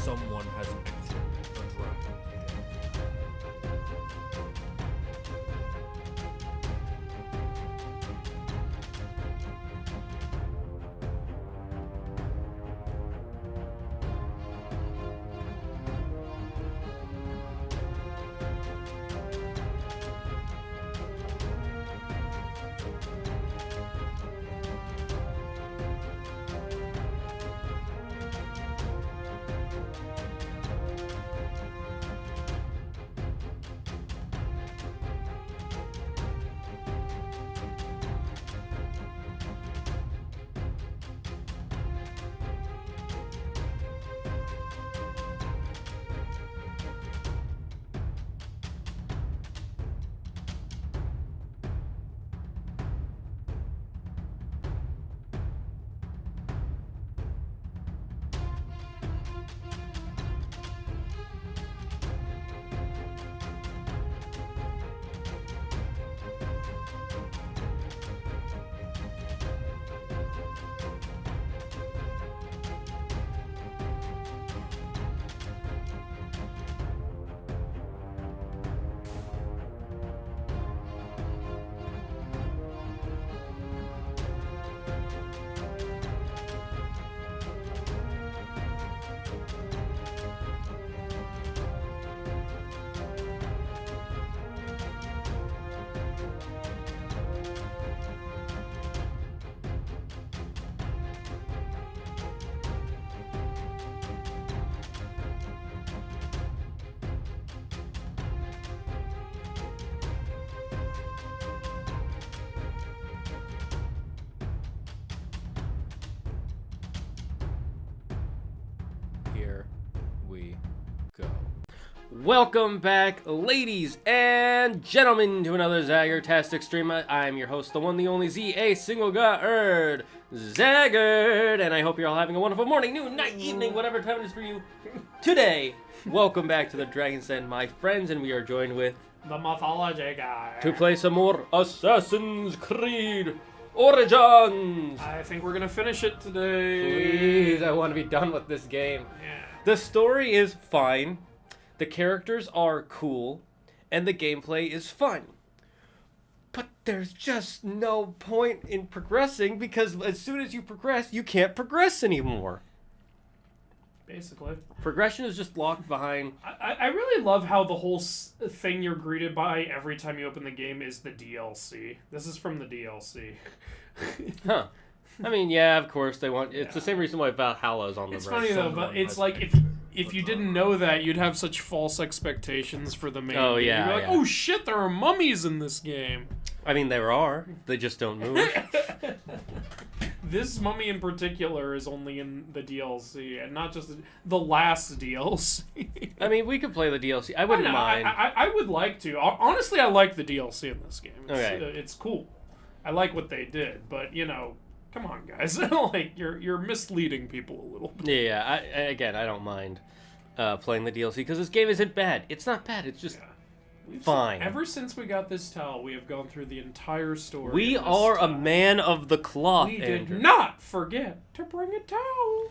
someone has an extra dragon. Here we go. Welcome back, ladies and gentlemen, to another Zagard-tastic stream. I'm your host, the one, the only Zagard, and I hope you're all having a wonderful morning, noon, night, evening, whatever time it is for you today. Welcome back to the Dragon's Den, my friends, and we are joined with the Mythology Guy to play some more Assassin's Creed Origins. I think we're gonna finish it today. Please, I want to be done with this game. Yeah. The story is fine, the characters are cool, and the gameplay is fun. But there's just no point in progressing because as soon as you progress, you can't progress anymore. Basically. Progression is just locked behind... I really love how the whole thing you're greeted by every time you open the game is the DLC. This is from the DLC. Huh. I mean, yeah, of course they want... It's the same reason why Valhalla's on the It's right. funny though, but it's like if you didn't know that, you'd have such false expectations for the main game. Yeah, You'd be like, yeah. oh shit, there are mummies in this game. I mean, there are. They just don't move. This mummy in particular is only in the DLC, and not just the last DLC. I mean, we could play the DLC. I wouldn't mind. I would like to. Honestly, I like the DLC in this game. It's cool. I like what they did, but, you know, come on, guys. Like, you're misleading people a little bit. Yeah, I don't mind playing the DLC, because this game isn't bad. It's not bad, it's just fine. Ever since we got this towel, we have gone through the entire story. We are a man of the cloth, We Andrew. did not forget to bring a towel.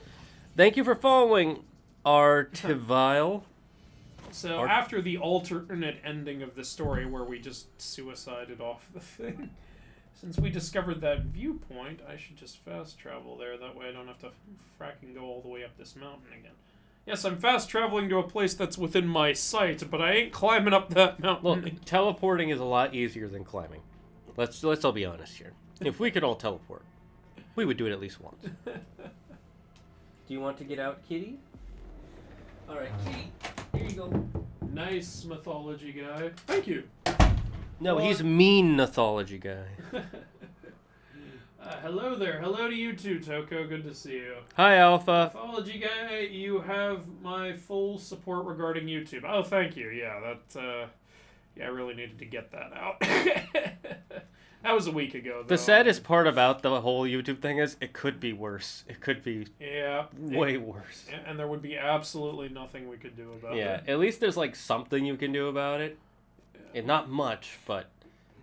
Thank you for following Artivile. So after the alternate ending of the story where we just suicided off the thing, since we discovered that viewpoint, I should just fast travel there. That way I don't have to fracking go all the way up this mountain again. Yes, I'm fast traveling to a place that's within my sight, but I ain't climbing up that mountain. Look, teleporting is a lot easier than climbing. Let's all be honest here. If we could all teleport, we would do it at least once. Do you want to get out, kitty? All right, kitty. Here you go. Nice mythology guy. Thank you. No, he's mean mythology guy. Hello there. Hello to you too, Toko. Good to see you. Hi, Alpha. Mythology guy, you have my full support regarding YouTube. Oh, thank you. Yeah, I really needed to get that out. That was a week ago, though. The saddest part about the whole YouTube thing is it could be worse. It could be way worse. And there would be absolutely nothing we could do about it. Yeah, at least there's like something you can do about it. Yeah. Not much, but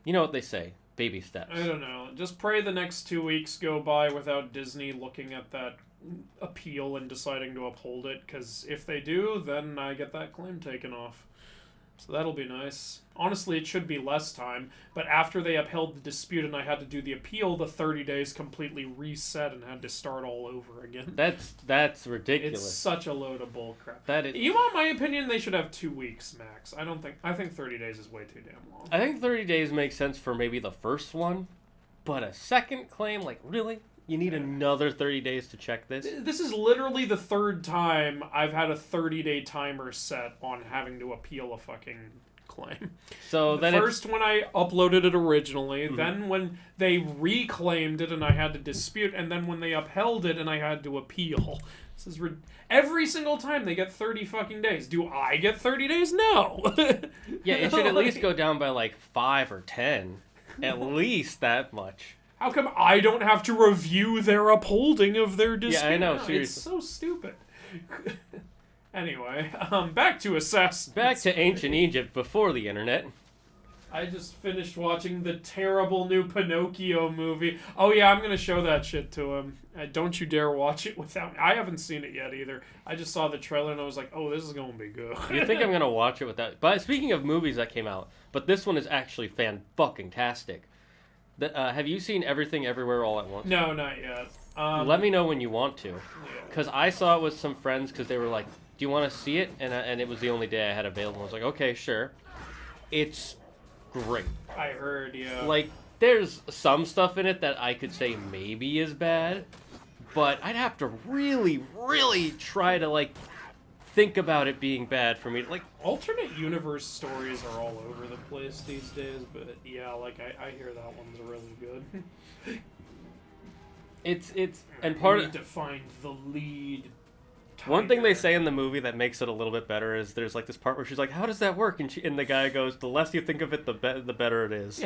you know what they say. Baby steps. I don't know. Just pray the next 2 weeks go by without Disney looking at that appeal and deciding to uphold it, because if they do, then I get that claim taken off. So that'll be nice. Honestly, it should be less time, but after they upheld the dispute and I had to do the appeal, the 30 days completely reset and had to start all over again. That's ridiculous. It's such a load of bullcrap. That is... You want my opinion? They should have 2 weeks max. I think 30 days is way too damn long. I think 30 days makes sense for maybe the first one, but a second claim, like, really? You need another 30 days to check this? This is literally the 3rd time I've had a 30-day timer set on having to appeal a fucking claim. So the first when I uploaded it originally, then when they reclaimed it and I had to dispute, and then when they upheld it and I had to appeal. This is every single time they get 30 fucking days. Do I get 30 days? No. Yeah, it should at least go down by like 5 or 10. At least that much. How come I don't have to review their upholding of their dispute? Yeah, I know, seriously. It's so stupid. Anyway, back to Assassin's. Back to ancient Egypt before the internet. I just finished watching the terrible new Pinocchio movie. Oh yeah, I'm gonna show that shit to him. Don't you dare watch it without me. I haven't seen it yet either. I just saw the trailer and I was like, oh, this is gonna be good. You think I'm gonna watch it without... But speaking of movies that came out, but this one is actually fan-fucking-tastic. Have you seen Everything Everywhere All at Once? No, not yet. Let me know when you want to. Because I saw it with some friends because they were like, do you want to see it? And it was the only day I had available. I was like, okay, sure. It's great. I heard, yeah. Like, there's some stuff in it that I could say maybe is bad, but I'd have to really, really try to, like, think about it being bad for me. Like, alternate universe stories are all over the place these days, but yeah, like, I hear that one's really good. it's and part of... need to find the lead tiger. One thing they say in the movie that makes it a little bit better is there's, like, this part where she's like, how does that work? And the guy goes, the less you think of it, the better it is.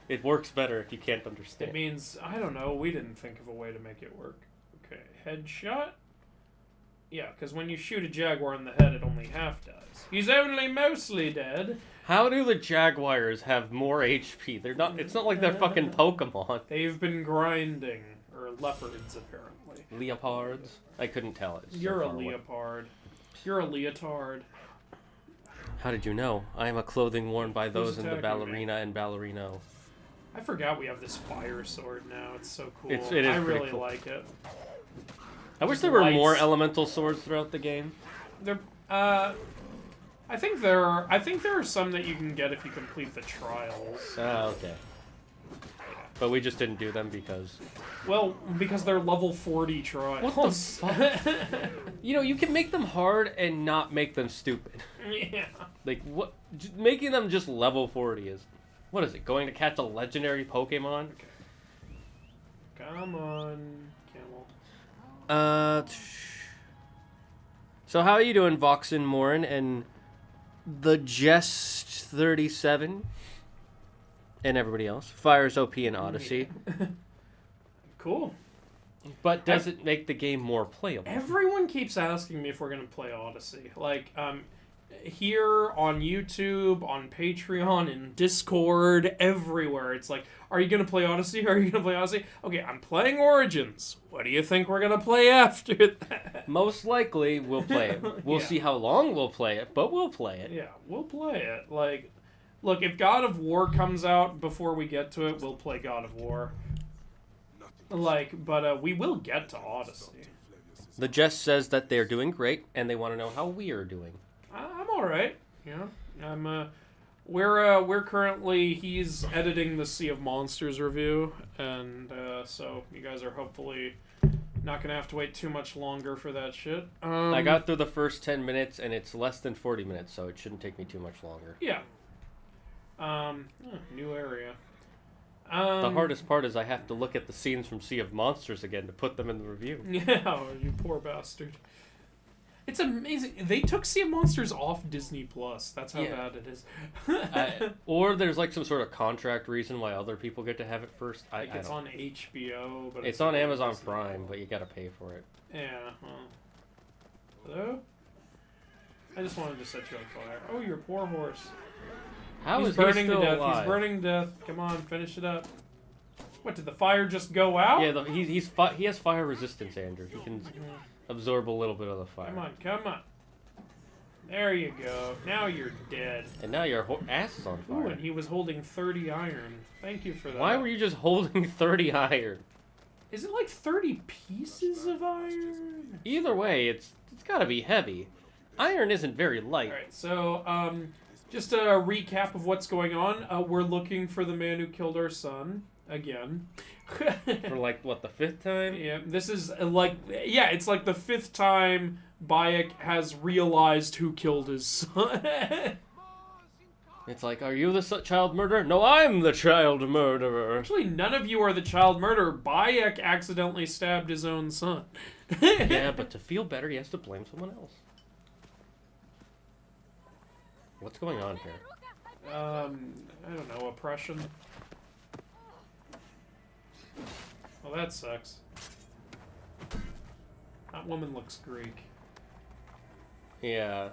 It works better if you can't understand. It means, I don't know, we didn't think of a way to make it work. Okay, headshot? Yeah, because when you shoot a jaguar in the head, it only half dies. He's only mostly dead. How do the jaguars have more HP? They're not. It's not like they're fucking Pokemon. They've been grinding, or leopards apparently. Leopards? I couldn't tell it. You're a leopard. You're a leotard. How did you know? I am a clothing worn by those in the ballerina and ballerino. I forgot we have this fire sword now. It's so cool. It is I pretty really cool. like it. I wish there were more elemental swords throughout the game. I think there are some that you can get if you complete the trials. Oh, okay. But we just didn't do them because... Well, because they're level 40 trials. What the fuck? You know, you can make them hard and not make them stupid. Yeah. Like, what? Making them just level 40 is... What is it, going to catch a legendary Pokemon? Okay. Come on, camel. So how are you doing, Voxen Morin and the Jest 37 and everybody else? Fire's OP in Odyssey. Yeah. Cool. But does it make the game more playable? Everyone keeps asking me if we're gonna play Odyssey. Like, here on YouTube, on Patreon, in Discord, everywhere. It's like, are you gonna play Odyssey? Are you gonna play Odyssey? Okay, I'm playing Origins. What do you think we're gonna play after that? Most likely, we'll play it. We'll see how long we'll play it, but we'll play it. Yeah, we'll play it. Like, look, if God of War comes out before we get to it, we'll play God of War. Like, but we will get to Odyssey. The Jest says that they're doing great, and they want to know how we are doing. I'm all right. Yeah, we're currently, he's editing the Sea of Monsters review, and so you guys are hopefully not gonna have to wait too much longer for that shit. I got through the first 10 minutes, and it's less than 40 minutes, so it shouldn't take me too much longer. Yeah. New area. The hardest part is I have to look at the scenes from Sea of Monsters again to put them in the review. Yeah, you poor bastard. It's amazing. They took Sea of Monsters off Disney Plus. That's how bad it is. Or there's like some sort of contract reason why other people get to have it first. It's on HBO, but it's on Amazon Prime, but you gotta pay for it. Yeah. Hello? I just wanted to set you on fire. Oh, your poor horse. How He's is burning he still to death. alive? He's burning to death. Come on, finish it up. What, did the fire just go out? Yeah, he has fire resistance, Andrew. He can absorb a little bit of the fire. Come on. There you go. Now you're dead. And now your ass is on fire. Ooh, and he was holding 30 iron. Thank you for that. Why were you just holding 30 iron? Is it like 30 pieces of iron? Either way, it's gotta be heavy. Iron isn't very light. Alright, so, just a recap of what's going on. We're looking for the man who killed our son. Again. For like, what, the 5th time? Yeah, this is like... Yeah, it's like the 5th time Bayek has realized who killed his son. It's like, are you the child murderer? No, I'm the child murderer. Actually, none of you are the child murderer. Bayek accidentally stabbed his own son. Yeah, but to feel better, he has to blame someone else. What's going on here? I don't know, oppression. Well, that sucks. That woman looks Greek. Yeah.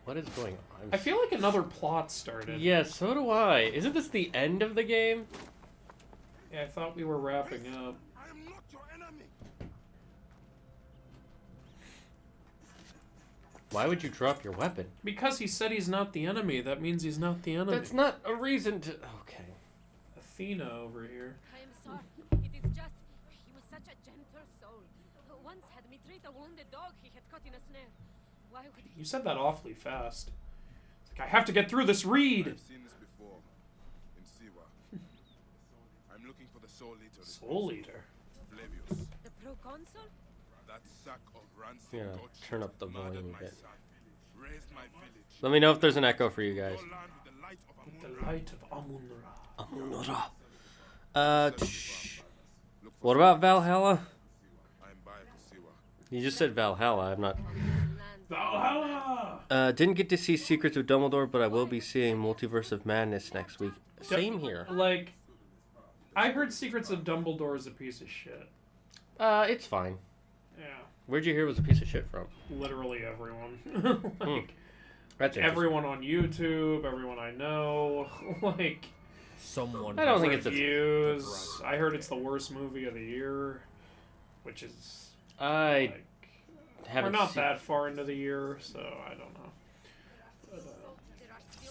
What is going on? I feel like another plot started. Yeah, so do I. Isn't this the end of the game? Yeah, I thought we were wrapping up. I am not your enemy. Why would you drop your weapon? Because he said he's not the enemy. That means he's not the enemy. That's not a reason to... Okay. Athena over here. I am sorry. It is just he was such a gentle soul. Once had me treat a wounded dog he had caught in a snare. Why would he? You said that awfully fast. It's like, I have to get through this reed. I've seen this before. In Siwa. I'm looking for the Soul Eater. Soul Eater. Flavius. The proconsul? That sack of rancid Yeah, goat turn up the murdered volume a my bit. son, raised my village. Let me know if there's an echo for you guys. All land with the light of The Amun-Ra. light of Amun-Ra. What about Valhalla? I am Bayek of Siwa. You just said Valhalla, I'm not... Valhalla! Didn't get to see Secrets of Dumbledore, but I will be seeing Multiverse of Madness next week. Same here. Like, I heard Secrets of Dumbledore is a piece of shit. It's fine. Yeah. Where'd you hear it was a piece of shit from? Literally everyone. Like, That's interesting. everyone on YouTube, everyone I know. Like, Someone. I don't think it's a... reviews. I heard it's the worst movie of the year, which is I like haven't we're not seen... that far into the year, so I don't know. But,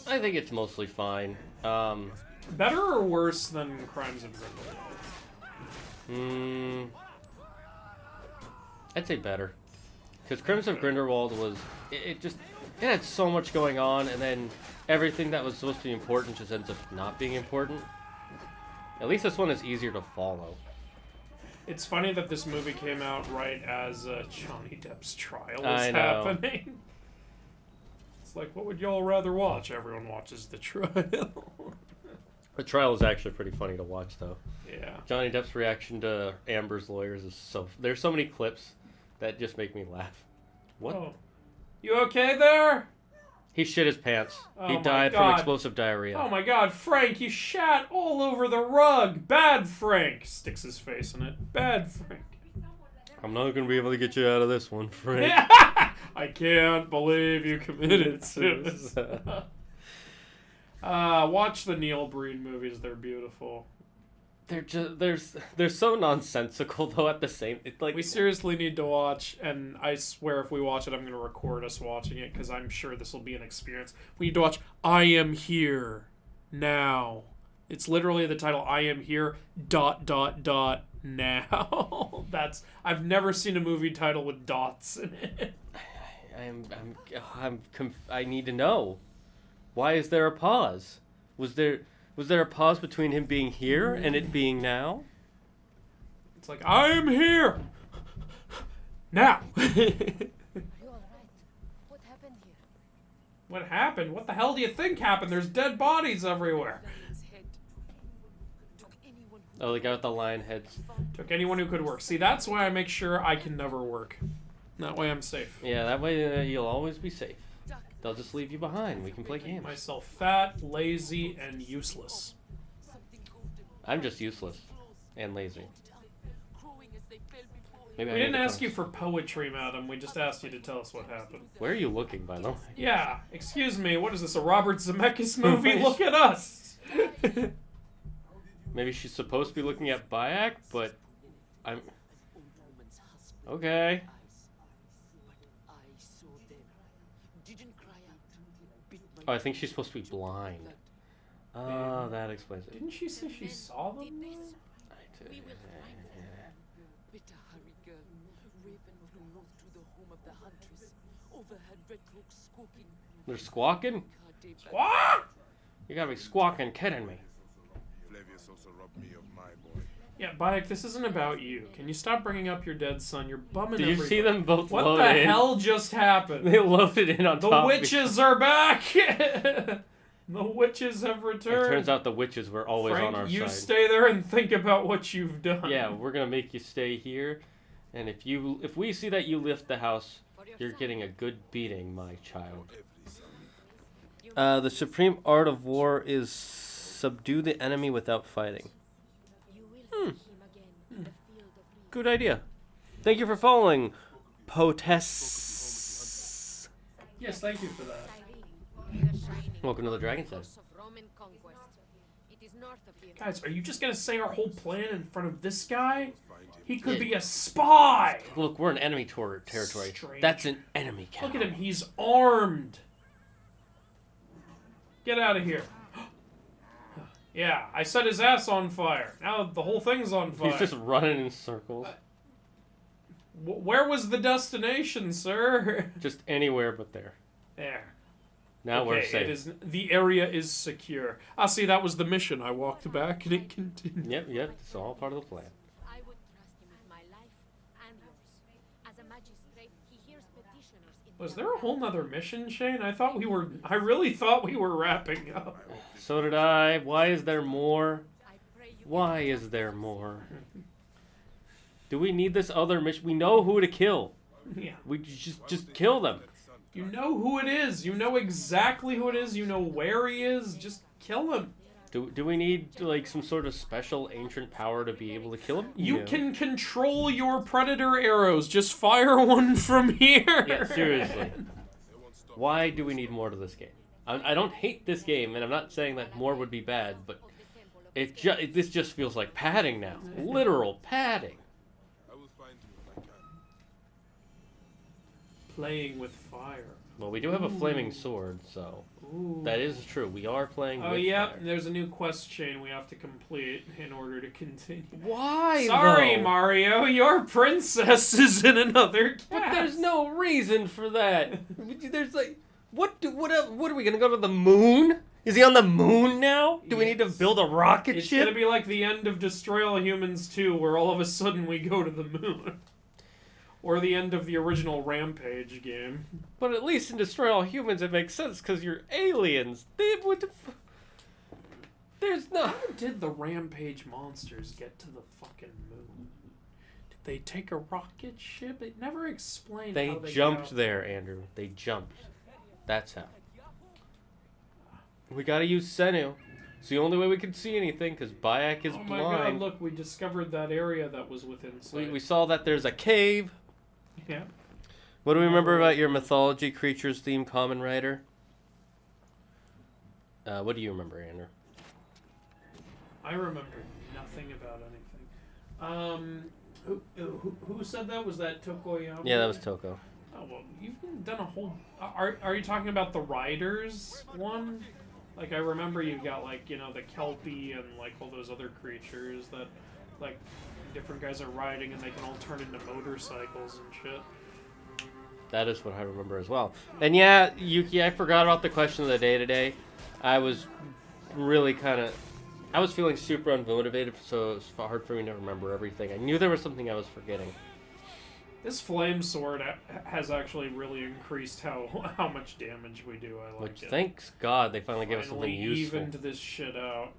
I think it's mostly fine. better or worse than Crimes of Grindelwald? I'd say better. Because Crimes of Grindelwald was... It had so much going on, and then everything that was supposed to be important just ends up not being important. At least this one is easier to follow. It's funny that this movie came out right as Johnny Depp's trial was I know. happening. It's like, what would y'all rather watch? Everyone watches the trial. The trial is actually pretty funny to watch, though. Yeah. Johnny Depp's reaction to Amber's lawyers is so... There's so many clips that just make me laugh. What? Oh. You okay there? He shit his pants. Oh He my died from God. explosive diarrhea. Oh my god, Frank, you shat all over the rug. Bad Frank. Sticks his face in it. Bad Frank. I'm not gonna be able to get you out of this one, Frank. I can't believe you committed suicide. Watch the Neil Breen movies. They're beautiful. They're just they're so nonsensical though. At the same, it's like We seriously need to watch, and I swear if we watch it, I'm going to record us watching it, because I'm sure this will be an experience. We need to watch I Am Here Now. It's literally the title, I Am Here ... now. I've never seen a movie title with dots in it. I need to know. Why is there a pause? Was there a pause between him being here and it being now? It's like, I am here now. Are you all right? What happened here? What happened? What the hell do you think happened? There's dead bodies everywhere. Lion's head. Took anyone who Oh, the guy with the lion heads. Took anyone who could work. See, that's why I make sure I can never work. That way I'm safe. Yeah, that way you'll always be safe. duck. They'll just leave you behind. We can play Make games. myself fat, lazy, and useless. Something golden. I'm just useless and lazy. Crowing as they fell before him. Maybe We I didn't need to ask come- you for poetry, madam. We just asked you to tell us what happened. Where are you looking, by the way? Yeah, excuse me. What is this, a Robert Zemeckis movie? Look at us. Maybe she's supposed to be looking at Bayek, but I'm... Okay. Oh, I think she's supposed to be blind. Oh, that explains it. Didn't she say she saw them? We will find them. Better hurry, girl. Raven flew north to the home of the huntress. Overhead red cloaks squawking. They're squawking? Squawk! You gotta be squawking kidding me. Flavius also robbed me of my boy. Yeah, Bayek, this isn't about you. Can you stop bringing up your dead son? You're bumming Did you everybody. see them both What load the in? hell just happened? They loaded in on The top. witches are back! The witches have returned. It turns out the witches were always Frank, on our you side. stay there and think about what you've done. Yeah, we're gonna make you stay here, and if we see that you lift the house, you're getting a good beating, my child. The supreme art of war is subdue the enemy without fighting. Good idea. Thank you for following, Potes. Yes, thank you for that. Welcome to the Dragon's Den. Guys, are you just gonna say our whole plan in front of this guy? He could be a spy! Look, we're in enemy territory. Strange. That's an enemy cow. Look at him, he's armed! Get out of here. Yeah, I set his ass on fire. Now the whole thing's on fire. He's just running in circles. Where was the destination, sir? Just anywhere but there. There. Now we're Okay, safe. the area is secure. Ah, see, that was the mission. I walked back and it continued. Yep, it's all part of the plan. I would trust him with my life and yours. As a magistrate, he hears petitioners in Was their there a whole nother mission, Shane? I really thought we were wrapping up. So did I. Why is there more? I pray you Why is there more? Do we need this other mission? We know who to kill. Yeah. We just kill them. You know who it is. You know exactly who it is. You know where he is. Just kill him. Do we need like some sort of special ancient power to be able to kill him? You No. can control your predator arrows. Just fire one from here. Yeah, seriously. Why do we need more to this game? I don't hate this game, and I'm not saying that more would be bad, but this just feels like padding now. Literal padding. I will find you if I can. Playing with fire. Well, we do have a flaming sword, so Ooh. that is true. We are playing Oh, with yeah, fire. there's a new quest chain we have to complete in order to continue. Why, Sorry, though? Mario, your princess is in another cast. But there's no reason for that. There's like, what are we gonna go to the moon? Is he on the moon now? Do we need to Yes. build a rocket It's ship? gonna be like the end of Destroy All Humans 2, where all of a sudden we go to the moon. Or the end of the original Rampage game. But at least in Destroy All Humans it makes sense because you're aliens. There's no... How did the Rampage monsters get to the fucking moon? Did they take a rocket ship? It never explained They how they jumped got... there, Andrew. They jumped. That's how. We gotta use Senu. It's the only way we can see anything because Bayek is Oh my blind. god, look, we discovered that area that was within sight. We saw that there's a cave. Yeah. What do we remember about your mythology creatures theme, Common Writer? What do you remember, Andrew? I remember nothing about anything. Who said that? Was that Tokoyama? Yeah, that was Toko. Oh, well, you've done a whole... Are you talking about the Riders one? Like, I remember you got, like, you know, the Kelpie and, like, all those other creatures that, like, different guys are riding and they can all turn into motorcycles and shit. That is what I remember as well. And yeah, Yuki, I forgot about the question of the day today. I was really I was feeling super unmotivated, so it was hard for me to remember everything. I knew there was something I was forgetting. This flame sword has actually really increased how much damage we do. I like Which, it. thanks God, they finally gave us something useful. Evened this shit out.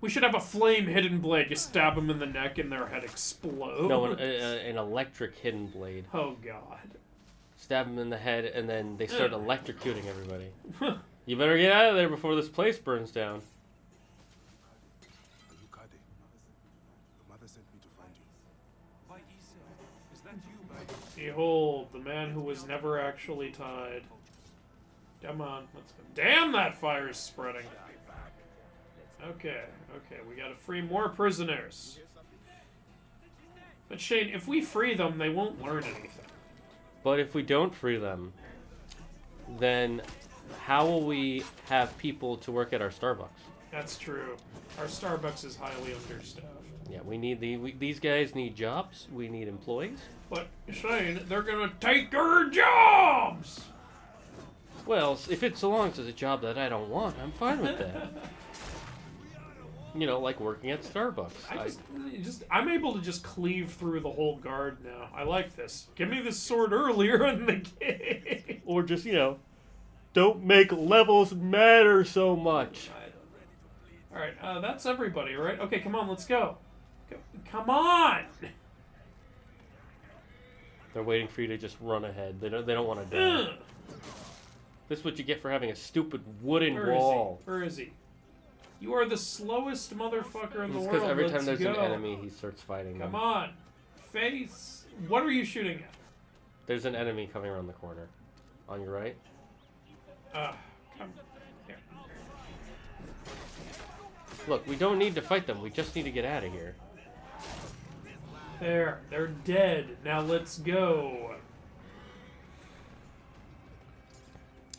We should have a flame hidden blade. You stab them in the neck and their head explodes. No, an electric hidden blade. Oh god. Stab them in the head, and then they start electrocuting everybody. You better get out of there before this place burns down. Ayukade. Your mother sent me to find you. Why, Isa, is that you, baby? Behold, the man who was never actually tied. Come on, let's go. Damn, that fire is spreading. Okay, we gotta free more prisoners. But Shane, if we free them, they won't learn anything. But if we don't free them, then how will we have people to work at our Starbucks? That's true. Our Starbucks is highly understaffed. Yeah, we need these guys need jobs. We need employees. But Shane, they're gonna take our jobs! Well, if it's so long as it's a job that I don't want, I'm fine with that. You know, like working at Starbucks. I'm able to just cleave through the whole guard now. I like this. Give me this sword earlier in the game. Or just, you know, don't make levels matter so much. Alright, that's everybody, right? Okay, come on, let's go. Come on! They're waiting for you to just run ahead. They don't want to die. This is what you get for having a stupid wooden wall. Where is he? You are the slowest motherfucker in the world. Because every time there's an enemy, he starts fighting them. Come on. Face. What are you shooting at? There's an enemy coming around the corner. On your right. Come here. Look, we don't need to fight them. We just need to get out of here. There. They're dead. Now let's go.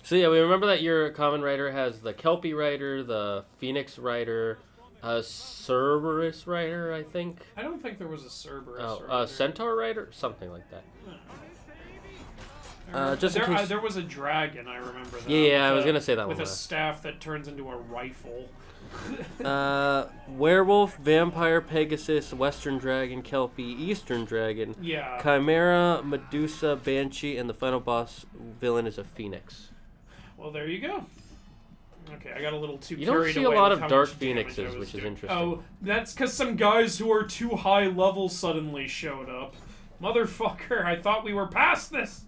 So yeah, we remember that your common rider has the Kelpie rider, the Phoenix rider, Cerberus rider, I think. I don't think there was a Cerberus rider. Centaur rider? Something like that. There was a dragon, I remember that. Yeah, I was going to say that with one. With a staff that turns into a rifle. Werewolf, Vampire, Pegasus, Western Dragon, Kelpie, Eastern Dragon, yeah. Chimera, Medusa, Banshee, and the final boss villain is a Phoenix. Well, there you go. Okay, I got a little too carried away. You don't see a lot of Dark Phoenixes, which is interesting. Oh, that's because some guys who are too high level suddenly showed up. Motherfucker, I thought we were past this!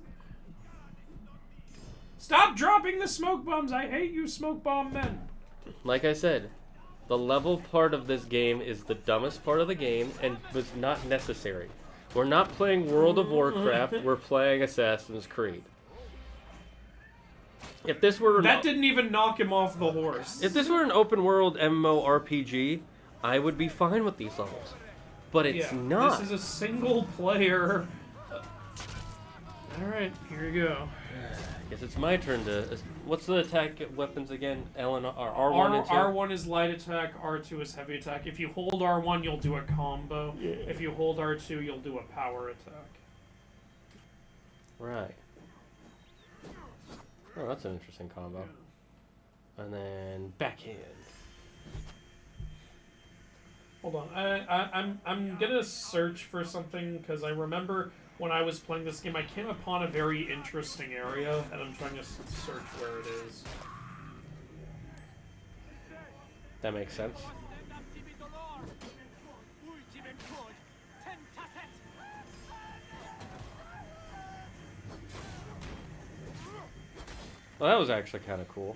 Stop dropping the smoke bombs! I hate you smoke bomb men! Like I said, the level part of this game is the dumbest part of the game and was not necessary. We're not playing World of Warcraft, we're playing Assassin's Creed. If this were that didn't even knock him off the horse. If this were an open world MMORPG, I would be fine with these levels. But it's not. This is a single player. Alright, here you go. I guess it's my turn to... What's the attack weapons again? L and R? R1 and 2? R1 is light attack, R2 is heavy attack. If you hold R1, you'll do a combo. Yeah. If you hold R2, you'll do a power attack. Right. Oh, that's an interesting combo. And then backhand. Hold on, I'm gonna search for something because I remember when I was playing this game, I came upon a very interesting area, and I'm trying to search where it is. That makes sense. Well, that was actually kind of cool.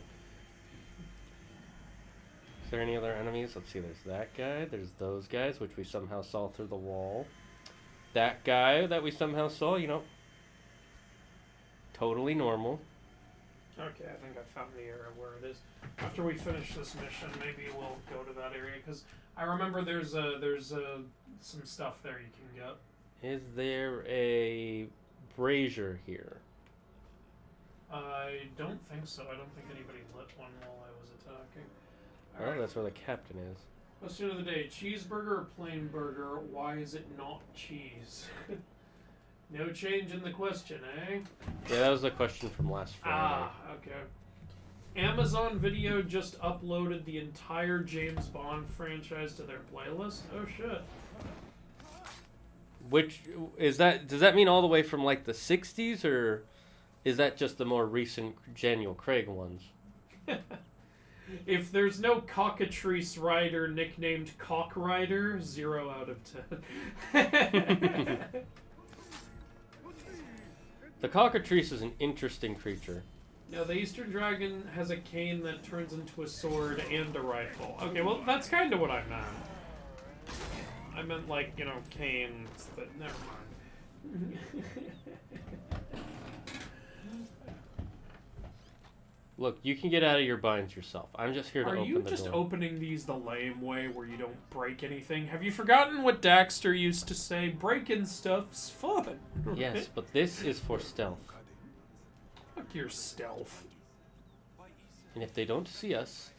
Is there any other enemies? Let's see, there's that guy, there's those guys, which we somehow saw through the wall. That guy that we somehow saw, you know, totally normal. Okay, I think I found the area where it is. After we finish this mission, maybe we'll go to that area, because I remember there's some stuff there you can get. Is there a brazier here? I don't think so. I don't think anybody lit one while I was attacking. Well, that's where the captain is. Question of the day, cheeseburger or plain burger? Why is it not cheese? No change in the question, eh? Yeah, that was the question from last Friday. Ah, okay. Amazon Video just uploaded the entire James Bond franchise to their playlist? Oh, shit. Which, is that, does that mean all the way from, like, the 60s, or is that just the more recent Daniel Craig ones? If there's no cockatrice rider nicknamed Cock Rider, 0 out of 10. The cockatrice is an interesting creature. No, the Eastern Dragon has a cane that turns into a sword and a rifle. Okay, well, that's kind of what I meant. I meant, like, you know, canes, but never mind. Look, you can get out of your binds yourself. I'm just here to Are open you the just door. opening these the lame way where you don't break anything? Have you forgotten what Daxter used to say? Breaking stuff's fun. Yes, but this is for stealth. Fuck your stealth. And if they don't see us,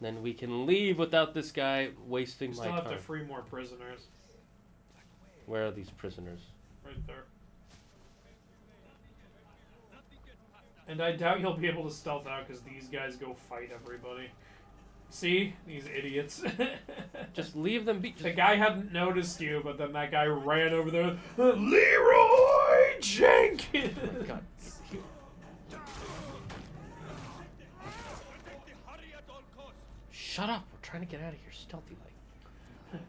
then we can leave without this guy wasting You my still have time. to free more prisoners. Where are these prisoners? Right there. And I doubt you'll be able to stealth out because these guys go fight everybody. See? These idiots. Just leave them be. The guy hadn't noticed you, but then that guy ran over there. Leroy Jenkins! God. Shut up! We're trying to get out of here stealthy like.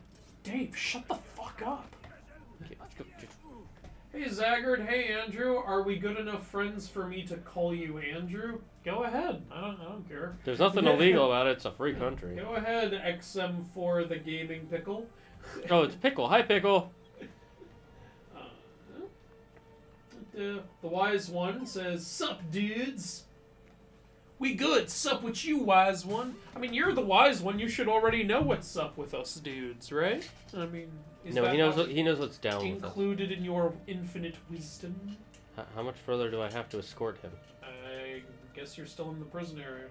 Dave, shut the fuck up. Okay, let's go. Hey Zagard, hey Andrew, are we good enough friends for me to call you Andrew? Go ahead. I don't care. There's nothing illegal about it. It's a free country. Go ahead, XM4 the gaming pickle. Oh, it's Pickle. Hi, Pickle. The wise one says, "Sup, dudes? We good. Sup with you, wise one? I mean, you're the wise one. You should already know what's up with us dudes, right? I mean, is No, that he knows what's down with us. included in your infinite wisdom? How much further do I have to escort him? I guess you're still in the prison area.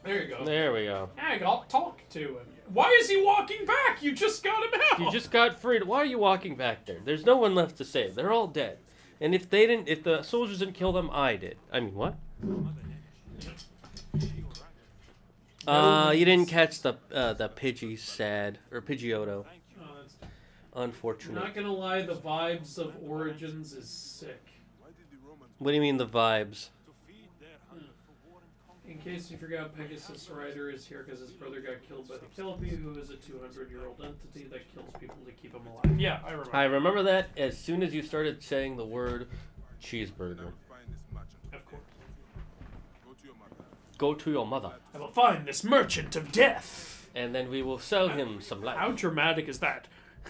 There you go. There we go. I got talk to him. Why is he walking back? You just got him out. You just got freed. Why are you walking back there? There's no one left to save. They're all dead. And if the soldiers didn't kill them, I did. I mean, what? You didn't catch the Pidgey sad or Pidgeotto. Oh, that's... Unfortunate. Not gonna lie, the vibes of Origins is sick. What do you mean the vibes? In case you forgot, Pegasus Rider is here because his brother got killed by the Kelpie, who is a 200-year-old entity that kills people to keep them alive. Yeah, I remember. I remember that as soon as you started saying the word cheeseburger. Of course. Go to your mother. I will find this merchant of death. And then we will sell him some life. How dramatic is that?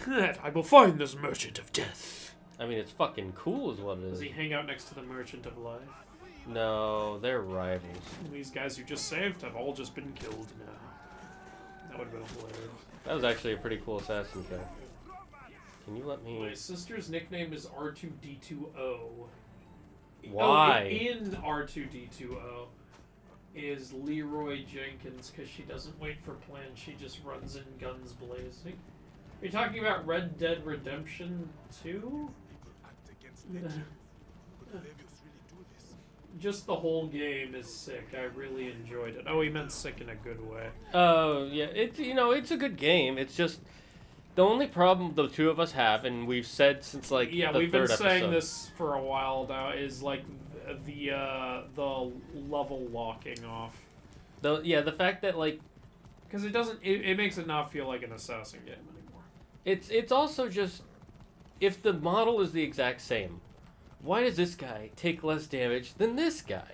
I will find this merchant of death. I mean, it's fucking cool is what it Does is. he hang out next to the merchant of life? No, they're rivals. These guys you just saved have all just been killed now. That would have been hilarious. That was actually a pretty cool assassin kill. Can you let me... My sister's nickname is R2D2O. Why? Oh, in R2D2O is Leroy Jenkins because she doesn't wait for plans. She just runs in guns blazing. Are you talking about Red Dead Redemption 2? Just the whole game is sick. I really enjoyed it. Oh, he meant sick in a good way. Oh, yeah. It's a good game. It's just... The only problem the two of us have, and we've said since, like, Yeah, the we've been third saying episode. this for a while now, is, like, the level locking off. The fact that, like... Because it doesn't... It makes it not feel like an assassin game anymore. It's also just... If the model is the exact same, why does this guy take less damage than this guy?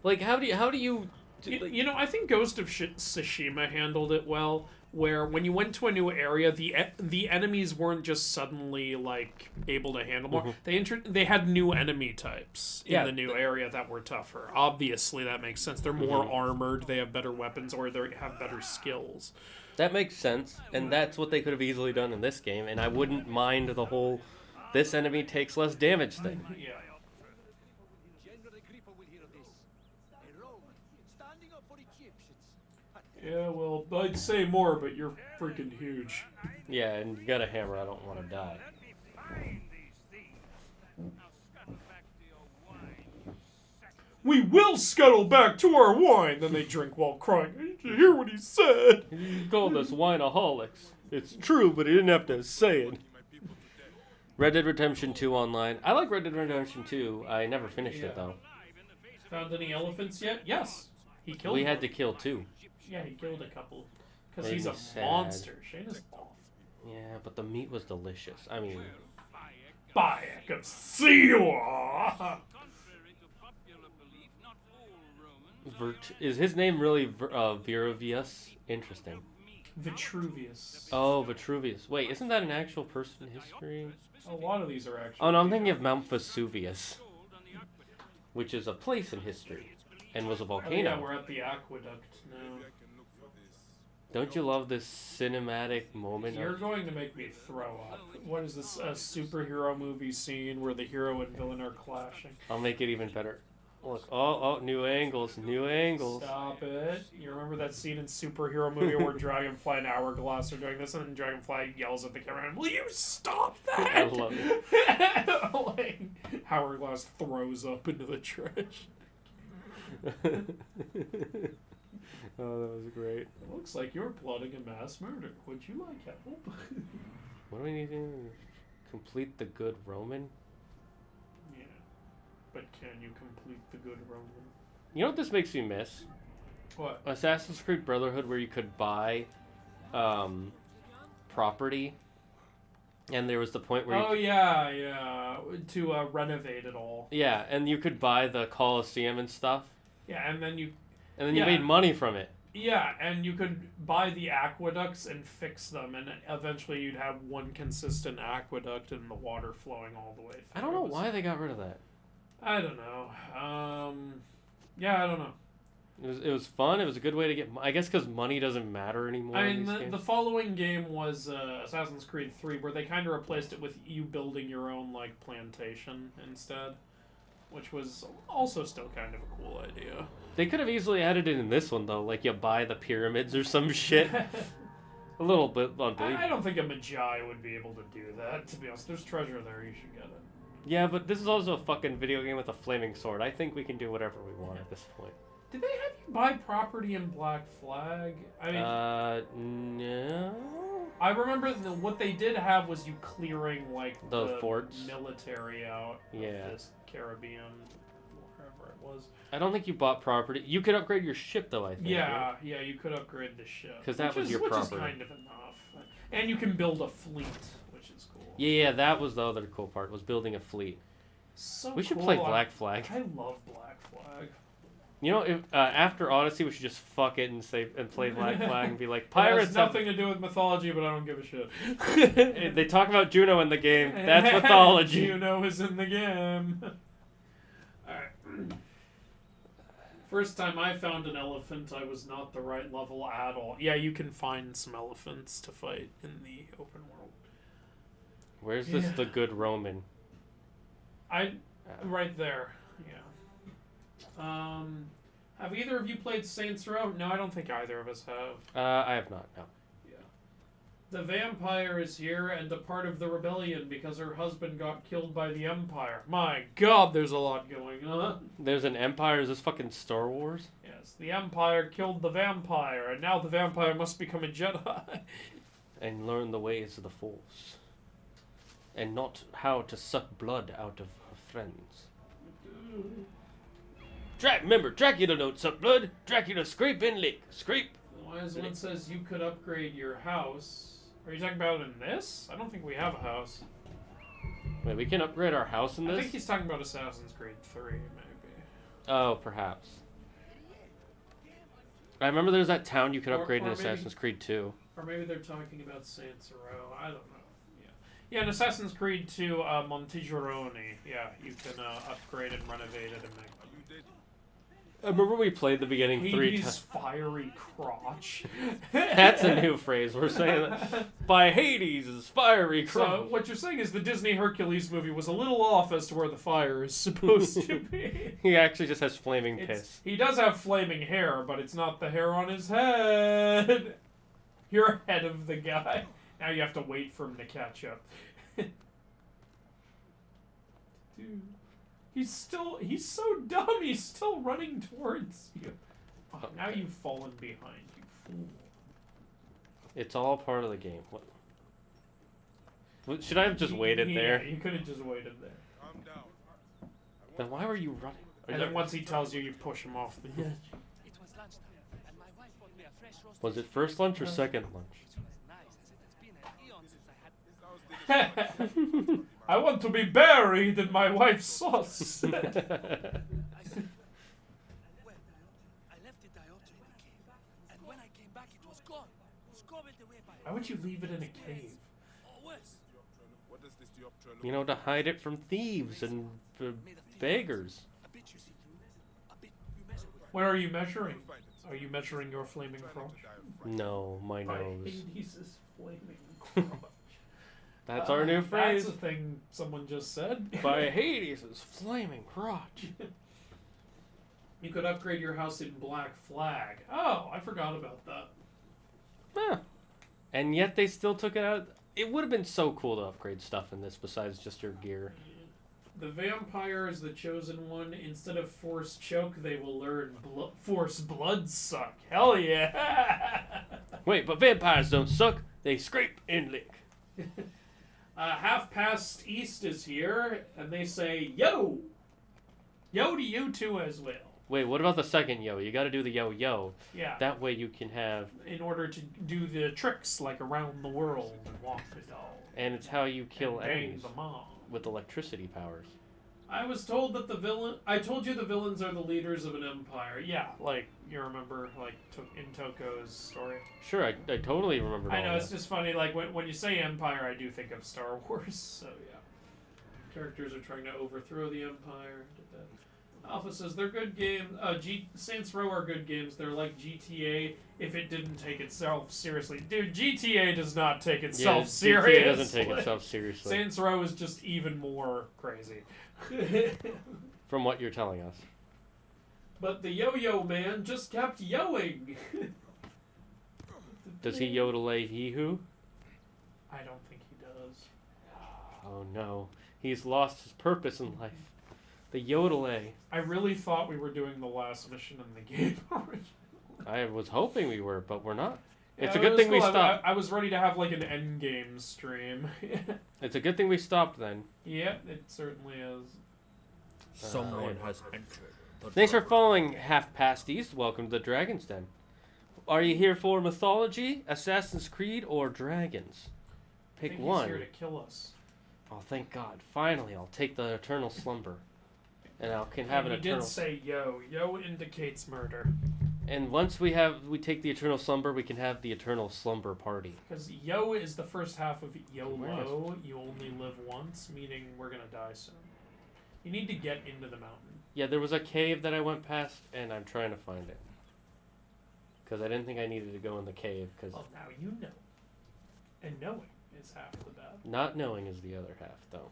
Like, how do you... You know, I think Ghost of Tsushima handled it well, where when you went to a new area, the enemies weren't just suddenly, like, able to handle more. They had new enemy types in the new area that were tougher. Obviously, that makes sense. They're more armored, they have better weapons, or they have better skills. That makes sense, and that's what they could have easily done in this game, and I wouldn't mind the whole... This enemy takes less damage thing. Yeah. Yeah, well, I'd say more, but you're freaking huge. Yeah, and you got a hammer, I don't want to die. We will scuttle back to our wine! Then they drink while crying. Did you hear what he said? You called us wineaholics. It's true, but he didn't have to say it. Red Dead Redemption 2 online. I like Red Dead Redemption 2. I never finished it, though. Found any elephants yet? Yes. He killed We one. had to kill 2. Yeah, he killed a couple. Because Made he's me a sad. monster. Shane is awful. Yeah, but the meat was delicious. I mean... Bayek of Siwa! Is his name really Viravius? Interesting. Vitruvius. Oh, Vitruvius. Wait, isn't that an actual person in history? A lot of these are actually... Oh, no, I'm thinking of Mount Vesuvius. which is a place in history, and was a Oh, volcano. yeah, we're at the aqueduct now. Maybe I can look for this. Don't you love this cinematic moment? You're going to make me throw up. What is this, a superhero movie scene where the hero and villain are clashing? I'll make it even better. Look, oh, new angles, new angles. Stop it. You remember that scene in superhero movie where Dragonfly and Hourglass are doing this, and then Dragonfly yells at the camera, "Will you stop that?" I love it. Like, Hourglass throws up into the trash. Oh, that was great. It looks like you're plotting a mass murder. Would you like help? What do we need to complete the good Roman? Yeah. But can you complete the good Roman? You know what this makes me miss? What? Assassin's Creed Brotherhood, where you could buy property, and there was the point where Oh, yeah. To renovate it all. yeah, and you could buy the Colosseum and stuff, Yeah, and then you... and then Yeah. you made money from it. Yeah, and you could buy the aqueducts and fix them, and eventually you'd have one consistent aqueduct and the water flowing all the way through. I don't know why they got rid of that. I don't know. Yeah, I don't know. It was fun. It was a good way to get. I guess because money doesn't matter anymore. I in mean, these the games. following game was Assassin's Creed 3, where they kind of replaced it with you building your own, like, plantation instead, which was also still kind of a cool idea. They could have easily added it in this one though, like you buy the pyramids or some shit. A little bit unbelievable. I don't think a Magi would be able to do that, to be honest. There's treasure there, you should get it. Yeah, but this is also a fucking video game with a flaming sword. I think we can do whatever we want at this point. Did they have you buy property in Black Flag? I mean, No. I remember what they did have was you clearing, like, Those the forts? military out Yeah. of this Caribbean, wherever it was. I don't think you bought property. You could upgrade your ship though, I think. Yeah, yeah, you could upgrade the ship. 'Cause that was your which property. is kind of enough. And you can build a fleet, which is cool. Yeah, that was the other cool part, was building a fleet. So We should cool. play Black Flag. I love Black Flag. You know, if after Odyssey, we should just fuck it and play Black Flag and be like, It pirates has have nothing to do with mythology, but I don't give a shit. They talk about Juno in the game. That's mythology. Juno is in the game. Alright. First time I found an elephant, I was not the right level at all. Yeah, you can find some elephants to fight in the open world. Where's this the good Roman? Right there. Yeah. Have either of you played Saints Row? No, I don't think either of us have. I have not. No. Yeah. The vampire is here and a part of the rebellion because her husband got killed by the Empire. My God, there's a lot going on. There's an empire. Is this fucking Star Wars? Yes, the Empire killed the vampire, and now the vampire must become a Jedi. And learn the ways of the Force, and not how to suck blood out of her friends. Remember, Dracula don't suck blood. Dracula scrape and lick. Scrape. Wise one says you could upgrade your house. Are you talking about in this? I don't think we have a house. Wait, we can upgrade our house in I this? think he's talking about Assassin's Creed 3, maybe. Oh, perhaps. I remember there's that town you could Or- upgrade in or maybe- Assassin's Creed 2. Or maybe they're talking about Saints Row. I don't know. Yeah, yeah. In Assassin's Creed 2, Montigioroni. Yeah, you can upgrade and renovate it and make. You did. I remember we played the beginning 3 Hades' times. fiery crotch. That's a new phrase. We're saying that. By Hades' fiery So crotch. what you're saying is the Disney Hercules movie was a little off as to where the fire is supposed to be. He actually just has flaming piss. He does have flaming hair, but it's not the hair on his head. You're ahead of the guy. Now you have to wait for him to catch up. Dude. He's so dumb, he's still running towards you. Oh, now you've fallen behind, you fool. It's all part of the game. What? Should I have just waited there? Yeah, you could have just waited there. Calm down. Then why were you running? And then once he tells you, you push him off the edge. It was lunchtime, and my wife bought me a fresh roast. Was it first lunch or second lunch? Which was nice, as it has been an eon since I had. This sounds delicious. I want to be buried in my wife's sauce. I said, well, I left the diopter in the cave, and when I came back, it was gone, scrubbed away by. Why would you leave it in a cave? Or worse, What does this diopter look You know, to hide it from thieves and beggars. a bitch, you see. What are you measuring? Are you measuring your flaming crotch? No, my By nose. Hades' flaming crotch. That's our new phrase. That's a thing someone just said. By Hades' flaming crotch. You could upgrade your house in Black Flag. Oh, I forgot about that. Huh. And yet they still took it out. It would have been so cool to upgrade stuff in this besides just your gear. The vampire is the chosen one. Instead of force choke, they will learn force blood suck. Hell yeah! Wait, but vampires don't suck. They scrape and lick. Half past East is here, and they say, yo! Yo to you too as well. Wait, what about the second yo? You gotta do the yo-yo. Yeah. That way you can have... In order to do the tricks like around the world and walk the dog. And it's how you kill and enemies. the mom. With electricity powers. I was told that the villain... I told you the villains are the leaders of an empire. Yeah, like, you remember, like, in Toko's story. Sure, I totally remember I know, that. it's just funny, like, when you say empire, I do think of Star Wars, so yeah. Characters are trying to overthrow the empire. Alpha says, they're good games. Saints Row are good games. They're like GTA if it didn't take itself seriously. Dude, GTA does not take itself seriously. GTA doesn't take itself seriously. Saints Row is just even more crazy. From what you're telling us. But the yo-yo man just kept yoing. Does he yodel a he-who? I don't think he does. Oh no. He's lost his purpose in life. The yodel a. I really thought we were doing the last mission in the game originally. I was hoping we were, but we're not. It's Yeah, a good thing cool. we stopped. I was ready to have like an end game stream. It's a good thing we stopped then. Yeah, it certainly is. Someone has entered. Thanks for following Half Past East. Welcome to the Dragon's Den. Are you here for mythology, Assassin's Creed, or dragons? Pick I think one. He's here to kill us. Oh, thank God. Finally, I'll take the eternal slumber. And I can have And an he eternal... did say yo. Yo indicates murder. And once we take the eternal slumber, we can have the eternal slumber party. Because yo is the first half of YOLO. Where You only live once, meaning we're going to die soon. You need to get into the mountain. Yeah, there was a cave that I went past, and I'm trying to find it. Because I didn't think I needed to go in the cave, because... Well, now you know. And knowing is half the battle. Not knowing is the other half, though.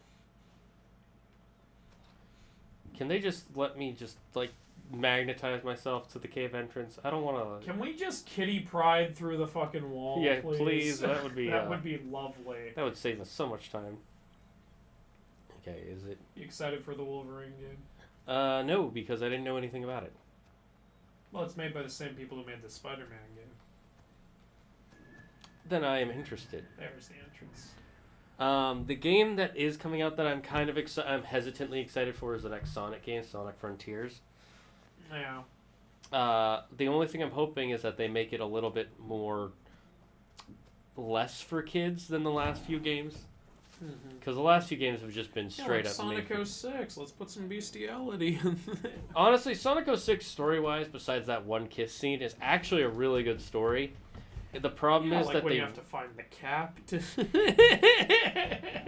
Can they just let me just, like, magnetize myself to the cave entrance? I don't want to... Can we just kitty pride through the fucking wall, Yeah, please? please, that would be... that would be lovely. That would save us so much time. Okay, is it... You excited for the Wolverine game? No, because I didn't know anything about it. Well, it's made by the same people who made the Spider-Man game. Then I am interested. There's the entrance. The game that is coming out that I'm kind of I'm hesitantly excited for is the next Sonic game, Sonic Frontiers. Yeah. The only thing I'm hoping is that they make it a little bit more less for kids than the last few games. Because the last few games have just been straight like up Sonic made 06. Let's put some bestiality in there. Honestly, Sonic 06 story-wise, besides that one kiss scene, is actually a really good story. The problem is like that when they you have to find the cap to...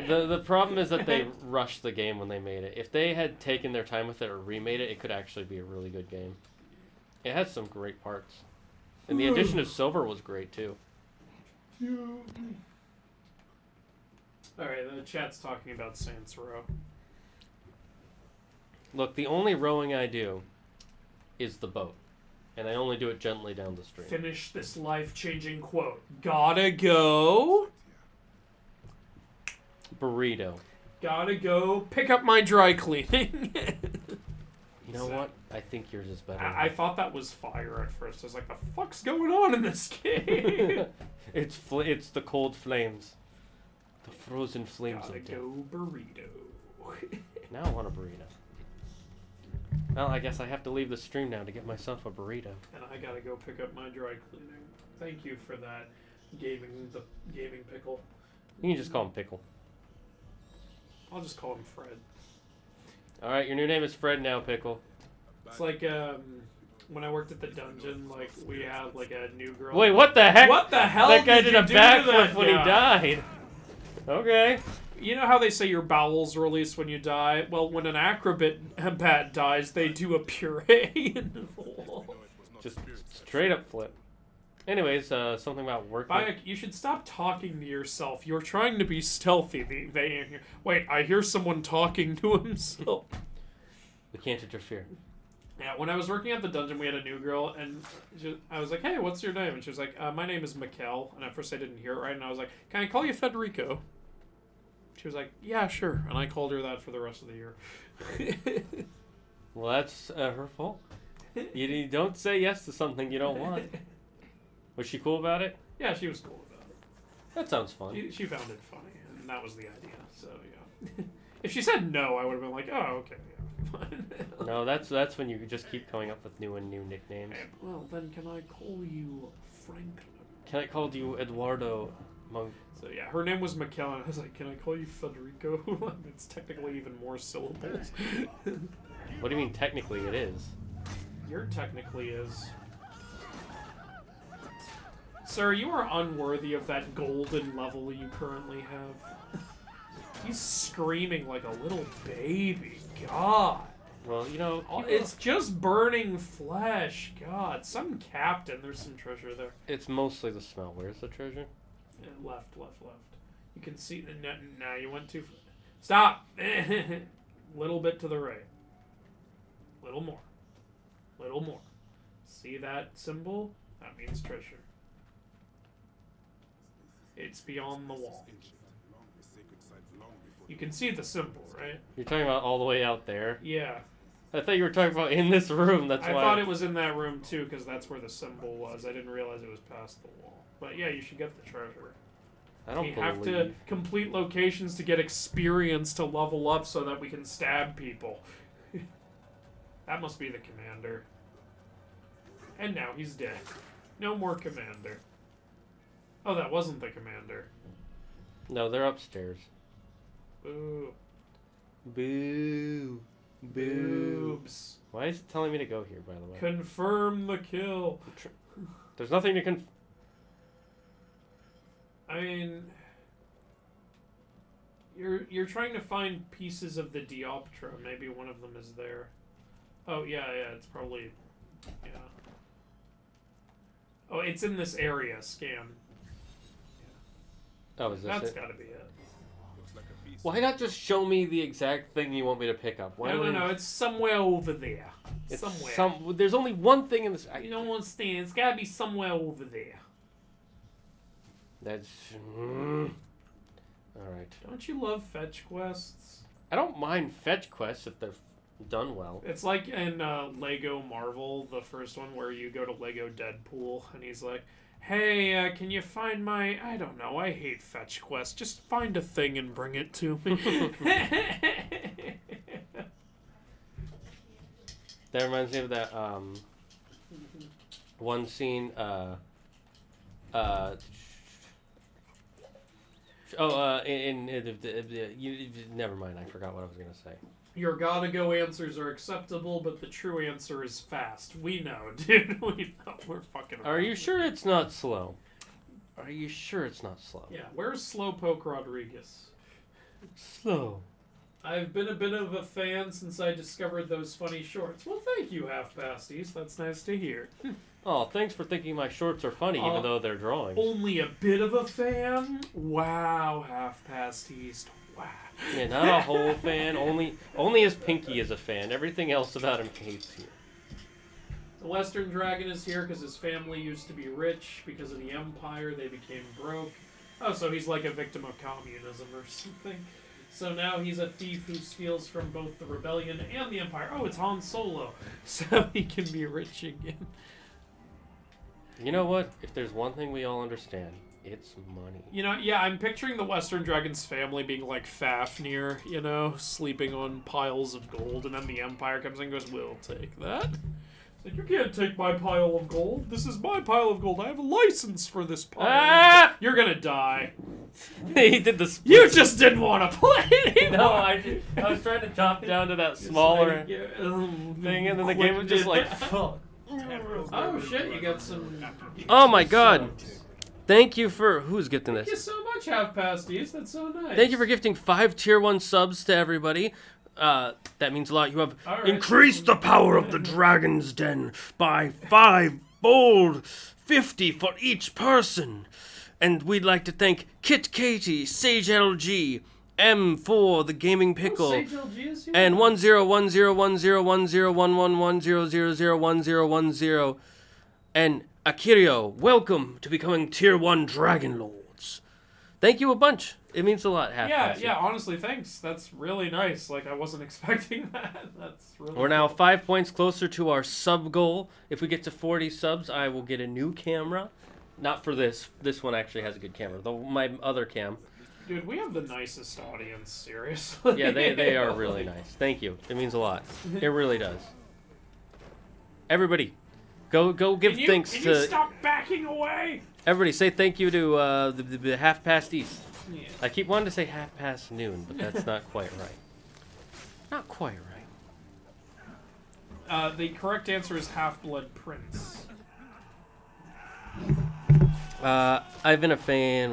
the problem is that they rushed the game when they made it. If they had taken their time with it or remade it, it could actually be a really good game. It has some great parts. And the addition of Silver was great too. Alright, the chat's talking about Saints Row. Look, the only rowing I do is the boat. And I only do it gently down the stream. Finish this life-changing quote. Gotta go. Burrito. Gotta go pick up my dry cleaning. You know what? I think yours is better. I thought that was fire at first. I was like, the fuck's going on in this game? It's the cold flames. The frozen flames Gotta of death. go burrito. Now I want a burrito. Well, I guess I have to leave the stream now to get myself a burrito. And I gotta go pick up my dry cleaning. Thank you for that, gaming pickle. You can just call him Pickle. I'll just call him Fred. Alright, your new name is Fred now, Pickle. It's like when I worked at the dungeon, like we had like a new girl. Wait, what the heck? What the hell? That guy did did a you do to backflip that when he guy? died. Okay. You know how they say your bowels release when you die? Well, when an acrobat dies, they do a puree in the wall. Just straight up flip. Anyways, something about working. Bayek, you should stop talking to yourself. You're trying to be stealthy. Wait, I hear someone talking to himself. We can't interfere. Yeah, when I was working at the dungeon, we had a new girl, and I was like, hey, what's your name? And she was like, my name is Mikkel. And at first I didn't hear it right, and I was like, can I call you Federico? She was like, yeah, sure. And I called her that for the rest of the year. Well, that's her fault. You don't say yes to something you don't want. Was she cool about it? Yeah, she was cool about it. That sounds fun. She found it funny, and that was the idea, so yeah. If she said no, I would have been like, oh, okay, yeah. No, that's when you just keep coming up with new and new nicknames. Well, then can I call you Franklin? Can I call you Eduardo Monk? So yeah, her name was McKellen. I was like, can I call you Federico? It's technically even more syllables. What do you mean technically it is? Your technically is. Sir, you are unworthy of that golden level you currently have. He's screaming like a little baby. God. Well, you know... It's just burning flesh. God. Some captain. There's some treasure there. It's mostly the smell. Where's the treasure? Yeah, left. You can see... Now you went too... Stop! Little bit to the right. Little more. See that symbol? That means treasure. It's beyond the wall. You can see the symbol, right? You're talking about all the way out there? Yeah. I thought you were talking about in this room, that's why... I thought it was in that room, too, because that's where the symbol was. I didn't realize it was past the wall. But yeah, you should get the treasure. I don't believe... We have to complete locations to get experience to level up so that we can stab people. That must be the commander. And now he's dead. No more commander. Oh, that wasn't the commander. No, they're upstairs. Boo. Boo. Boobs. Why is it telling me to go here, by the way? Confirm the kill. There's nothing to I mean... You're trying to find pieces of the Dioptra. Maybe one of them is there. Oh, yeah, it's probably... Yeah. Oh, it's in this area. Scan. Oh, is this That's it? gotta be it. Why not just show me the exact thing you want me to pick up? Why No, it's somewhere over there. It's Somewhere. There's only one thing in this... You don't understand. It's gotta be somewhere over there. That's... Alright. Don't you love fetch quests? I don't mind fetch quests if they're done well. It's like in Lego Marvel, the first one, where you go to Lego Deadpool, and he's like, hey, can you find my... I don't know, I hate fetch quests. Just find a thing and bring it to me. That reminds me of that one scene, never mind, I forgot what I was going to say. Your gotta go answers are acceptable, but the true answer is fast. We know, dude. We know. We're fucking around. Are you sure it's not slow? Are you sure it's not slow? Yeah, where's Slowpoke Rodriguez? Slow. I've been a bit of a fan since I discovered those funny shorts. Well, thank you, Half-Pasties. That's nice to hear. Oh, thanks for thinking my shorts are funny, even though they're drawings. Only a bit of a fan? Wow, Half-Pasties. Wow. Yeah, not a whole fan. Only his Pinky is a fan. Everything else about him hates you. The Western Dragon is here because his family used to be rich. Because of the Empire, they became broke. Oh, so he's like a victim of communism or something. So now he's a thief who steals from both the Rebellion and the Empire. Oh, it's Han Solo. So he can be rich again. You know what? If there's one thing we all understand, it's money. You know, yeah, I'm picturing the Western Dragon's family being like Fafnir, you know, sleeping on piles of gold, and then the Empire comes in and goes, we'll take that. It's like, you can't take my pile of gold. This is my pile of gold. I have a license for this pile. Ah! You're gonna die. He did the split. You just didn't want to play anymore. No, I was trying to drop down to that smaller thing, and then the game was just like, fuck. Oh shit, you got some... Oh my god. Thank you for... Who's getting Thank you this? so much. much, Half Past East. That's so nice. Thank you for gifting 5 tier 1 subs to everybody. That means a lot. You have right. increased the power of the Dragon's Den by 5-fold, 50 for each person. And we'd like to thank Kit Katie, Sage LG, M for the Gaming Pickle, Sage LG is here? and 101010101010101010, and Akirio. Welcome to becoming tier 1 Dragon Lords. Thank you a bunch. It means a lot. Yeah, honestly, thanks. That's really nice. Like, I wasn't expecting that. That's really We're now 5 points closer to our sub goal. If we get to 40 subs, I will get a new camera. Not for this. This one actually has a good camera. Though my other cam. Dude, we have the nicest audience, seriously. Yeah, they are really nice. Thank you. It means a lot. It really does. Everybody, go give thanks Can to... you stop backing away? Everybody, say thank you to the Half Past East. Yeah. I keep wanting to say half past noon, but that's not quite right. Not quite right. The correct answer is Half-Blood Prince. I've been a fan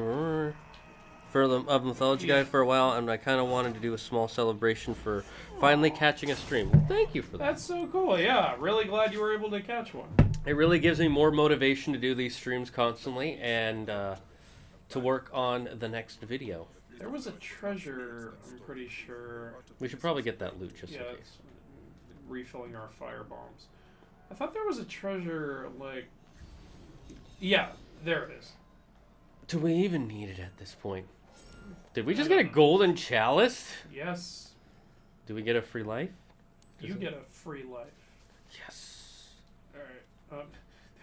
of Mythology Guy for a while, and I kind of wanted to do a small celebration for finally catching a stream. Well, thank you for that. That's so cool, yeah. Really glad you were able to catch one. It really gives me more motivation to do these streams constantly, and to work on the next video. There was a treasure, I'm pretty sure. We should probably get that loot just in case. It's refilling our fire bombs. I thought there was a treasure, like... Yeah, there it is. Do we even need it at this point? Did we just get a golden chalice? Yes. Do we get a free life? You get a free life. Yes. Alright.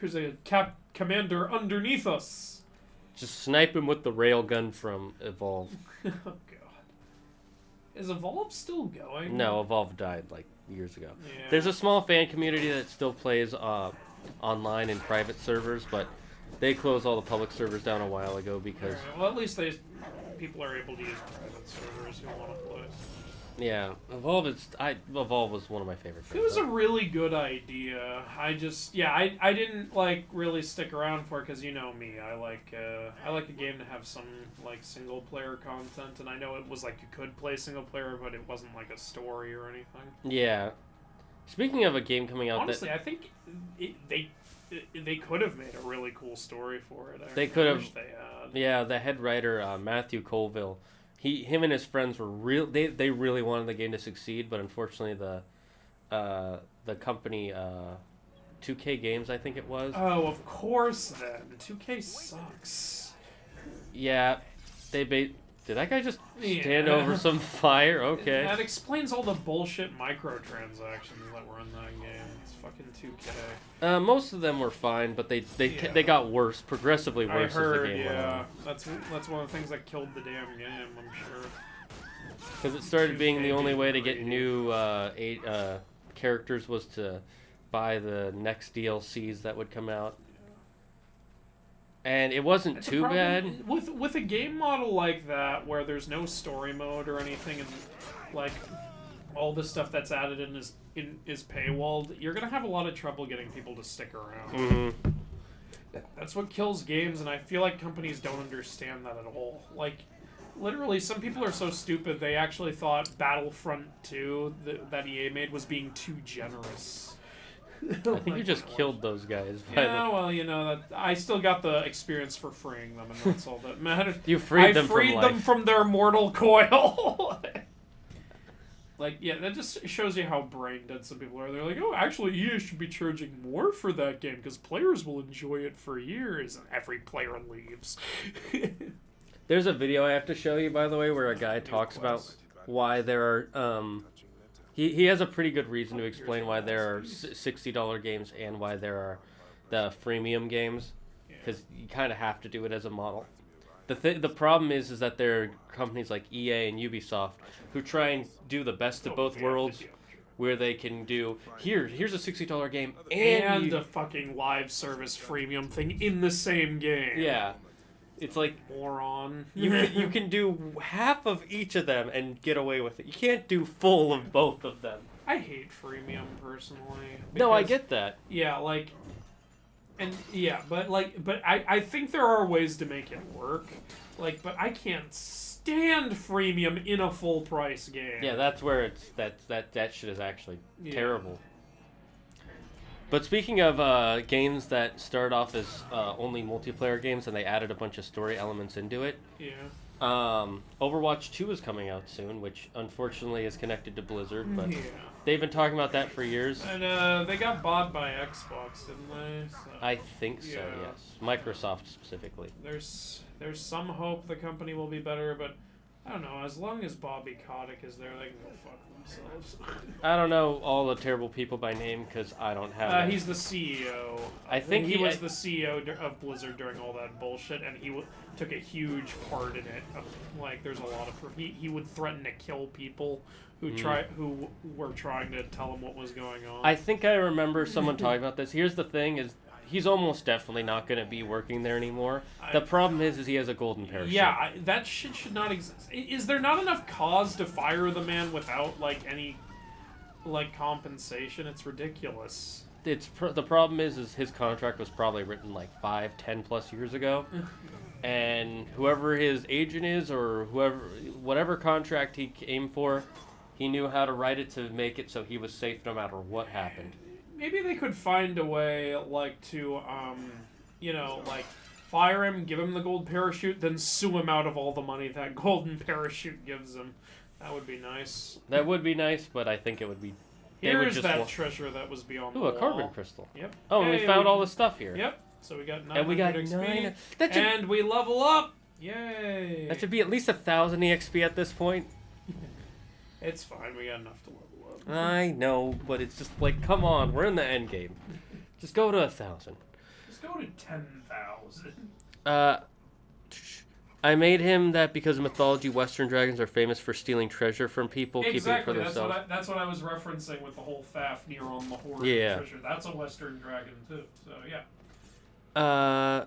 There's a commander underneath us. Just snipe him with the railgun from Evolve. Oh god. Is Evolve still going? No, Evolve died like years ago. Yeah. There's a small fan community that still plays online in private servers, but they closed all the public servers down a while ago because... Alright, well, at least people are able to use private servers who want to play. Yeah, Evolve was one of my favorite things. It was a really good idea. I didn't like really stick around for it because you know me. I like a game to have some like single player content, and I know it was like you could play single player, but it wasn't like a story or anything. Yeah. Speaking of a game coming out, honestly, I think they could have made a really cool story for it. They could have. Wish they had. Yeah, the head writer Matthew Colville. Him and his friends were they really wanted the game to succeed, but unfortunately the company 2K Games, I think it was. Oh, of course then. 2K sucks. Yeah, did that guy just stand over some fire? Okay. That explains all the bullshit microtransactions that were in that game. It's fucking 2K. Most of them were fine, but they got worse, progressively worse I heard, as the game went on. That's one of the things that killed the damn game, I'm sure. Because it started being the only way to get new characters was to buy the next DLCs that would come out. And it wasn't too bad. With a game model like that, where there's no story mode or anything, and like all the stuff that's added in is paywalled, you're gonna have a lot of trouble getting people to stick around. Mm-hmm. That's what kills games, and I feel like companies don't understand that at all. Like, literally, some people are so stupid they actually thought Battlefront 2 that EA made was being too generous. I think you just killed those guys. Yeah, well, you know, that I still got the experience for freeing them, and that's all that matters. You freed them from life. I freed them from their mortal coil. Like, yeah, that just shows you how brain dead some people are. They're like, oh, actually, EA should be charging more for that game because players will enjoy it for years, and every player leaves. There's a video I have to show you, by the way, where a guy talks about why there are... He has a pretty good reason to explain why there are $60 games and why there are the freemium games, because you kind of have to do it as a model. The problem is that there are companies like EA and Ubisoft who try and do the best of both worlds, where they can do, here's a $60 game and a fucking live service freemium thing in the same game. Yeah. It's like, moron. You can do half of each of them and get away with it. You can't do full of both of them. I hate freemium personally. No, I get that. Yeah, like, And yeah, but I think there are ways to make it work. Like, but I can't stand freemium in a full price game. Yeah, that's where it's that shit is actually terrible. But speaking of games that start off as only multiplayer games and they added a bunch of story elements into it. Yeah. Overwatch 2 is coming out soon, which unfortunately is connected to Blizzard, but Yeah. they've been talking about that for years. And they got bought by Xbox, didn't they? So, I think so, yeah. yes. Microsoft specifically. There's some hope the company will be better, but I don't know. As long as Bobby Kotick is there, they can go fuck themselves. I don't know all the terrible people by name because I don't have. He's the CEO. I think he was the CEO of Blizzard during all that bullshit, and he took a huge part in it. Like, there's a lot of proof. He would threaten to kill people who were trying to tell him what was going on. I think I remember someone talking about this. Here's the thing: is he's almost definitely not going to be working there anymore. The problem is he has a golden parachute. Yeah, that shit should not exist. Is there not enough cause to fire the man without like any compensation? It's ridiculous. The problem is his contract was probably written like 5-10 plus years ago, and whoever his agent is or whatever contract he came for, he knew how to write it to make it so he was safe no matter what happened. Maybe they could find a way, to, fire him, give him the gold parachute, then sue him out of all the money that golden parachute gives him. That would be nice. That would be nice, but I think it would be... Here's that treasure that was beyond the wall. Ooh, a carbon crystal. Yep. Oh, and we found all the stuff here. Yep. So we got 900 and we got XP. 9... And we level up! Yay! That should be at least 1,000 EXP at this point. It's fine, we got enough to level up. I know, but it's just like, come on, we're in the end game. Just go to 1,000. Just go to 10,000. I made him that because in mythology, Western dragons are famous for stealing treasure from people, keeping it for themselves. That's what I was referencing with the whole Fafnir on the Horde treasure. That's a Western dragon too. So yeah.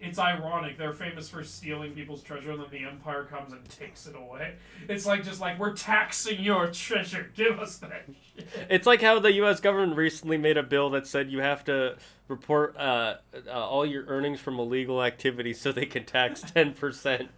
It's ironic. They're famous for stealing people's treasure, and then the Empire comes and takes it away. It's like, we're taxing your treasure. Give us that shit. It's like how the U.S. government recently made a bill that said you have to report all your earnings from illegal activities so they can tax 10%.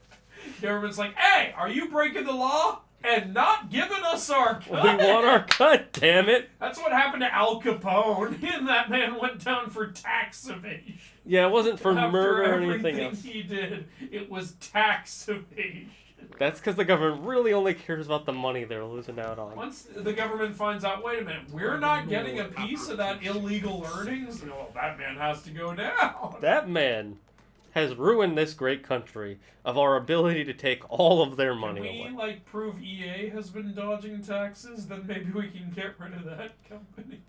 Government's like, hey, are you breaking the law and not giving us our cut? We want our cut, damn it. That's what happened to Al Capone, and that man went down for tax evasion. Yeah, it wasn't for murder or anything everything else. he did, it was tax evasion. That's because the government really only cares about the money they're losing out on. Once the government finds out, wait a minute, we're not getting a piece of that illegal earnings, well, that man has to go down. That man has ruined this great country of our ability to take all of their money away. Can we, prove EA has been dodging taxes? Then maybe we can get rid of that company.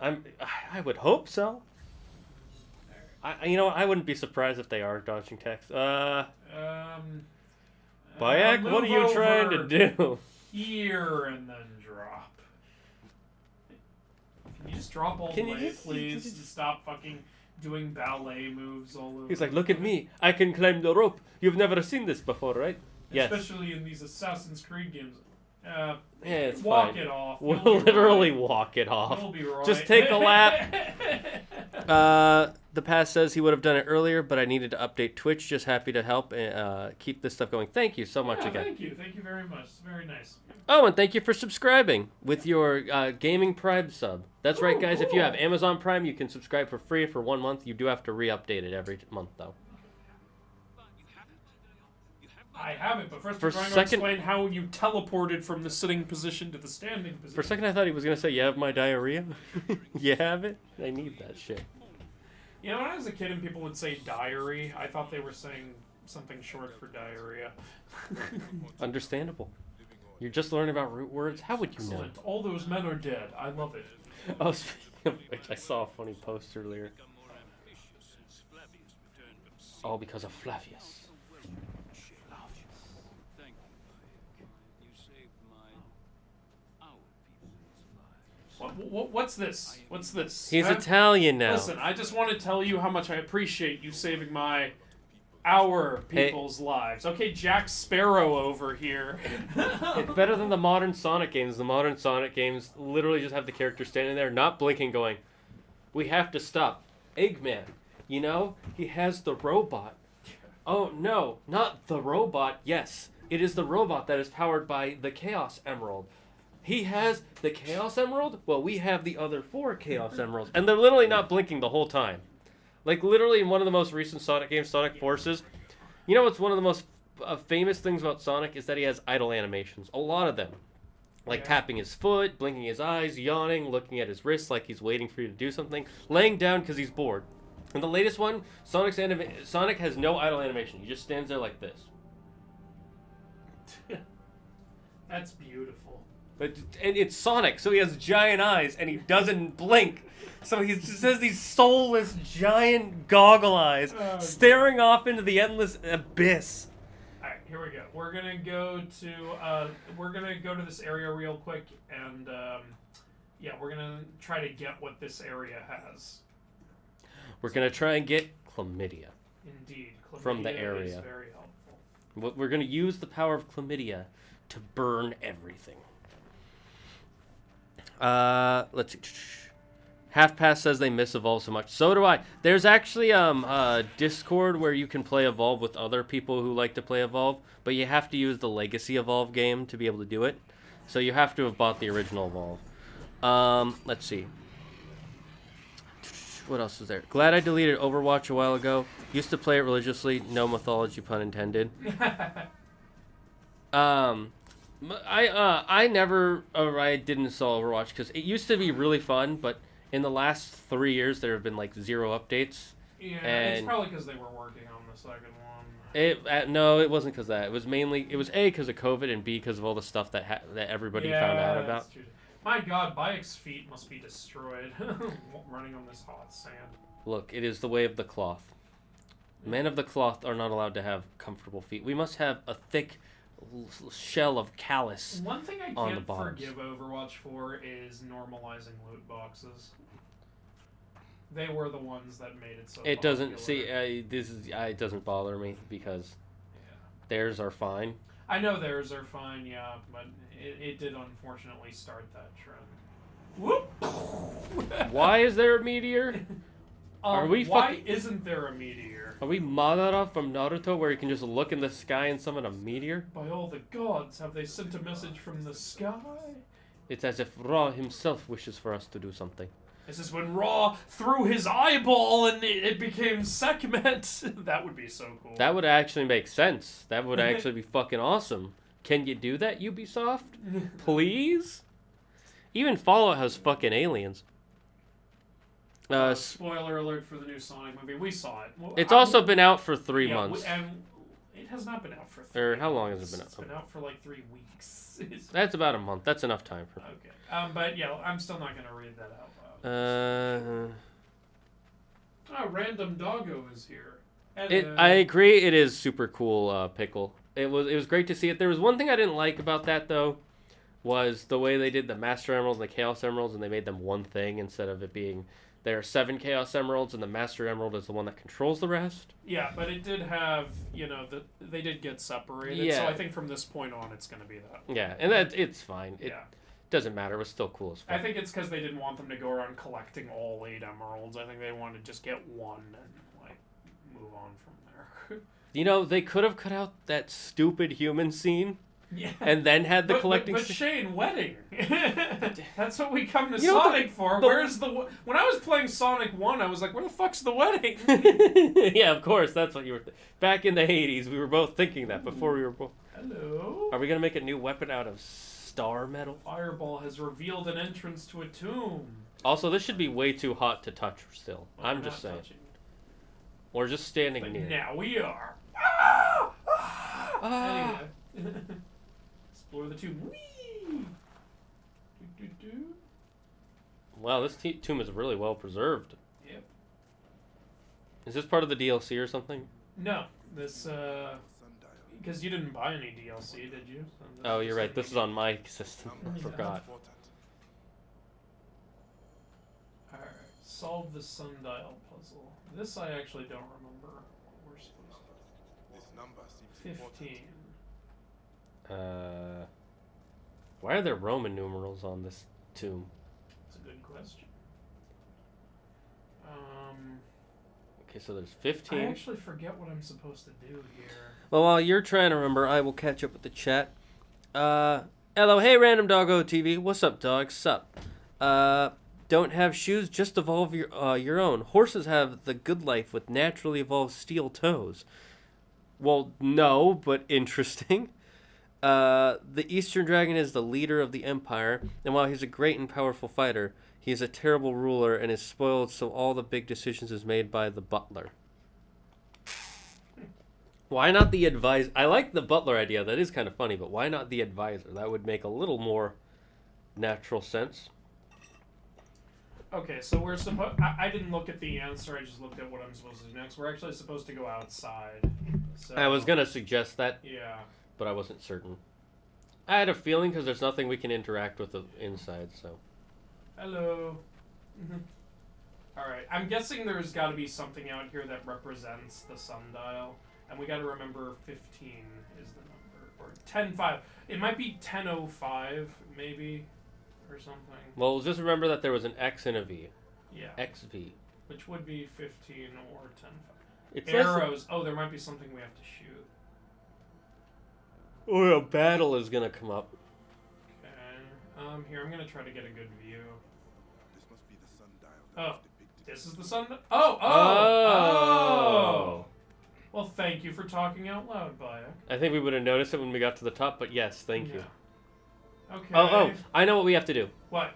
I would hope so. I wouldn't be surprised if they are dodging tax. Bayak, what are you trying to do? Here and then drop. Can you just drop all the way, please? And stop fucking doing ballet moves all over. He's like, look at me. I can climb the rope. You've never seen this before, right? Yes. Especially in these Assassin's Creed games. Yeah, it's walk fine. It off. We'll literally walk it off. You'll be right. Just take a lap. The past says he would have done it earlier, but I needed to update Twitch. Just happy to help keep this stuff going. Thank you so much again. Thank you. Thank you very much. It's very nice. Oh, and thank you for subscribing with your Gaming Prime sub. That's right, guys. Cool. If you have Amazon Prime, you can subscribe for free for 1 month. You do have to re-update it every month, though. I have it, but first we're trying to explain how you teleported from the sitting position to the standing position. For a second, I thought he was going to say, you have my diarrhea? You have it? I need that shit. You know, when I was a kid and people would say diary, I thought they were saying something short for diarrhea. Understandable. You're just learning about root words? How would you know? Excellent. All those men are dead. I love it. Oh, speaking of which, I saw a funny post earlier. All because of Flavius. What's this? What's this? He's Italian now. Listen, I just want to tell you how much I appreciate you saving our people's lives. Okay, Jack Sparrow over here. It's better than the modern Sonic games. The modern Sonic games literally just have the character standing there, not blinking, going, We have to stop Eggman. You know, he has the robot. Oh, no, not the robot. Yes, it is the robot that is powered by the Chaos Emerald. He has the Chaos Emerald? Well, we have the other 4 Chaos Emeralds. And they're literally not blinking the whole time. Like, literally, in one of the most recent Sonic games, Sonic Forces, you know what's one of the most famous things about Sonic is that he has idle animations. A lot of them. Like tapping his foot, blinking his eyes, yawning, looking at his wrist like he's waiting for you to do something, laying down because he's bored. And the latest one, Sonic has no idle animation. He just stands there like this. That's beautiful. And it's Sonic, so he has giant eyes, and he doesn't blink. So he just has these soulless, giant goggle eyes, staring off into the endless abyss. All right, here we go. We're gonna go to this area real quick, and yeah, we're gonna try to get what this area has. We're gonna try and get chlamydia. Indeed, chlamydia from the area. is very helpful. We're gonna use the power of chlamydia to burn everything. Let's see. Half Past says they miss Evolve so much. So do I. There's actually Discord where you can play Evolve with other people who like to play Evolve, but you have to use the Legacy Evolve game to be able to do it. So you have to have bought the original Evolve. Let's see. What else is there? Glad I deleted Overwatch a while ago. Used to play it religiously. No mythology, pun intended. I didn't install Overwatch because it used to be really fun, but in the last 3 years there have been like 0 updates. Yeah, and it's probably because they were working on the second one. No, it wasn't because of that. It was A because of COVID and B because of all the stuff that everybody found out about. That's true. My God, Bayek's feet must be destroyed running on this hot sand. Look, it is the way of the cloth. Men of the cloth are not allowed to have comfortable feet. We must have a thick shell of callus. One thing I on the can't bottoms. forgive Overwatch for is normalizing loot boxes. They were the ones that made it so. It doesn't popular. it doesn't bother me because theirs are fine. I know theirs are fine, yeah, but it did unfortunately start that trend. Whoop! Why is there a meteor? Why isn't there a meteor? Are we Madara from Naruto where you can just look in the sky and summon a meteor? By all the gods, have they sent a message from the sky? It's as if Ra himself wishes for us to do something. This is when Ra threw his eyeball and it became Sekhmet. That would be so cool. That would actually make sense. That would actually be fucking awesome. Can you do that, Ubisoft? Please? Even Fallout has fucking aliens. Spoiler alert for the new Sonic movie. We saw it. Well, it's also been out for 3 months. And it has not been out for 3 Or months. how long has it been out? It's been out for like 3 weeks. That's about a month. That's enough time for. Okay. But yeah, I'm still not gonna read that out loud. Random Doggo is here. I agree. It is super cool, Pickle. It was great to see it. There was one thing I didn't like about that though, was the way they did the Master Emeralds and the Chaos Emeralds, and they made them one thing instead of it being. There are 7 Chaos Emeralds, and the Master Emerald is the one that controls the rest. Yeah, but it did have, they did get separated. Yeah. So I think from this point on, it's going to be that. Yeah, and it's fine. It doesn't matter. It was still cool as fuck. I think it's because they didn't want them to go around collecting all 8 emeralds. I think they wanted to just get one and, move on from there. They could have cut out that stupid human scene. Yeah. And then had the collecting. But Shane, wedding. That's what we come to Sonic for. Where's the? When I was playing Sonic 1, I was like, where the fuck's the wedding? Yeah, of course. That's what you were. Back in the 80s, we were both thinking that before we were both. Hello. Are we gonna make a new weapon out of star metal? Fireball has revealed an entrance to a tomb. Also, this should be way too hot to touch still. Well, I'm just saying. Or just standing but near. Now we are. Anyway. Explore the tomb. Whee! Wow, this tomb is really well preserved. Yep. Is this part of the DLC or something? No, this because you didn't buy any DLC, did you? Oh, you're right. This is on my system. I forgot. Alright, solve the sundial puzzle. This I actually don't remember what we're supposed to do. This number seems 15. Why are there Roman numerals on this tomb? That's a good question. Okay, so there's I 15. actually forget what I'm supposed to do here. Well, while you're trying to remember, I will catch up with the chat. Hello, hey, Random Doggo TV. What's up, dog? Sup? Don't have shoes, just evolve your own. Horses have the good life with naturally evolved steel toes. Well, no, but interesting. The Eastern Dragon is the leader of the Empire, and while he's a great and powerful fighter, he is a terrible ruler and is spoiled, so all the big decisions is made by the butler. Why not the advisor? I like the butler idea. That is kind of funny, but why not the advisor? That would make a little more natural sense. Okay, so we're supposed... I didn't look at the answer, I just looked at what I'm supposed to do next. We're actually supposed to go outside. So, I was going to suggest that, yeah. but I wasn't certain. I had a feeling because there's nothing we can interact with inside, so... Hello. Alright, I'm guessing there's got to be something out here that represents the sundial. And we got to remember 15 is the number. Or 10-5. It might be 10:05, maybe, or something. Well, just remember that there was an X and a V. Yeah. XV. Which would be 15 or 10-5. It Arrows. Oh, there might be something we have to shoot. Oh, a battle is going to come up. Okay. Here, I'm going to try to get a good view. This must be the sundial Oh, that was depicted. this is the sundial. Oh! Well, thank you for talking out loud, Bayek. I think we would have noticed it when we got to the top, but yes, thank you. Okay. Oh, I know what we have to do. What?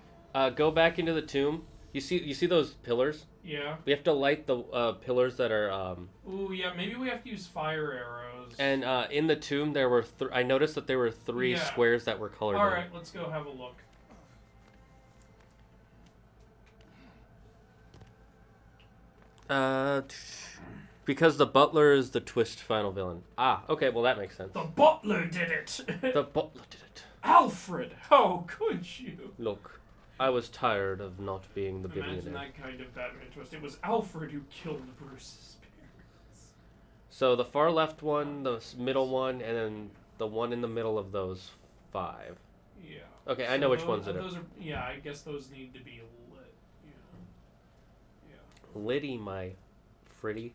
Go back into the tomb. You see those pillars? Yeah. We have to light the pillars that are. Ooh, yeah. Maybe we have to use fire arrows. And in the tomb, there were. I noticed that there were 3 squares that were colored. All right, let's go have a look. Because the butler is the twist final villain. Ah, okay. Well, that makes sense. The butler did it. The butler did it. Alfred, how could you? Look, I was tired of not being the billionaire. Imagine that kind of Batman twist. It was Alfred who killed Bruce's parents. So the far left one, the middle one, and then the one in the middle of those 5. Yeah. Okay, I know which ones it are. Yeah, I guess those need to be lit. Yeah. Liddy, my fritty.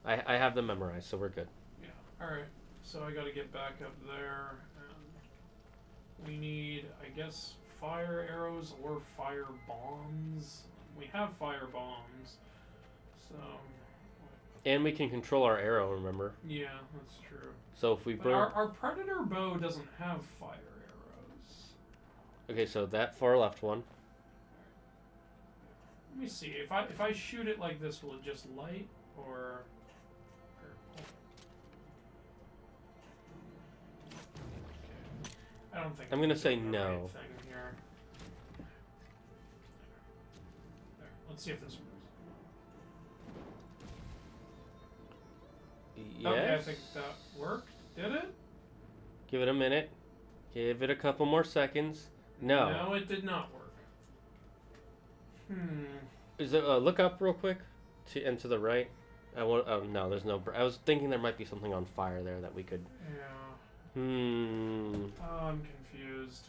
I have them memorized, so we're good. Yeah. All right. So I got to get back up there, and we need, I guess, fire arrows or fire bombs. We have fire bombs, so. And we can control our arrow, remember? Yeah, that's true. So if we But burn... our predator bow doesn't have fire arrows. Okay, so that far left one. Let me see. If I shoot it like this, will it just light or? I don't think I'm gonna I'm say doing the no. right thing here. There. Let's see if this works. Yes? Okay, I think that worked. Did it? Give it a minute. Give it a couple more seconds. No. No, it did not work. Is it, look up real quick. And to the right. Oh, no, there's no... I was thinking there might be something on fire there that we could... Yeah. Oh, I'm confused.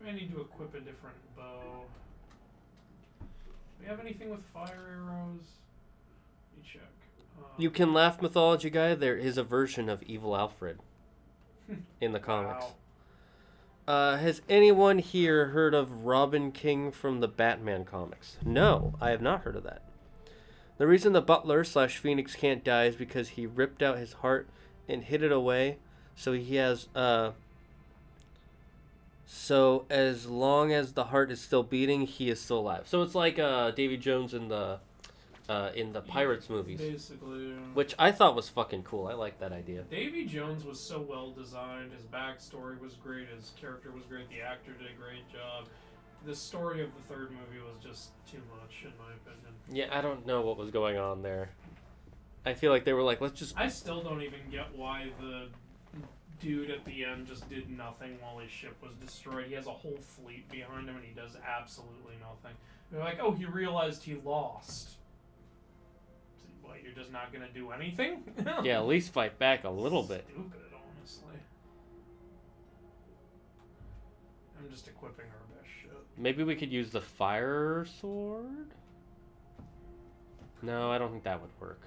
I need to equip a different bow. Do we have anything with fire arrows? Let me check. You can laugh, Mythology Guy. There is a version of Evil Alfred in the comics. Wow. Has anyone here heard of Robin King from the Batman comics? No, I have not heard of that. The reason the butler / Phoenix can't die is because he ripped out his heart and hid it away. So he has, so as long as the heart is still beating, he is still alive. So it's like Davy Jones in the Pirates movies. Basically. Which I thought was fucking cool. I like that idea. Davy Jones was so well designed. His backstory was great. His character was great. The actor did a great job. The story of the third movie was just too much, in my opinion. Yeah, I don't know what was going on there. I feel like they were like, let's just... I still don't even get why the dude at the end just did nothing while his ship was destroyed. He has a whole fleet behind him and he does absolutely nothing. They're like, oh, he realized he lost. What, you're just not going to do anything? Yeah, at least fight back a little bit. Stupid, honestly. I'm just equipping our best shit. Maybe we could use the fire sword? No, I don't think that would work.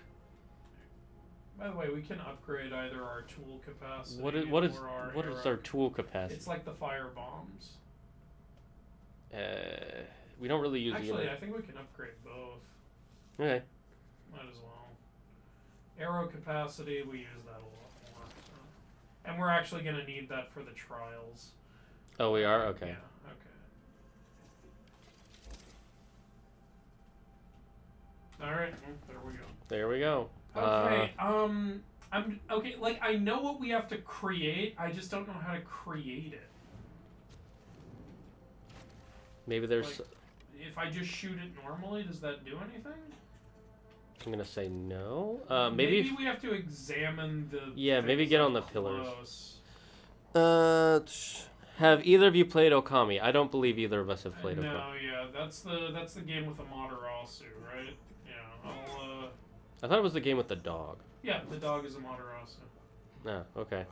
By the way, we can upgrade either our tool capacity What is our tool capacity? It's like the fire bombs. We don't really use Actually, either. I think we can upgrade both. Okay. Might as well. Arrow capacity, we use that a lot more. So. And we're actually going to need that for the trials. Oh, we are? Okay. Yeah, okay. Alright, there we go. There we go. Okay, I'm okay, like I know what we have to create, I just don't know how to create it. Maybe there's... Like, if I just shoot it normally, does that do anything? I'm gonna say no. Maybe we have to examine the... Yeah, maybe get on the pillars. Close. Have either of you played Okami? I don't believe either of us have played Okami. No, yeah, that's the game with the Matarasu, right? Yeah, I thought it was the game with the dog. Yeah, the dog is a Matarasu. Oh, okay.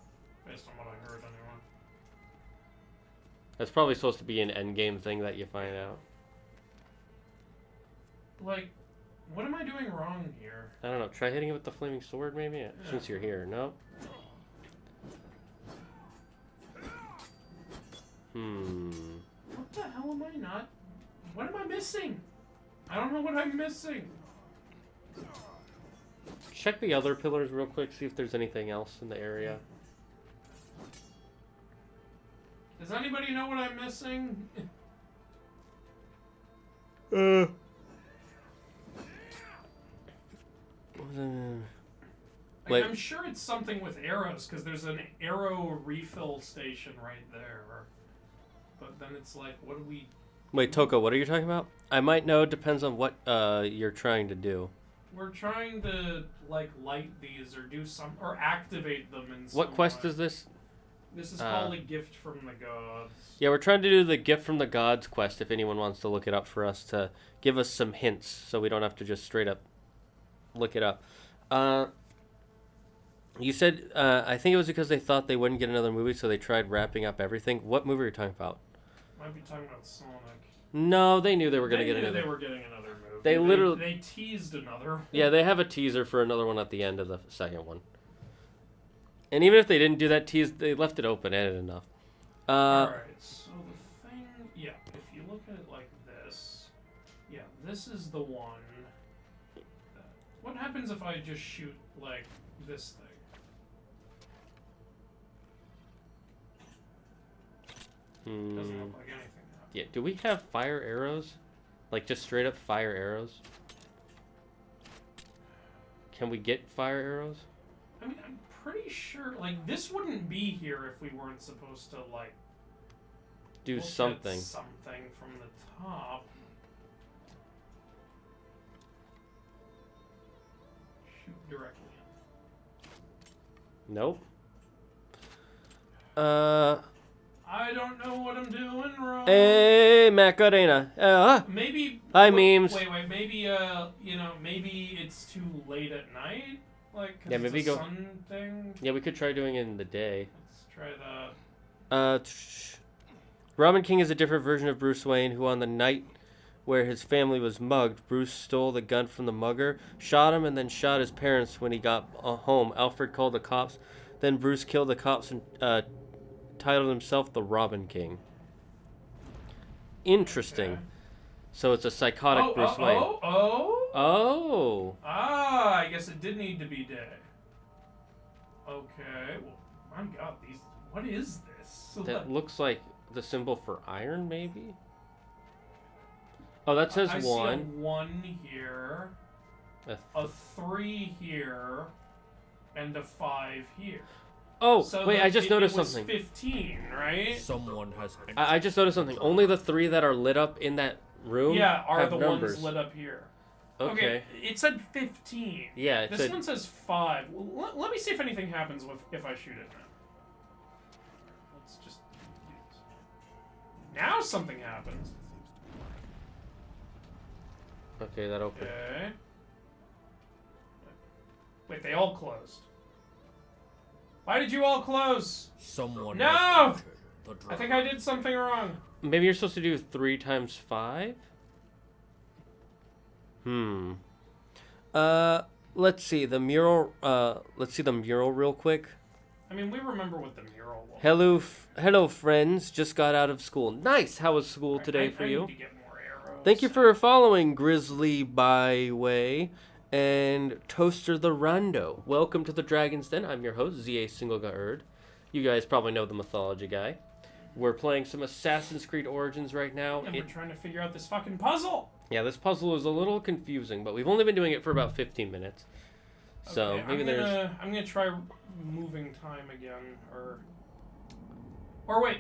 Based on what I heard, anyway. That's probably supposed to be an endgame thing that you find out. Like, what am I doing wrong here? I don't know. Try hitting it with the flaming sword, maybe? Yeah. Since you're here. No? What the hell am I not... What am I missing? I don't know what I'm missing. Check the other pillars real quick, see if there's anything else in the area. Does anybody know what I'm missing? Wait. I'm sure it's something with arrows, because there's an arrow refill station right there. But then it's like, what do we... Wait, Toko, what are you talking about? I might know. Depends on what you're trying to do. We're trying to, like, light these or do some... Or activate them in some What quest way. is this? This is called a gift from the gods. Yeah, we're trying to do the gift from the gods quest if anyone wants to look it up for us to give us some hints so we don't have to just straight up look it up. You said, I think it was because they thought they wouldn't get another movie, so they tried wrapping up everything. What movie are you talking about? Might be talking about Sonic. No, they knew they were going to get another. They were getting another movie. They literally... They teased another one. Yeah, they have a teaser for another one at the end of the second one. And even if they didn't do that tease, they left it open-ended enough. Alright, so the thing... Yeah, if you look at it like this... Yeah, this is the one... What happens if I just shoot, like, this thing? Doesn't look like anything happens. Yeah, do we have fire arrows? Like, just straight up fire arrows? Can we get fire arrows? I mean, I'm pretty sure, like, this wouldn't be here if we weren't supposed to, like... Do look something. at something from the top. Shoot directly in. Nope. I don't know what I'm doing wrong. Hey, Macarena. Maybe... Hi, memes. Wait, maybe, you know, maybe it's too late at night? Like, 'cause Yeah, maybe it's a go... sun thing? Yeah, we could try doing it in the day. Let's try that. Robin King is a different version of Bruce Wayne, who on the night where his family was mugged, Bruce stole the gun from the mugger, shot him, and then shot his parents when he got home. Alfred called the cops. Then Bruce killed the cops and titled himself the Robin King. Interesting. Okay. So it's a psychotic Bruce Wayne. Oh! Ah, I guess it did need to be day. Okay. Well, my God, these... What is this? That looks like the symbol for iron, maybe? Oh, that says I one. see a 1 here, a 3 here, and a 5 here. Oh, so wait, I just noticed it was something. 15, right? Someone has entered. I just noticed something. Only the 3 that are lit up in that room are have the numbers. ones lit up here. Okay. It said 15. Yeah, it this said... one says 5. Well, let me see if anything happens if I shoot it now. Let's just do this. Now something happens. Okay, that opened. Okay. Wait, they all closed. Why did you all close? Someone No! has entered the I think I did something wrong. Maybe you're supposed to do 3 times 5? Let's see the mural. Let's see the mural real quick. I mean, we remember what the mural was. Hello, friends. Just got out of school. Nice. How was school today for you? I need to get more arrows. Thank you for following Grizzly Byway and Toaster the Rondo. Welcome to the Dragon's Den. I'm your host, ZA You guys probably know the Mythology Guy. We're playing some Assassin's Creed Origins right now. And we're trying to figure out this fucking puzzle. Yeah, this puzzle is a little confusing, but we've only been doing it for about 15 minutes. So Okay, maybe I'm gonna try moving time again, or wait,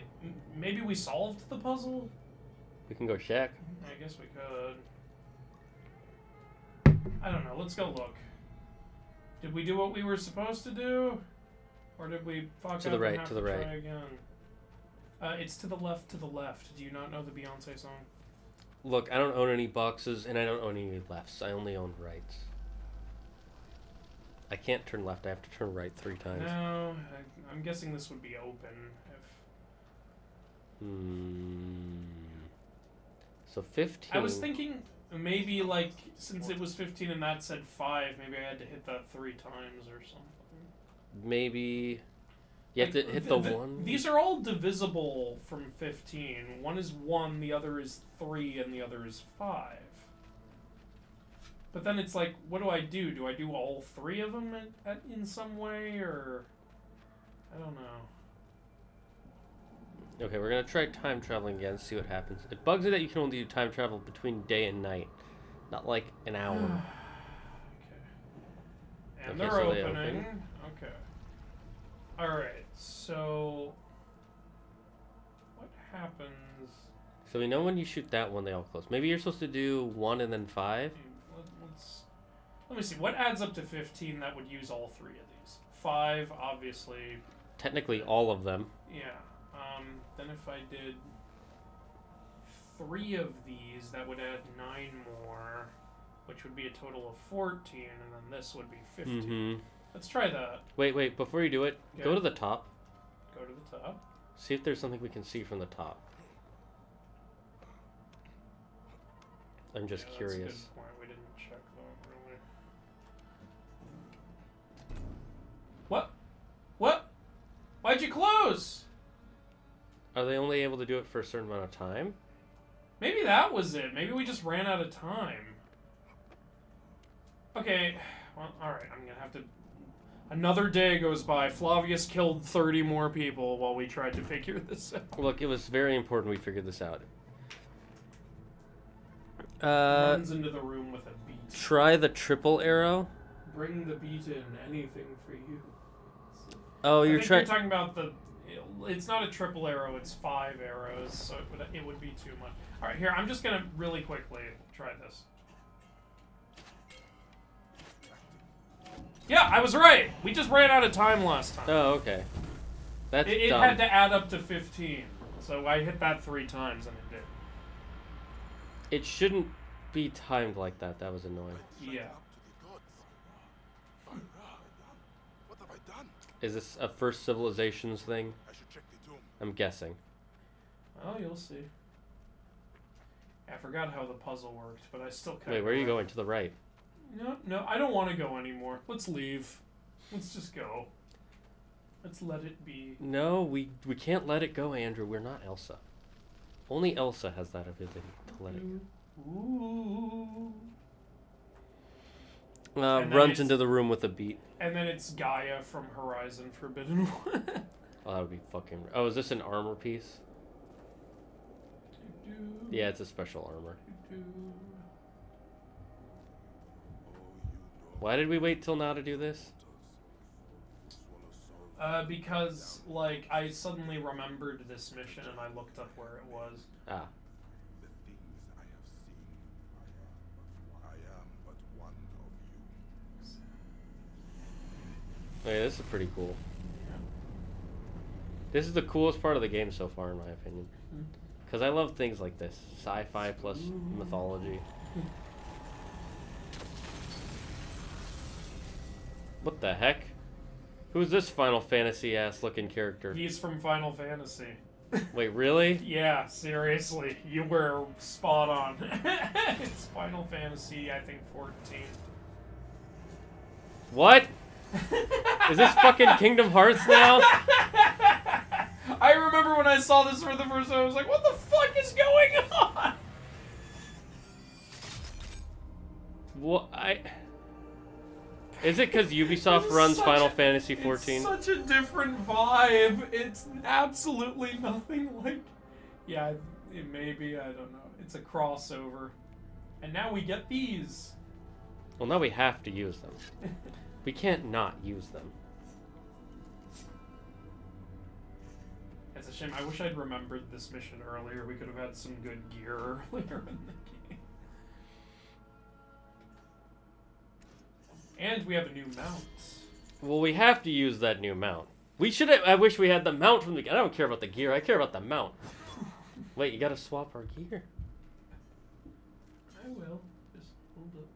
maybe we solved the puzzle. we can go check. I guess we could. I don't know. Let's go look. Did we do what we were supposed to do, or did we fuck To up the right, and have to the to right. try again? It's to the left. To the left. Do you not know the Beyonce song? Look, I don't own any boxes, and I don't own any lefts. I only own rights. I can't turn left. I have to turn right 3 times. No, I'm guessing this would be open. So 15. I was thinking maybe, like, since it was 15 and that said 5, maybe I had to hit that 3 times or something. Maybe you have to hit the 1. These are all divisible from 15. One is 1, the other is 3, and the other is 5. But then it's like, what do I do? Do I do all 3 of them in some way, or I don't know. Okay, we're gonna try time traveling again, see what happens. It bugs me that you can only do time travel between day and night, not like an hour. Okay. And Okay, they're so they opening. open. Okay. Alright, so what happens? So we know when you shoot that one, they all close. Maybe you're supposed to do 1 and then 5. Let me see. What adds up to 15 that would use all 3 of these? 5, obviously. Technically, all of them. Yeah. Then if I did 3 of these, that would add 9 more, which would be a total of 14, and then this would be 15. Mm-hmm. Let's try that. Wait, before you do it, Yeah. go to the top. Go to the top. See if there's something we can see from the top. I'm just curious. That's a good point. We didn't check that really. What? Why'd you close? Are they only able to do it for a certain amount of time? Maybe that was it. Maybe we just ran out of time. Okay. Well, alright. I'm gonna have to... Another day goes by. Flavius killed 30 more people while we tried to figure this out. Look, it was very important we figured this out. Runs into the room with a beat. Try the triple arrow. Bring the beat in. Anything for you. Oh, you're You're trying. talking about the... It's not a triple arrow, it's 5 arrows, so it would be too much. Alright, here, I'm just gonna really quickly try this. Yeah, I was right! We just ran out of time last time. Oh, okay. That's It dumb. had to add up to 15, so I hit that 3 times and it did. It shouldn't be timed like that. That was annoying. Yeah. What have I done? Is this a first civilizations thing? I should check the tomb. I'm guessing. Well, you'll see. I forgot how the puzzle worked, but I still can't. Wait, where are you going? To the right. No, I don't want to go anymore. Let's leave. Let's just go. Let's let it be. No, we can't let it go, Andrew. We're not Elsa. Only Elsa has that ability to let it go. Ooh. Runs into the room with a beat. And then it's Gaia from Horizon Forbidden West. Oh, that would be fucking... Oh, is this an armor piece? Yeah, it's a special armor. Why did we wait till now to do this? Because, like, I suddenly remembered this mission and I looked up where it was. Ah. The things I have seen. I am but one of you. Okay, this is pretty cool. This is the coolest part of the game so far, in my opinion. Because I love things like this. Sci-fi plus mythology. What the heck? Who's this Final Fantasy ass looking character? He's from Final Fantasy. Wait, really? Yeah, seriously, you were spot on. It's Final Fantasy, I think 14. What? Is this fucking Kingdom Hearts now? I remember when I saw this for the first time, I was like, what the fuck is going on? What? Is it because Ubisoft runs Final Fantasy 14? It's such a different vibe. It's absolutely nothing like... Yeah, it may be, I don't know. It's a crossover. And now we get these. Well, now we have to use them. We can't not use them. It's a shame. I wish I'd remembered this mission earlier. We could have had some good gear earlier in the game. And we have a new mount. Well, we have to use that new mount. We should have... I wish we had the mount from the... I don't care about the gear. I care about the mount. Wait, you gotta swap our gear. I will. Just hold up.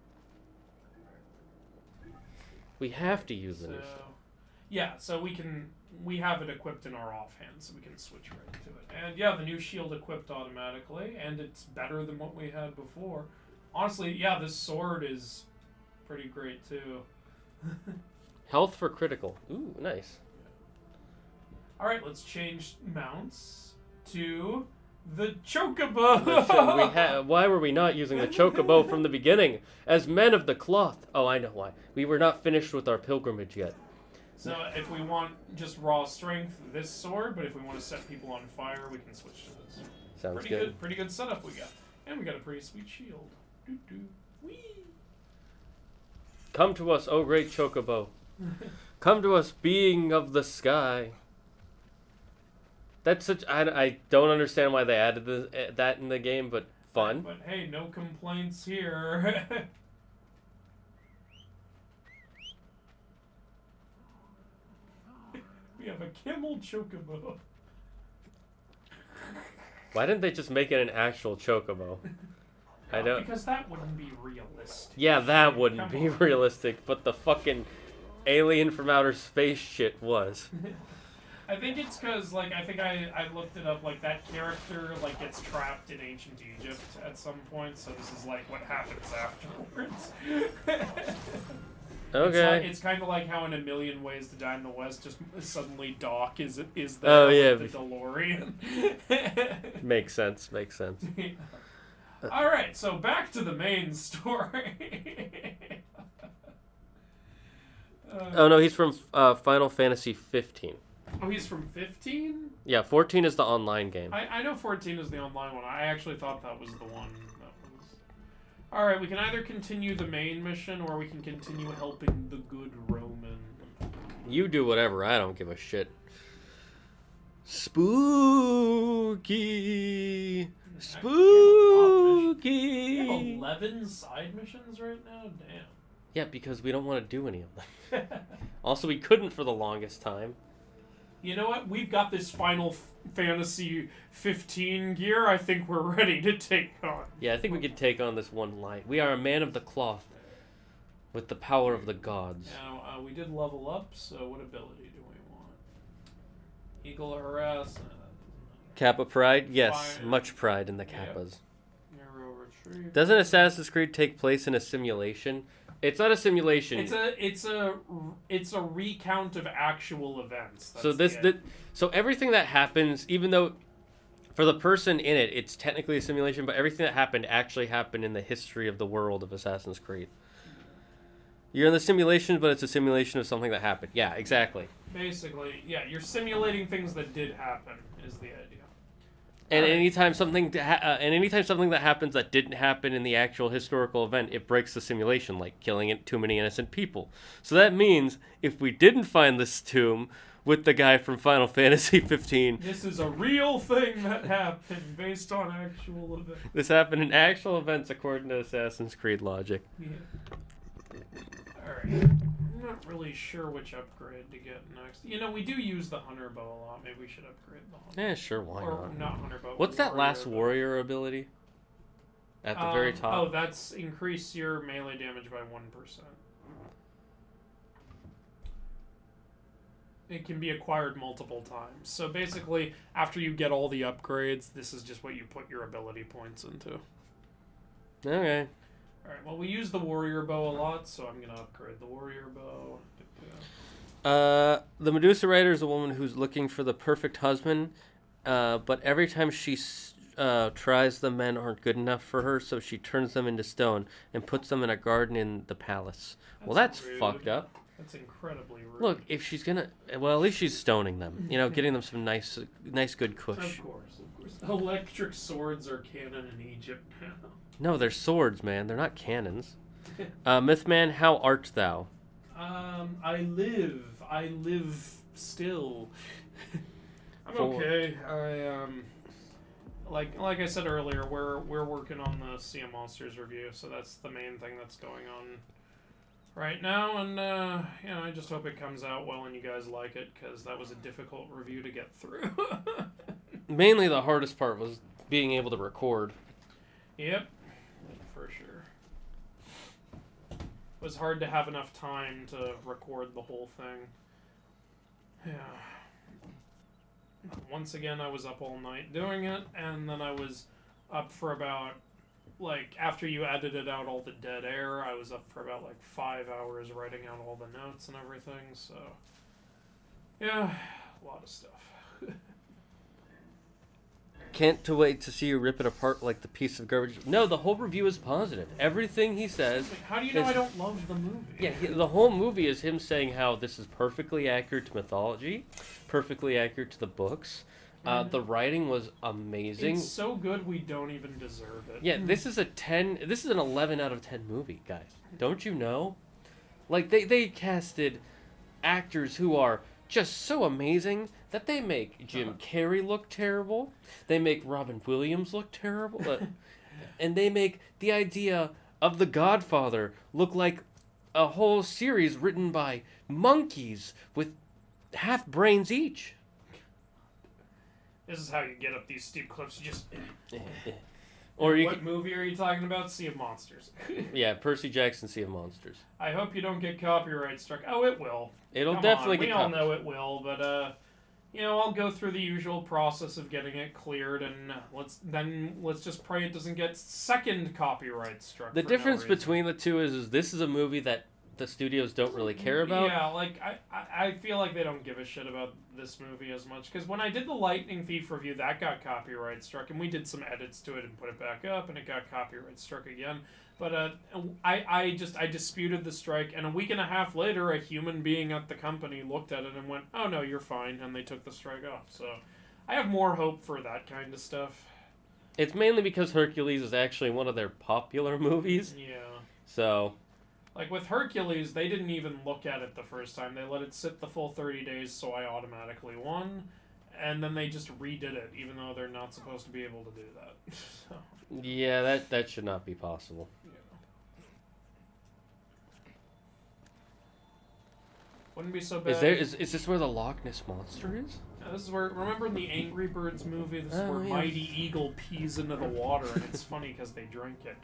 We have to use the new... Yeah, so we have it equipped in our offhand, so we can switch right to it. And yeah, the new shield equipped automatically, and it's better than what we had before. Honestly, yeah, this sword is pretty great too. Health for critical. Ooh, nice. Alright, let's change mounts to the Chocobo! Why were we not using the Chocobo from the beginning? As men of the cloth. Oh, I know why. We were not finished with our pilgrimage yet. So if we want just raw strength, this sword, but if we want to set people on fire, we can switch to this. Sounds good. Pretty good setup we got. And we got a pretty sweet shield. Doo-doo. Whee! Come to us, O great Chocobo. Come to us, being of the sky. That's such... I don't understand why they added that in the game, but fun. But hey, no complaints here. We have a Kimmel Chocobo. Why didn't they just make it an actual Chocobo? I don't... Because that wouldn't be realistic. Yeah, that wouldn't be realistic, but the fucking alien from outer space shit was. I think it's because, like, I looked it up, like, that character, like, gets trapped in ancient Egypt at some point, so this is, like, what happens afterwards. Okay. It's kind of like how in A Million Ways to Die in the West, just suddenly Doc is there with the DeLorean. Makes sense, makes sense. Alright, so back to the main story. Oh no, he's from Final Fantasy 15. Oh, he's from 15? Yeah, 14 is the online game. I know 14 is the online one. I actually thought that was the one that was... Alright, we can either continue the main mission, or we can continue helping the good Roman. You do whatever, I don't give a shit. Spooky! Spooky! We have 11 side missions right now? Damn. Yeah, because we don't want to do any of them. Also, we couldn't for the longest time. You know what? We've got this Final Fantasy 15 gear. I think we're ready to take on. Yeah, I think we could take on this one light. We are a man of the cloth with the power of the gods. Now, we did level up, so what ability do we want? Eagle Harass. Kappa Pride? Yes, Fire. much pride in the Kappas. Arrow Retrieve. Doesn't Assassin's Creed take place in a simulation? It's not a simulation. It's a recount of actual events. That's So everything that happens, even though for the person in it, it's technically a simulation, but everything that happened actually happened in the history of the world of Assassin's Creed. You're in the simulation, but it's a simulation of something that happened. Yeah, exactly. Basically, yeah, you're simulating things that did happen, is the idea. And anytime something that happens that didn't happen in the actual historical event, it breaks the simulation, like killing too many innocent people. So that means if we didn't find this tomb with the guy from Final Fantasy 15, this is a real thing that happened based on actual events. This happened in actual events according to Assassin's Creed logic. Yeah. Alright. I'm not really sure which upgrade to get next. You know, we do use the Hunter Bow a lot. Maybe we should upgrade the Hunter. Yeah, sure, why or not? Hunter Bow. What's that last warrior ability? At the very top? Oh, that's increase your melee damage by 1%. it can be acquired multiple times. So basically, after you get all the upgrades, this is just what you put your ability points into. Okay. Alright, well, we use the warrior bow a lot, so I'm going to upgrade the warrior bow. The Medusa Rider is a woman who's looking for the perfect husband, but every time she tries, the men aren't good enough for her, so she turns them into stone and puts them in a garden in the palace. Well, that's rude. fucked up. That's incredibly rude. Look, if she's gonna... Well, at least she's stoning them. You know, getting them some nice good kush. Of course. Electric swords are canon in Egypt now. No, they're swords, man. They're not cannons. Mythman, how art thou? I live still. I'm okay. Like I said earlier, we're working on the Sea of Monsters review, so that's the main thing that's going on right now, and you know, I just hope it comes out well and you guys like it, because that was a difficult review to get through. Mainly the hardest part was being able to record. Yep, for sure. It was hard to have enough time to record the whole thing. Yeah. Once again, I was up all night doing it, and then I was up for about, like, after you edited out all the dead air, I was up for about, like, 5 hours writing out all the notes and everything, so... Yeah, a lot of stuff. Can't wait to see you rip it apart like the piece of garbage. No, the whole review is positive. Everything he says... How do you know I don't love the movie? Yeah, the whole movie is him saying how this is perfectly accurate to mythology, perfectly accurate to the books. The writing was amazing. It's so good we don't even deserve it. Yeah, this is an 11 out of 10 movie, guys. Don't you know? Like, they casted actors who are just so amazing that they make Jim Carrey look terrible. They make Robin Williams look terrible. And they make the idea of The Godfather look like a whole series written by monkeys with half brains each. This is how you get up these steep cliffs. You just... Or you what movie are you talking about? Sea of Monsters. Yeah, Percy Jackson, Sea of Monsters. I hope you don't get copyright struck. Oh, it will. It'll Come definitely on. get We all know it will, but you know, I'll go through the usual process of getting it cleared, and let's just pray it doesn't get second copyright struck. The difference between the two is this is a movie that the studios don't really care about. Yeah, like I feel like they don't give a shit about this movie as much, because when I did the Lightning Thief review, that got copyright struck, and we did some edits to it and put it back up, and it got copyright struck again. But I disputed the strike, and a week and a half later, a human being at the company looked at it and went, "Oh no, you're fine," and they took the strike off. So I have more hope for that kind of stuff. It's mainly because Hercules is actually one of their popular movies. Yeah. So. Like with Hercules, they didn't even look at it the first time. They let it sit the full 30 days, so I automatically won. And then they just redid it, even though they're not supposed to be able to do that. So. Yeah, that should not be possible. Yeah. Wouldn't be so bad. Is this where the Loch Ness Monster is? Yeah, this is where, remember in the Angry Birds movie, this is where yeah. Mighty Eagle pees into the water, and it's funny because they drink it.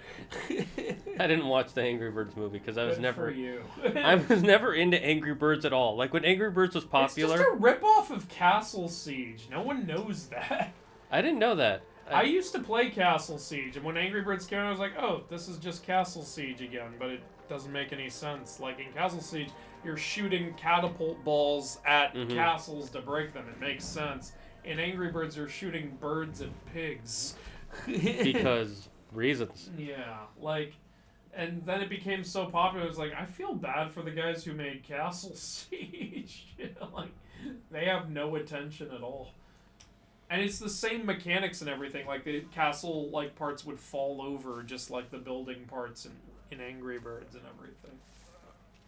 I didn't watch the Angry Birds movie because I was Good never... for you. I was never into Angry Birds at all. Like, when Angry Birds was popular... It's just a ripoff of Castle Siege. No one knows that. I didn't know that. I used to play Castle Siege, and when Angry Birds came out, I was like, oh, this is just Castle Siege again, but it doesn't make any sense. Like, in Castle Siege, you're shooting catapult balls at castles to break them. It makes sense. In Angry Birds, you're shooting birds at pigs. Because reasons. Yeah, like, and then it became so popular, it was like, I feel bad for the guys who made Castle Siege. Like, they have no attention at all. And it's the same mechanics and everything. Like, the castle, like, parts would fall over just like the building parts in Angry Birds and everything.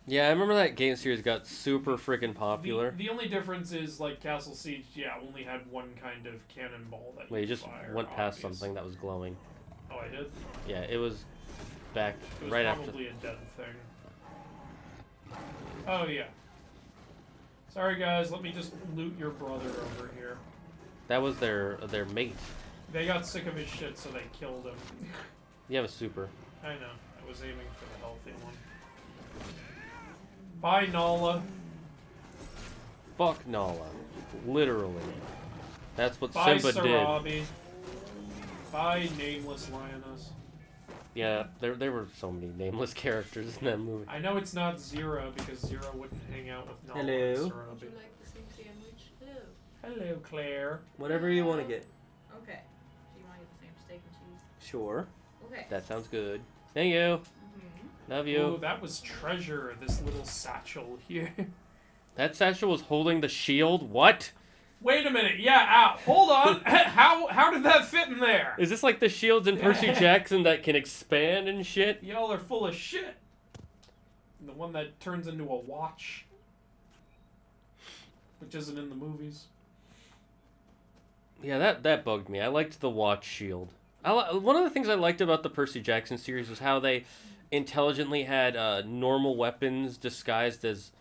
Yeah, I remember that game series got super freaking popular. The only difference is, like, Castle Siege, only had one kind of cannonball that Wait, you just fire, went past obvious. something that was glowing. Oh, I did? Yeah, it was back It was right after. probably a dead thing. Oh, yeah. Sorry, guys, let me just loot your brother over here. That was their mate. They got sick of his shit, so they killed him. You have a super. I know. I was aiming for the healthy one. Bye, Nala. fuck Nala. Literally. That's what Bye, Simba did. Sarabi. Bye, nameless lioness. Yeah, there were so many nameless characters in that movie. I know it's not Zira because Zira wouldn't hang out with Nala Hello. and Would Sarabi. you like the same sandwich? Hello. Hello, Claire. Whatever you want to get. Okay. Do you want to get the same steak and cheese? Sure. Okay. That sounds good. Thank you. Love you. Ooh, that was treasure, this little satchel here. That satchel was holding the shield? What? Wait a minute, yeah, hold on. How did that fit in there? Is this like the shields in Percy Jackson that can expand and shit? Y'all are full of shit. The one that turns into a watch. Which isn't in the movies. Yeah, that bugged me. I liked the watch shield. One of the things I liked about the Percy Jackson series was how they intelligently had normal weapons disguised as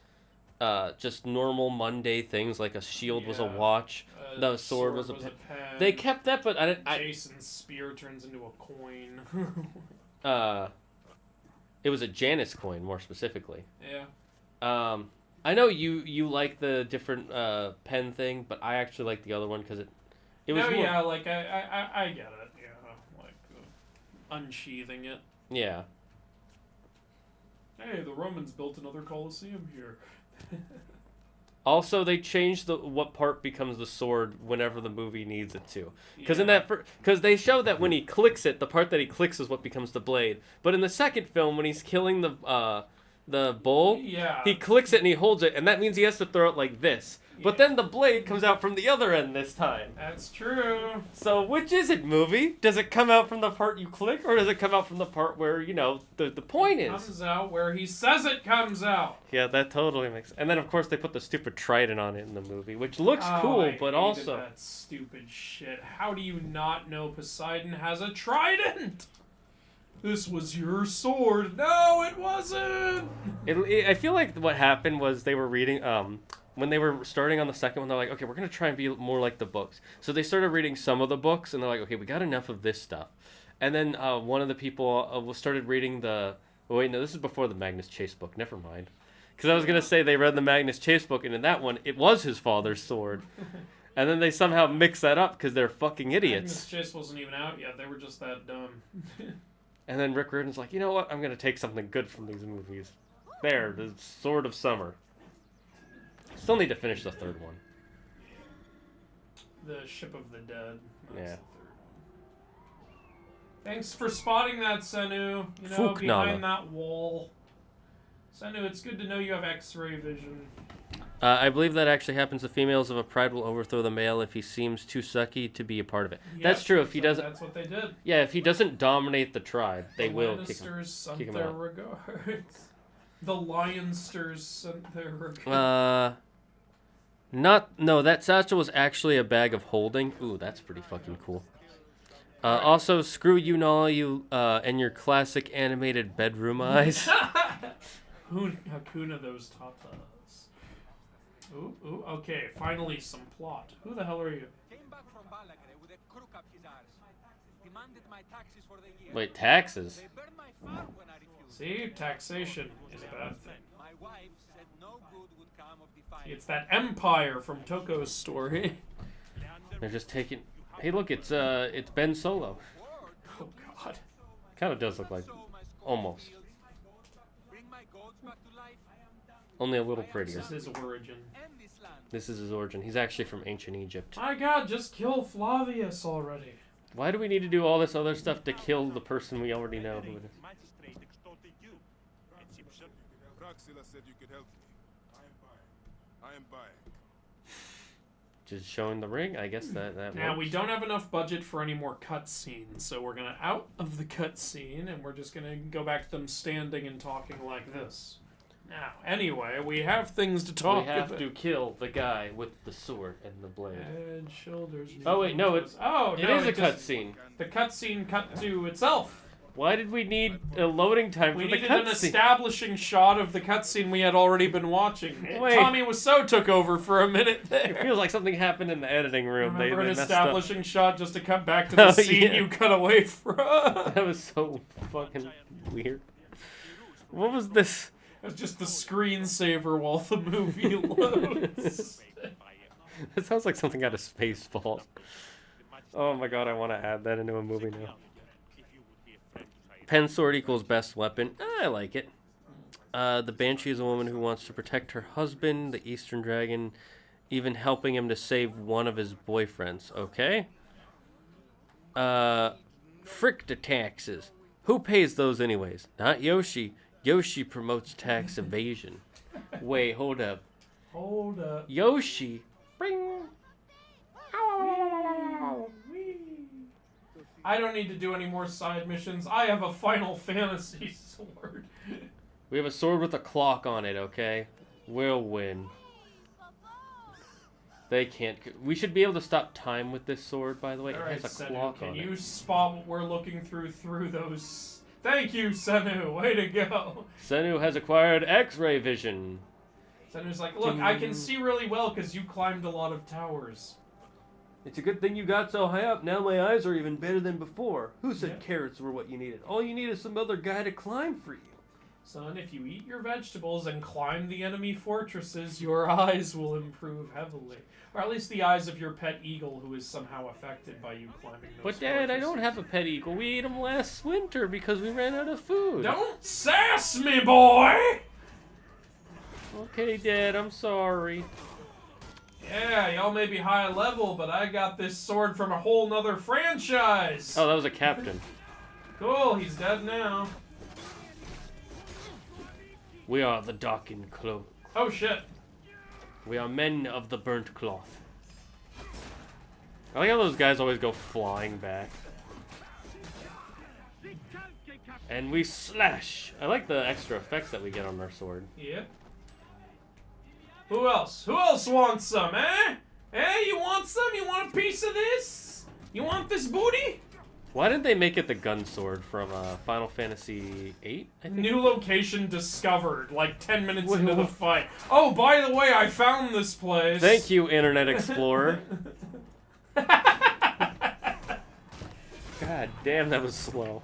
just normal Monday things, like a shield was a watch, the sword was a pen. They kept that, but Jason's spear turns into a coin. It was a Janus coin, more specifically. Yeah. I know you like the different pen thing, but I actually like the other one because it was more... yeah, like I get it. Yeah, like unsheathing it. Yeah. Hey, the Romans built another Colosseum here. Also, they changed what part becomes the sword whenever the movie needs it to. Because they show that when he clicks it, the part that he clicks is what becomes the blade. But in the second film, when he's killing the bull, he clicks it and he holds it, and that means he has to throw it like this. But then the blade comes out from the other end this time. That's true. So which is it, movie? Does it come out from the part you click, or does it come out from the part where, the point is? It comes out where he says it comes out. Yeah, that totally makes sense. And then, of course, they put the stupid trident on it in the movie, which looks cool, but also... that stupid shit. How do you not know Poseidon has a trident? This was your sword. No, it wasn't! I feel like what happened was they were reading... when they were starting on the second one, they're like, okay, we're going to try and be more like the books. So they started reading some of the books, and they're like, okay, we got enough of this stuff. And then one of the people started reading the... Oh, wait, no, this is before the Magnus Chase book. Never mind. Because I was going to say they read the Magnus Chase book, and in that one, it was his father's sword. And then they somehow mix that up because they're fucking idiots. Magnus Chase wasn't even out yet. They were just that dumb. And then Rick Riordan's like, you know what? I'm going to take something good from these movies. There, the Sword of Summer. Still need to finish the third one. The Ship of the Dead. That's Yeah. the third one. Thanks for spotting that, Senu. Fuck behind Nala. that wall. Senu, it's good to know you have X-ray vision. I believe that actually happens. The females of a pride will overthrow the male if he seems too sucky to be a part of it. That's true. If he doesn't... That's what they did. Yeah, if he doesn't dominate the tribe, they will kick him. Lannisters sent kick him their out. regards. The Lionsters sent their regards. No, that satchel was actually a bag of holding. Ooh, that's pretty fucking cool. Also, screw you, Nala, and your classic animated bedroom eyes. Hakuna those tatas. Ooh, okay, finally some plot. Who the hell are you? Came back from Balagre with a crook up his arse. Demanded my taxes for the year. Wait, taxes? They burned my farm when I refused. See, taxation is a bad thing. My wife said no good would come of defying. It's that Empire from Toko's story. They're just taking... Hey, look, it's Ben Solo. Oh, God. Kind of does look like... Almost. Bring my goats back to life. Only a little prettier. This is his origin. End this land. This is his origin. He's actually from ancient Egypt. My God, just kill Flavius already. Why do we need to do all this other stuff to kill the person we already know who it is? Magistrate extorted you. Egyptian. Praxila said you could help me. I am buying. Just showing the ring? I guess that Now, works. we don't have enough budget for any more cutscenes, so we're gonna out of the cutscene, and we're just gonna go back to them standing and talking like this. Now, anyway, we have things to talk We have about. to kill the guy with the sword and the blade. Head, shoulders... Oh, wait, no, it's... Oh, It no, is a just- cutscene. The cutscene cut to itself. Why did we need a loading time We for the needed an cutscene? establishing shot of the cutscene we had already been watching. Wait. Tommy Wiseau took over for a minute It there. feels like something happened in the editing room. Remember They an messed up. establishing shot just to cut back to the Oh, scene yeah. you cut away from. That was so fucking weird. What was this? That's just the screensaver while the movie loads. That sounds like something out of Spaceballs. Oh my god, I want to add that into a movie now. Pen sword equals best weapon. I like it. The Banshee is a woman who wants to protect her husband, the Eastern Dragon, even helping him to save one of his boyfriends. Okay. Frick the taxes. Who pays those anyways? Not Yoshi. Yoshi promotes tax evasion. Wait, hold up. Hold up. Yoshi. Bring. I don't need to do any more side missions. I have a Final Fantasy sword. We have a sword with a clock on it, okay? We'll win. They can't. We should be able to stop time with this sword, by the way. Alright, it has a Senu, clock can on you it. spot what we're looking through those... Thank you, Senu! Way to go! Senu has acquired X-ray vision. Senu's like, look, I can see really well because you climbed a lot of towers. It's a good thing you got so high up. Now my eyes are even better than before. Who said Yeah. carrots were what you needed? All you need is some other guy to climb for you. Son, if you eat your vegetables and climb the enemy fortresses, your eyes will improve heavily. Or at least the eyes of your pet eagle who is somehow affected by you climbing those But Dad, I don't fortresses. have a pet eagle. We ate him last winter because we ran out of food. Don't sass me, boy! Okay, Dad, I'm sorry. Yeah, y'all may be high level, but I got this sword from a whole nother franchise! Oh, that was a captain. Cool, he's dead now. We are the darkened cloak. Oh shit. We are men of the burnt cloth. I like how those guys always go flying back. And we slash. I like the extra effects that we get on our sword. Yep. Who else? Who else wants some, eh? Eh, you want some? You want a piece of this? You want this booty? Why didn't they make it the gun sword from Final Fantasy VIII? I think. New location discovered, like 10 minutes Wait, into the what? fight. Oh, by the way, I found this place. Thank you, Internet Explorer. God damn, that was slow.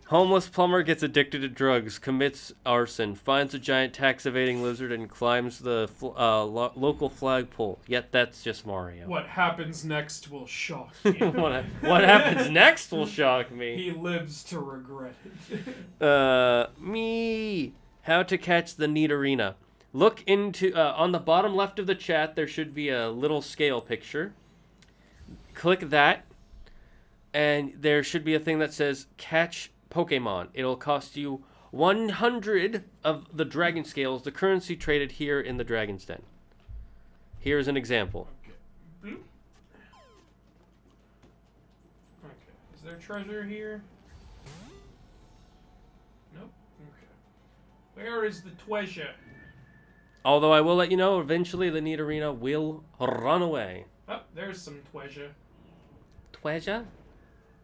Homeless plumber gets addicted to drugs, commits arson, finds a giant tax-evading lizard, and climbs the local flagpole. Yet that's just Mario. What happens next will shock you. What happens next will shock me. He lives to regret it. Me. How to catch the neat arena. Look into, on the bottom left of the chat, there should be a little scale picture. Click that, and there should be a thing that says catch Pokemon. It'll cost you 100 of the dragon scales, the currency traded here in the Dragon's Den. Here's an example. Okay. Bloop. Okay. Is there treasure here? Nope. Okay. Where is the treasure? Although I will let you know, eventually the neat arena will run away. Oh, there's some treasure. Treasure?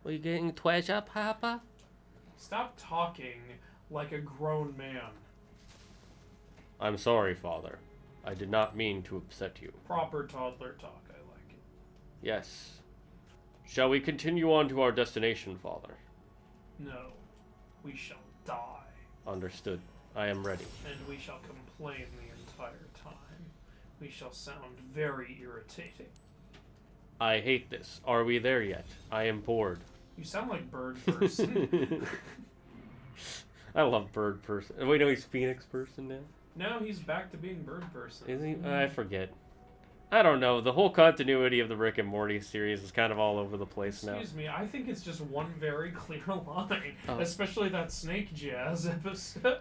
Are you getting treasure, Papa? Stop talking like a grown man. I'm sorry, Father. I did not mean to upset you. Proper toddler talk, I like it. Yes. Shall we continue on to our destination, Father? No. We shall die. Understood. I am ready. And we shall complain the entire time. We shall sound very irritating. I hate this. Are we there yet? I am bored. You sound like Bird Person. I love Bird Person. Wait, no, he's Phoenix Person now? No, he's back to being Bird Person. Is he? I forget. I don't know. The whole continuity of the Rick and Morty series is kind of all over the place now. Excuse me, I think it's just one very clear line. Oh. Especially that Snake Jazz episode.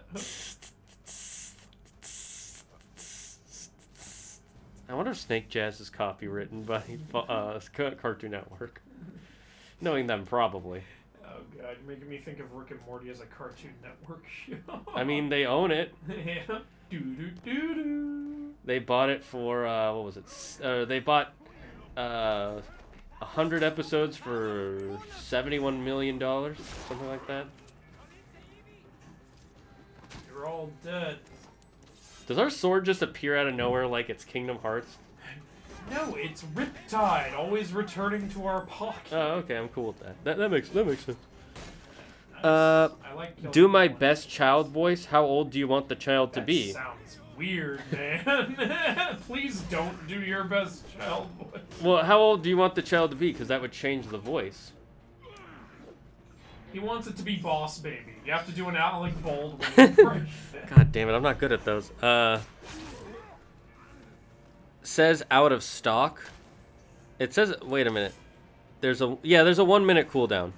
I wonder if Snake Jazz is copywritten by Cartoon Network. Knowing them, probably. Oh god, you're making me think of Rick and Morty as a Cartoon Network show. I mean, they own it. Yeah. Doo-doo-doo-doo. They bought it for, what was it? They bought 100 episodes for $71 million, something like that. You're all dead. Does our sword just appear out of nowhere like it's Kingdom Hearts? No, it's Riptide, always returning to our pocket. Oh, okay, I'm cool with that. That makes sense. I like killing Do my people. best child voice. How old do you want the child to That be? sounds weird, man. Please don't do your best child voice. Well, how old do you want the child to be? Because that would change the voice. He wants it to be Boss Baby. You have to do an Alec Baldwin impression. God damn it, I'm not good at those. Says out of stock. It says, wait a minute. There's a 1 minute cooldown.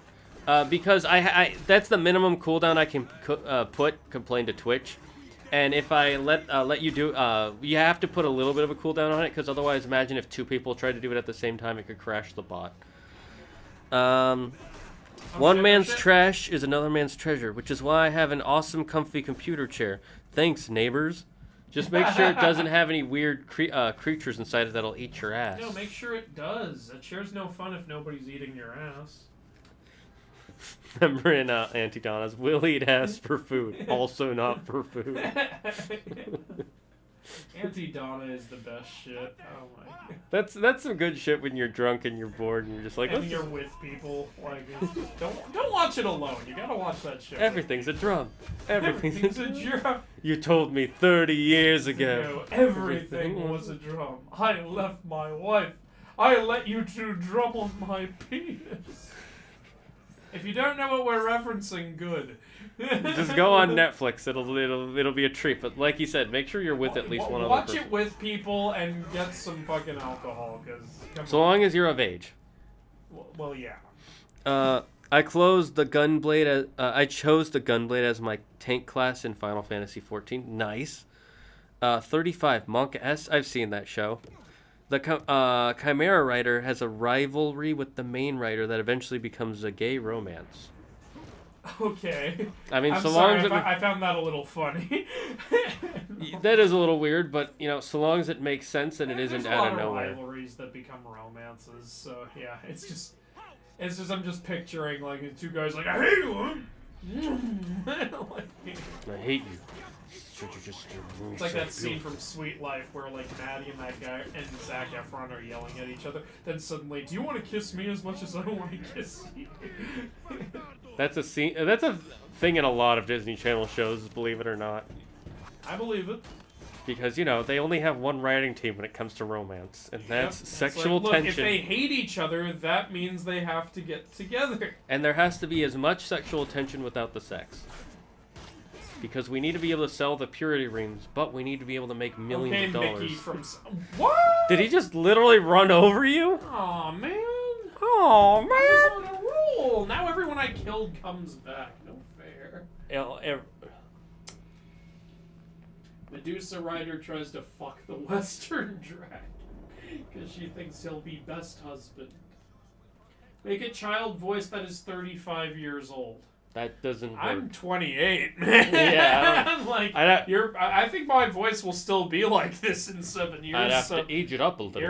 Because I that's the minimum cooldown I can complain to Twitch. And if I let you do, you have to put a little bit of a cooldown on it, because otherwise, imagine if 2 people tried to do it at the same time, it could crash the bot. One man's trash is another man's treasure, which is why I have an awesome, comfy computer chair. Thanks, neighbors. Just make sure it doesn't have any weird creatures inside it that'll eat your ass. No, make sure it does. A chair's no fun if nobody's eating your ass. Remember in Antidonna's, we'll eat ass for food, also not for food. Auntie Donna is the best shit. Oh my god. That's some good shit when you're drunk and you're bored and you're just like, And you're with people. Like, it's just, don't watch it alone. You gotta watch that show. everything's a drum. Everything's a drum. You told me 30 years ago. Everything was a drum. I left my wife. I let you two drum on my penis. If you don't know what we're referencing, good. Just go on Netflix. It'll be a treat. But like you said, make sure you're with at least one other person. Watch it with people and get some fucking alcohol, because So long as you're of age. Well, yeah. I closed the Gunblade. I chose the Gunblade as my tank class in Final Fantasy XIV. Nice. 35 Monk S. I've seen that show. The Chimera writer has a rivalry with the main writer that eventually becomes a gay romance. Okay. I mean, I'm so sorry, long as I found that a little funny. that is a little weird, but you know, so long as it makes sense and it isn't There's out of a lot nowhere. rivalries that become romances, so yeah, it's just I'm just picturing like 2 guys like, I hate you. I hate you. It's like that scene from Sweet Life where like Maddie and that guy and Zac Efron are yelling at each other. Then suddenly, do you want to kiss me as much as I want to kiss you? That's a scene. That's a thing in a lot of Disney Channel shows, believe it or not. I believe it. Because, you know, they only have one writing team when it comes to romance, and that's Yep. sexual Look, tension. if they hate each other, that means they have to get together. And there has to be as much sexual tension without the sex. Because we need to be able to sell the purity rings, but we need to be able to make millions of dollars. Mickey from... What? Did he just literally run over you? Aw, man. Oh I was on a roll. Now everyone I killed comes back. No fair. Medusa Rider tries to fuck the Western dragon because she thinks he'll be best husband. Make a child voice that is 35 years old. That doesn't work. I'm 28, man. Yeah, I think my voice will still be like this in 7 years. I'd have so to age it up a little bit.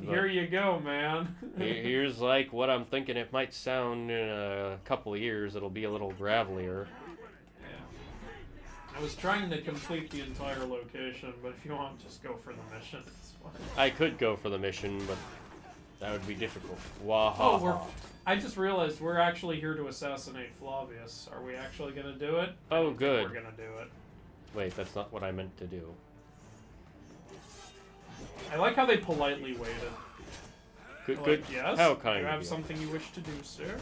Here you go, man. Here's like what I'm thinking it might sound in a couple of years. It'll be a little gravelier. I was trying to complete the entire location, but if you want, just go for the mission. It's fine. I could go for the mission, but that would be difficult. Waha. Oh, I just realized we're actually here to assassinate Flavius. Are we actually gonna do it? Oh, good. We're gonna do it. Wait, that's not what I meant to do. I like how they politely waited. Good, Like, good. yes. How kind you of have you. something you wish to do, sir?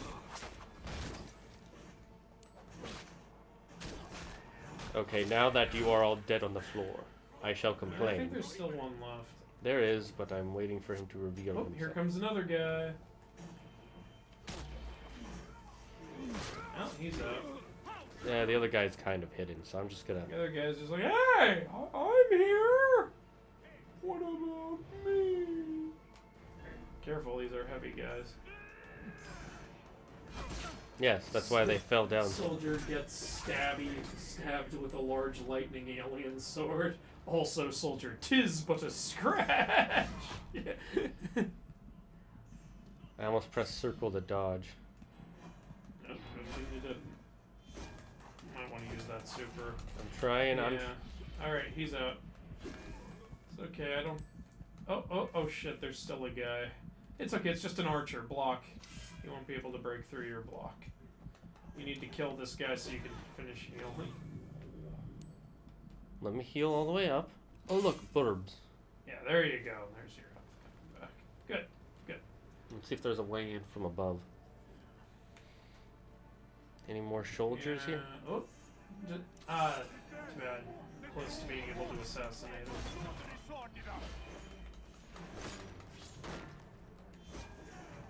Okay, now that you are all dead on the floor, I shall I complain. think there's still one left. There is, but I'm waiting for him to reveal Oh, himself. here comes another guy. Oh, he's out. Yeah, the other guy's kind of hidden, so I'm just gonna... The other guy's just like, hey, I'm here. What about me? Careful, these are heavy guys. Yes, that's why they fell down. Soldier gets stabbed with a large lightning alien sword. Also, soldier, 'tis but a scratch. I almost pressed circle to dodge. Nope, you didn't. Might want to use that super. I'm trying. Yeah. Alright, he's out. It's okay, I don't... Oh shit, there's still a guy. It's okay, it's just an archer. Block. You won't be able to break through your block. You need to kill this guy so you can finish healing. Let me heal all the way up. Oh look, burbs. Yeah, there you go. There's your health coming back. Good, good. Let's see if there's a way in from above. Any more soldiers here? Oh, too bad. Close to being able to assassinate him.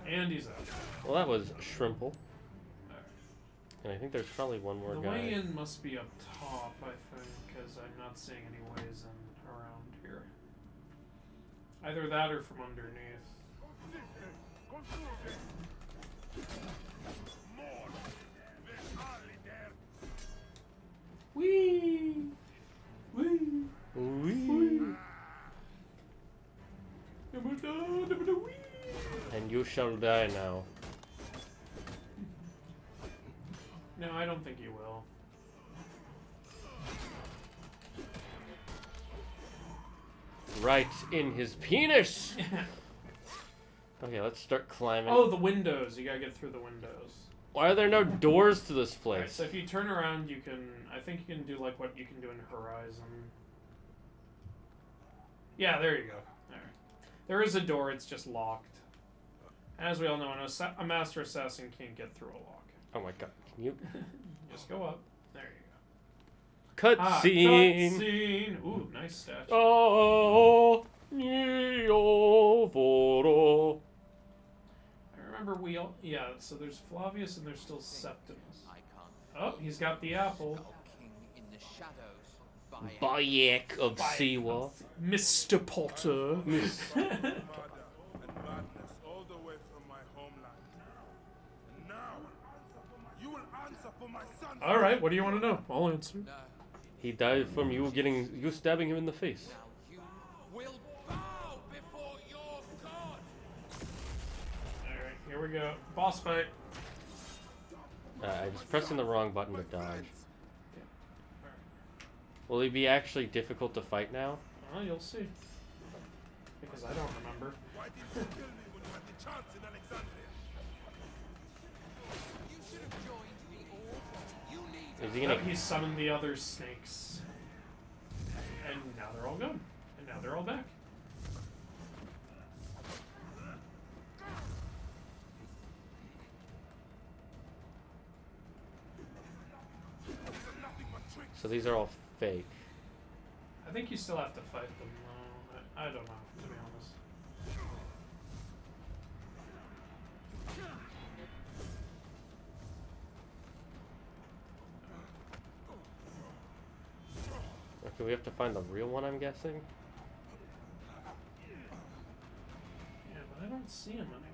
And he's out. Well, that was Shrimple. And I think there's probably one more The guy. way in must be up top, I think, because I'm not seeing any ways in around here. Either that or from underneath. Whee! Whee! Whee! And you shall die now. No, I don't think you will. Right in his penis! Okay, let's start climbing. Oh, the windows. You gotta get through the windows. Why are there no doors to this Alright, place? so if you turn around, you can... I think you can do like what you can do in Horizon. Yeah, there you go. Alright. There is a door, it's just locked. As we all know, a Master Assassin can't get through a lock. Oh my god, can you... Just go up. There you go. Cutscene! Cutscene! Ooh, nice statue. Oh, Neo Voro. I remember we all... Yeah, so there's Flavius and there's still Septimus. Oh, he's got the apple. Bayek of Siwa. Mr. Potter. Murder and madness all the way from my homeland. And now, you will answer for my son. Alright, what do you want to know? I'll answer. He died from you stabbing him in the face. You will bow before your god. Alright, here we go. Boss fight. I was pressing the wrong button to dodge. Will he be actually difficult to fight now? Well, you'll see. Because I don't remember. Why did you kill me when you had the chance in Alexandria? You should have joined the order. You need Is he gonna... He summoned the other snakes. And now they're all gone. And now they're all back. So these are all fake. I think you still have to fight them, though. I don't know, to be honest. Okay, we have to find the real one, I'm guessing. Yeah, but I don't see him anywhere.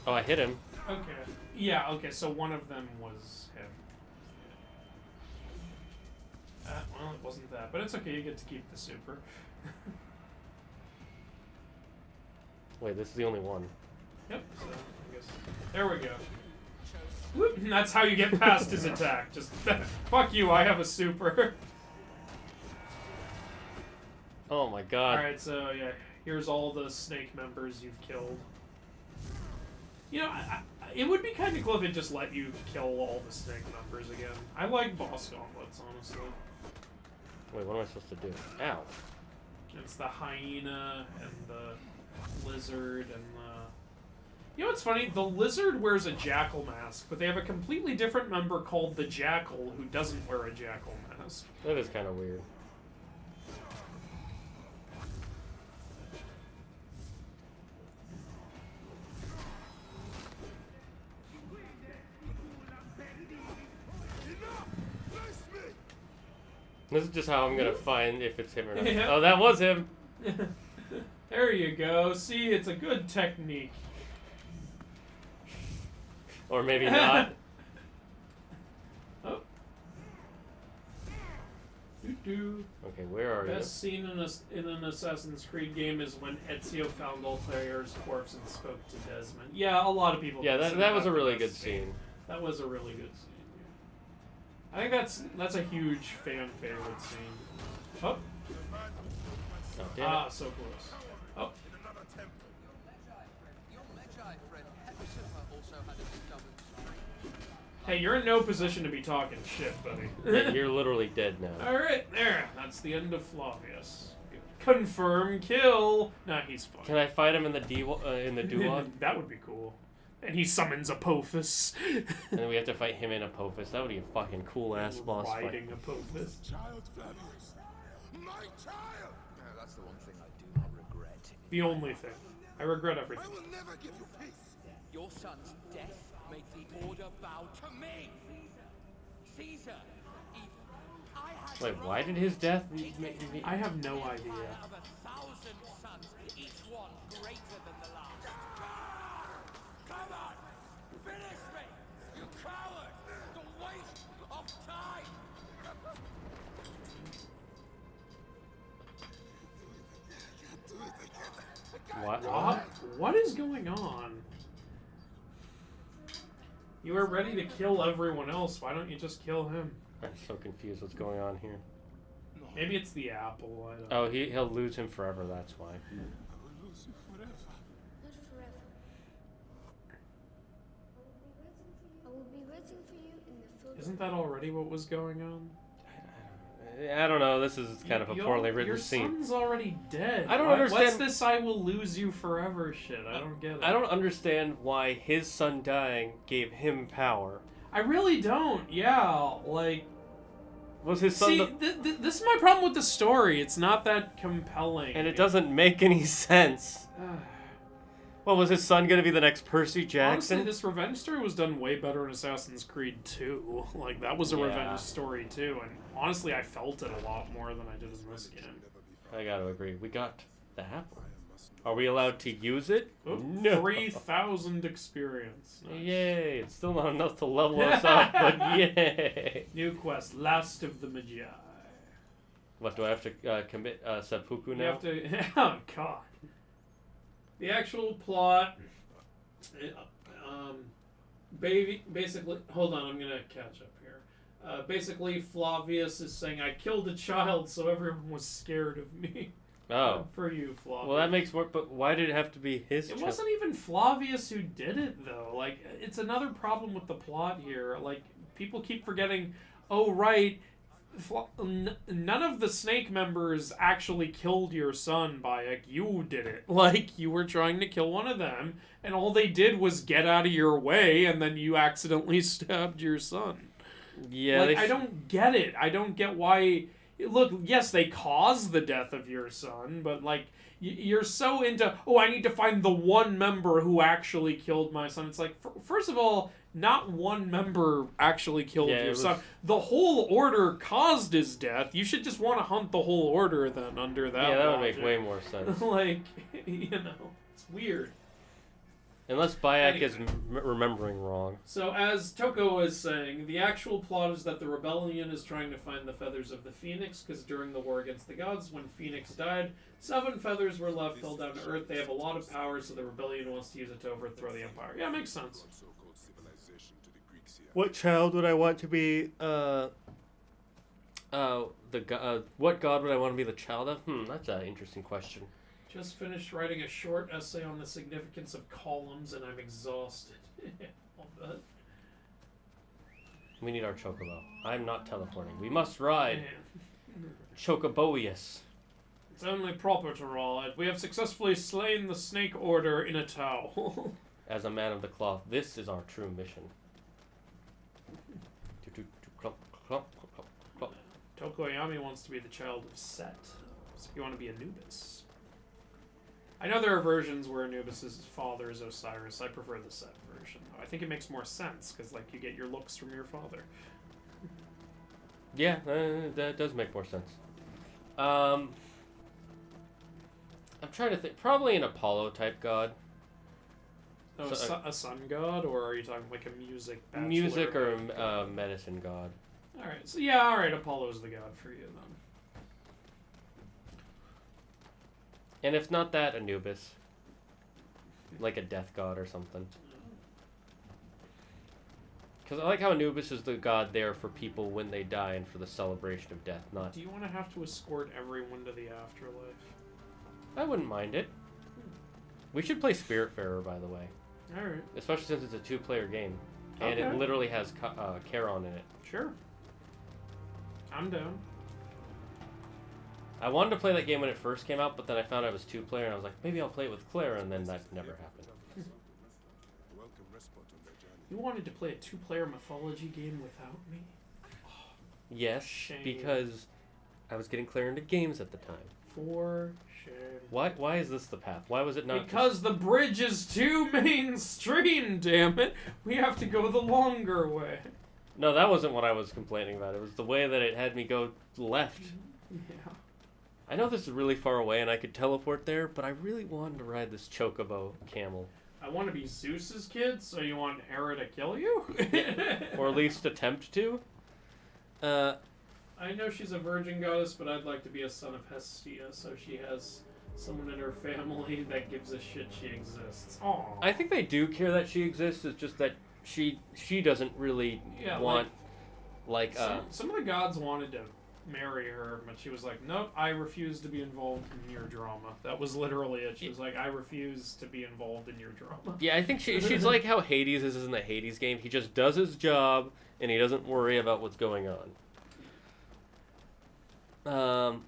Oh, I hit him. Okay. Yeah, okay, so one of them was him. Well, it wasn't that, but it's okay, you get to keep the super. Wait, this is the only one. Yep, so I guess. There we go. Whoop, and that's how you get past his attack. Just, fuck you, I have a super. Oh my god. Alright, so yeah, here's all the snake members you've killed. You know, it would be kind of cool if it just let you kill all the snake members again. I like boss gauntlets, honestly. Wait, what am I supposed to do? Ow. It's the hyena and the lizard and the... You know what's funny? The lizard wears a jackal mask, but they have a completely different member called the jackal who doesn't wear a jackal mask. That is kind of weird. This is just how I'm gonna find if it's him or not. Yeah. Oh, that was him! There you go. See, it's a good technique. Or maybe not. Oh. Doo-doo. Okay, where are Best scene in an Assassin's Creed game is when Ezio found Altair's corpse and spoke to Desmond. Yeah, a lot of people. you? Yeah, consider that was a the really best good scene. That was a really good scene. Yeah. I think that's a huge fan favorite scene. Oh. Oh, damn it. So close. Oh. Hey, you're in no position to be talking shit, buddy. You're literally dead now. Alright, there. That's the end of Flavius. Confirm kill. Nah, he's fine. Can I fight him in the duo? That would be cool. And he summons Apophis. And then we have to fight him in Apophis. That would be a fucking cool ass boss fight. Riding Apophis. Child Flavius. My child! That's the one thing I do not regret. The only thing. I regret I everything. will never give you peace. Your son's death made the order bow to me. Caesar, even. I had Wait, why did his death? I have no idea. of 1,000 sons, each one greater than the last. Come on, finish me, you coward! The waste of time. What is going on? You were ready to kill everyone else. Why don't you just kill him? I'm so confused. What's going on here? Maybe it's the apple. I don't Oh, he'll lose him forever. That's why. I will lose you forever. Not forever. I will be waiting for you in the field. Isn't that already what was going on? I don't know. This is kind of a poorly written your scene. son's already dead. I don't What's understand- this I will lose you forever shit? I don't get it. I don't understand why his son dying gave him power. I really don't. Yeah, like... Was his son See, this is my problem with the story. It's not that compelling. And it doesn't make any sense. Well, was his son going to be the next Percy Jackson? Honestly, this revenge story was done way better in Assassin's Creed 2. Like, that was a Yeah. revenge story, too. And honestly, I felt it a lot more than I did in this game. I gotta agree. We got the apple. Are we allowed to use it? Oh, No. 3,000 experience. Nice. Yay. It's still not enough to level us up, but yay. New quest, Last of the Magi. What, do I have to commit seppuku You now? have to... Oh, God. The actual plot... basically... Hold on, I'm gonna catch up here. Basically, Flavius is saying, I killed a child, so everyone was scared of me. Oh. For you, Flavius. Well, that makes more... But why did it have to be his It child? wasn't even Flavius who did it, though. Like, it's another problem with the plot here. Like, people keep forgetting, oh, right, none of the Snake members actually killed your son, Bayek. You did it. Like, you were trying to kill one of them, and all they did was get out of your way, and then you accidentally stabbed your son. Yeah, like, I don't get it. I don't get why... Look, yes, they caused the death of your son, but, like, you're so into, oh, I need to find the one member who actually killed my son. It's like, first of all, not one member actually killed your son. The whole order caused his death. You should just want to hunt the whole order then under that Yeah, that would logic. make way more sense. Like, you know, it's weird. Unless Bayek Anyway. is remembering wrong. So, as Toko is saying, the actual plot is that the rebellion is trying to find the feathers of the phoenix, because during the war against the gods, when Phoenix died, 7 feathers were left, fell down to earth. They have a lot of power, so the rebellion wants to use it to overthrow the empire. Yeah, makes sense. So-called civilization to the Greeks here. What child would I want to be, what god would I want to be the child of? That's an interesting question. Just finished writing a short essay on the significance of columns, and I'm exhausted. I'll bet. We need our chocobo. I'm not teleporting. We must ride. Man. Chocoboius. It's only proper to ride. We have successfully slain the snake order in a towel. As a man of the cloth, this is our true mission. Tokoyami wants to be the child of Set. So you want to be Anubis. I know there are versions where Anubis' father is Osiris. I prefer the Set version, though. I think it makes more sense, because, like, you get your looks from your father. Yeah, that does make more sense. I'm trying to think. Probably an Apollo-type god. Oh, So, a sun god, or are you talking like a music bachelor? Music or medicine god. Alright, so yeah, alright, Apollo's the god for you, then. And if not that, Anubis. Like a death god or something. Because I like how Anubis is the god there for people when they die and for the celebration of death, not... Do you want to have to escort everyone to the afterlife? I wouldn't mind it. We should play Spiritfarer, by the way. Alright. Especially since it's a 2-player game. And it Okay. literally has Charon in it. Sure. I'm down. I wanted to play that game when it first came out, but then I found out it was 2-player, and I was like, maybe I'll play it with Claire, and then that never happened. Welcome respite on their journey. You wanted to play a 2-player mythology game without me? Yes, Shame. because I was getting Claire into games at the time. For shame. Why is this the path? Why was it not Because the bridge is too mainstream, damn it! We have to go the longer way. No, that wasn't what I was complaining about. It was the way that it had me go left. Yeah. I know this is really far away and I could teleport there, but I really wanted to ride this chocobo camel. I want to be Zeus's kid, so you want Hera to kill you? Or at least attempt to. I know she's a virgin goddess, but I'd like to be a son of Hestia, so she has someone in her family that gives a shit she exists. Aww. I think they do care that she exists, it's just that she doesn't really want, some of the gods wanted to marry her, but she was like, nope, I refuse to be involved in your drama. That was literally it. She was like, I refuse to be involved in your drama. Yeah, I think she's like how Hades is in the Hades game. He just does his job, and he doesn't worry about what's going on.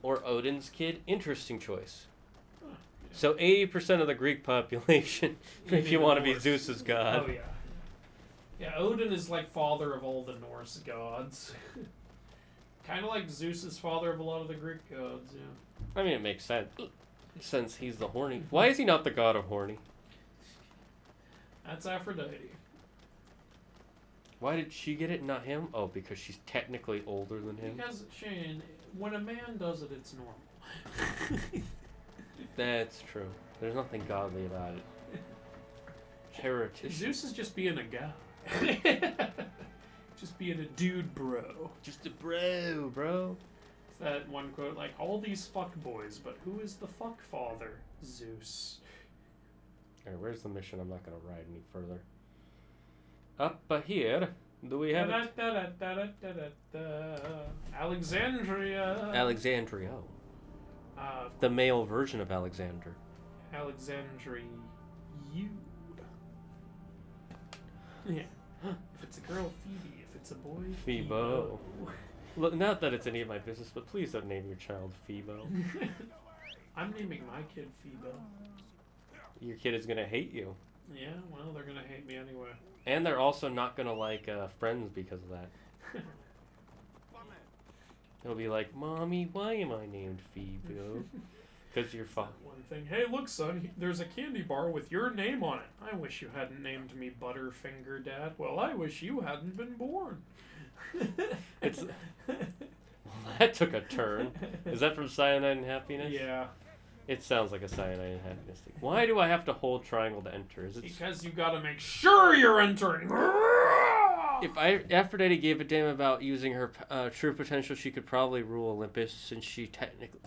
Or Odin's kid. Interesting choice. Huh, yeah. So 80% of the Greek population, if you want to be Zeus's god. Oh, yeah. Yeah, Odin is like father of all the Norse gods. Kind of like Zeus is father of a lot of the Greek gods, yeah. I mean, it makes sense. Since he's the horny. Why is he not the god of horny? That's Aphrodite. Why did she get it, not him? Oh, because she's technically older than him? Because, Shane, when a man does it, it's normal. That's true. There's nothing godly about it. Heritage. Zeus is just being a guy. Just being a dude, bro. Just a bro. It's that one quote, like, all these fuck boys, but who is the fuck father? Zeus. Alright, where's the mission? I'm not going to ride any further. Up here, do we have it? Alexandria. Alexandria. The male version of Alexander. Alexandria. Yeah. If it's a girl, Phoebe. If it's a boy, Phoebo. Look, not that it's any of my business, but please don't name your child Phoebo. I'm naming my kid Phoebo. Your kid is gonna hate you. Yeah, well, they're gonna hate me anyway. And they're also not gonna like Friends because of that. They'll be like, Mommy, why am I named Phoebo? Because you're fine. One thing. Hey, look, son, there's a candy bar with your name on it. I wish you hadn't named me Butterfinger, Dad. Well, I wish you hadn't been born. It's well, that took a turn. Is that from Cyanide and Happiness? Yeah. It sounds like a Cyanide and Happiness thing. Why do I have to hold triangle to enter? Is it Because you gotta make sure you're entering. If Aphrodite gave a damn about using her true potential, she could probably rule Olympus, since she technically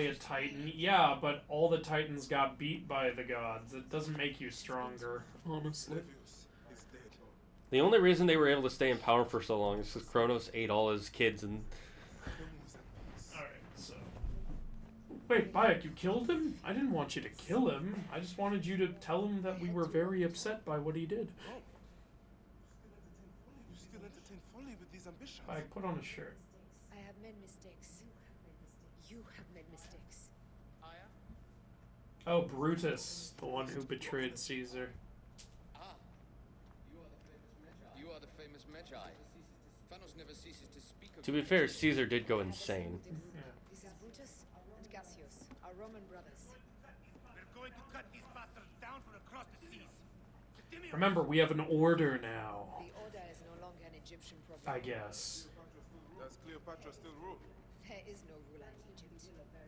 a Titan, yeah, but all the Titans got beat by the gods. It doesn't make you stronger, honestly. The only reason they were able to stay in power for so long is because Kronos ate all his kids and. Alright, so. Wait, Bayek, you killed him? I didn't want you to kill him. I just wanted you to tell him that we were very upset by what he did. Bayek, put on a shirt. I have made mistakes. You have made mistakes. Oh, Brutus, the one who betrayed Caesar. You are the famous Magi. Thanos never ceases to speak of To be fair, Caesar did go insane. Yeah. This is Brutus and Cassius, our Roman brothers. We're going to cut these bastards down from across the seas. Remember, we have an order now. The order is no longer an Egyptian problem. I guess. Does Cleopatra still rule? There is no ruler in Egypt,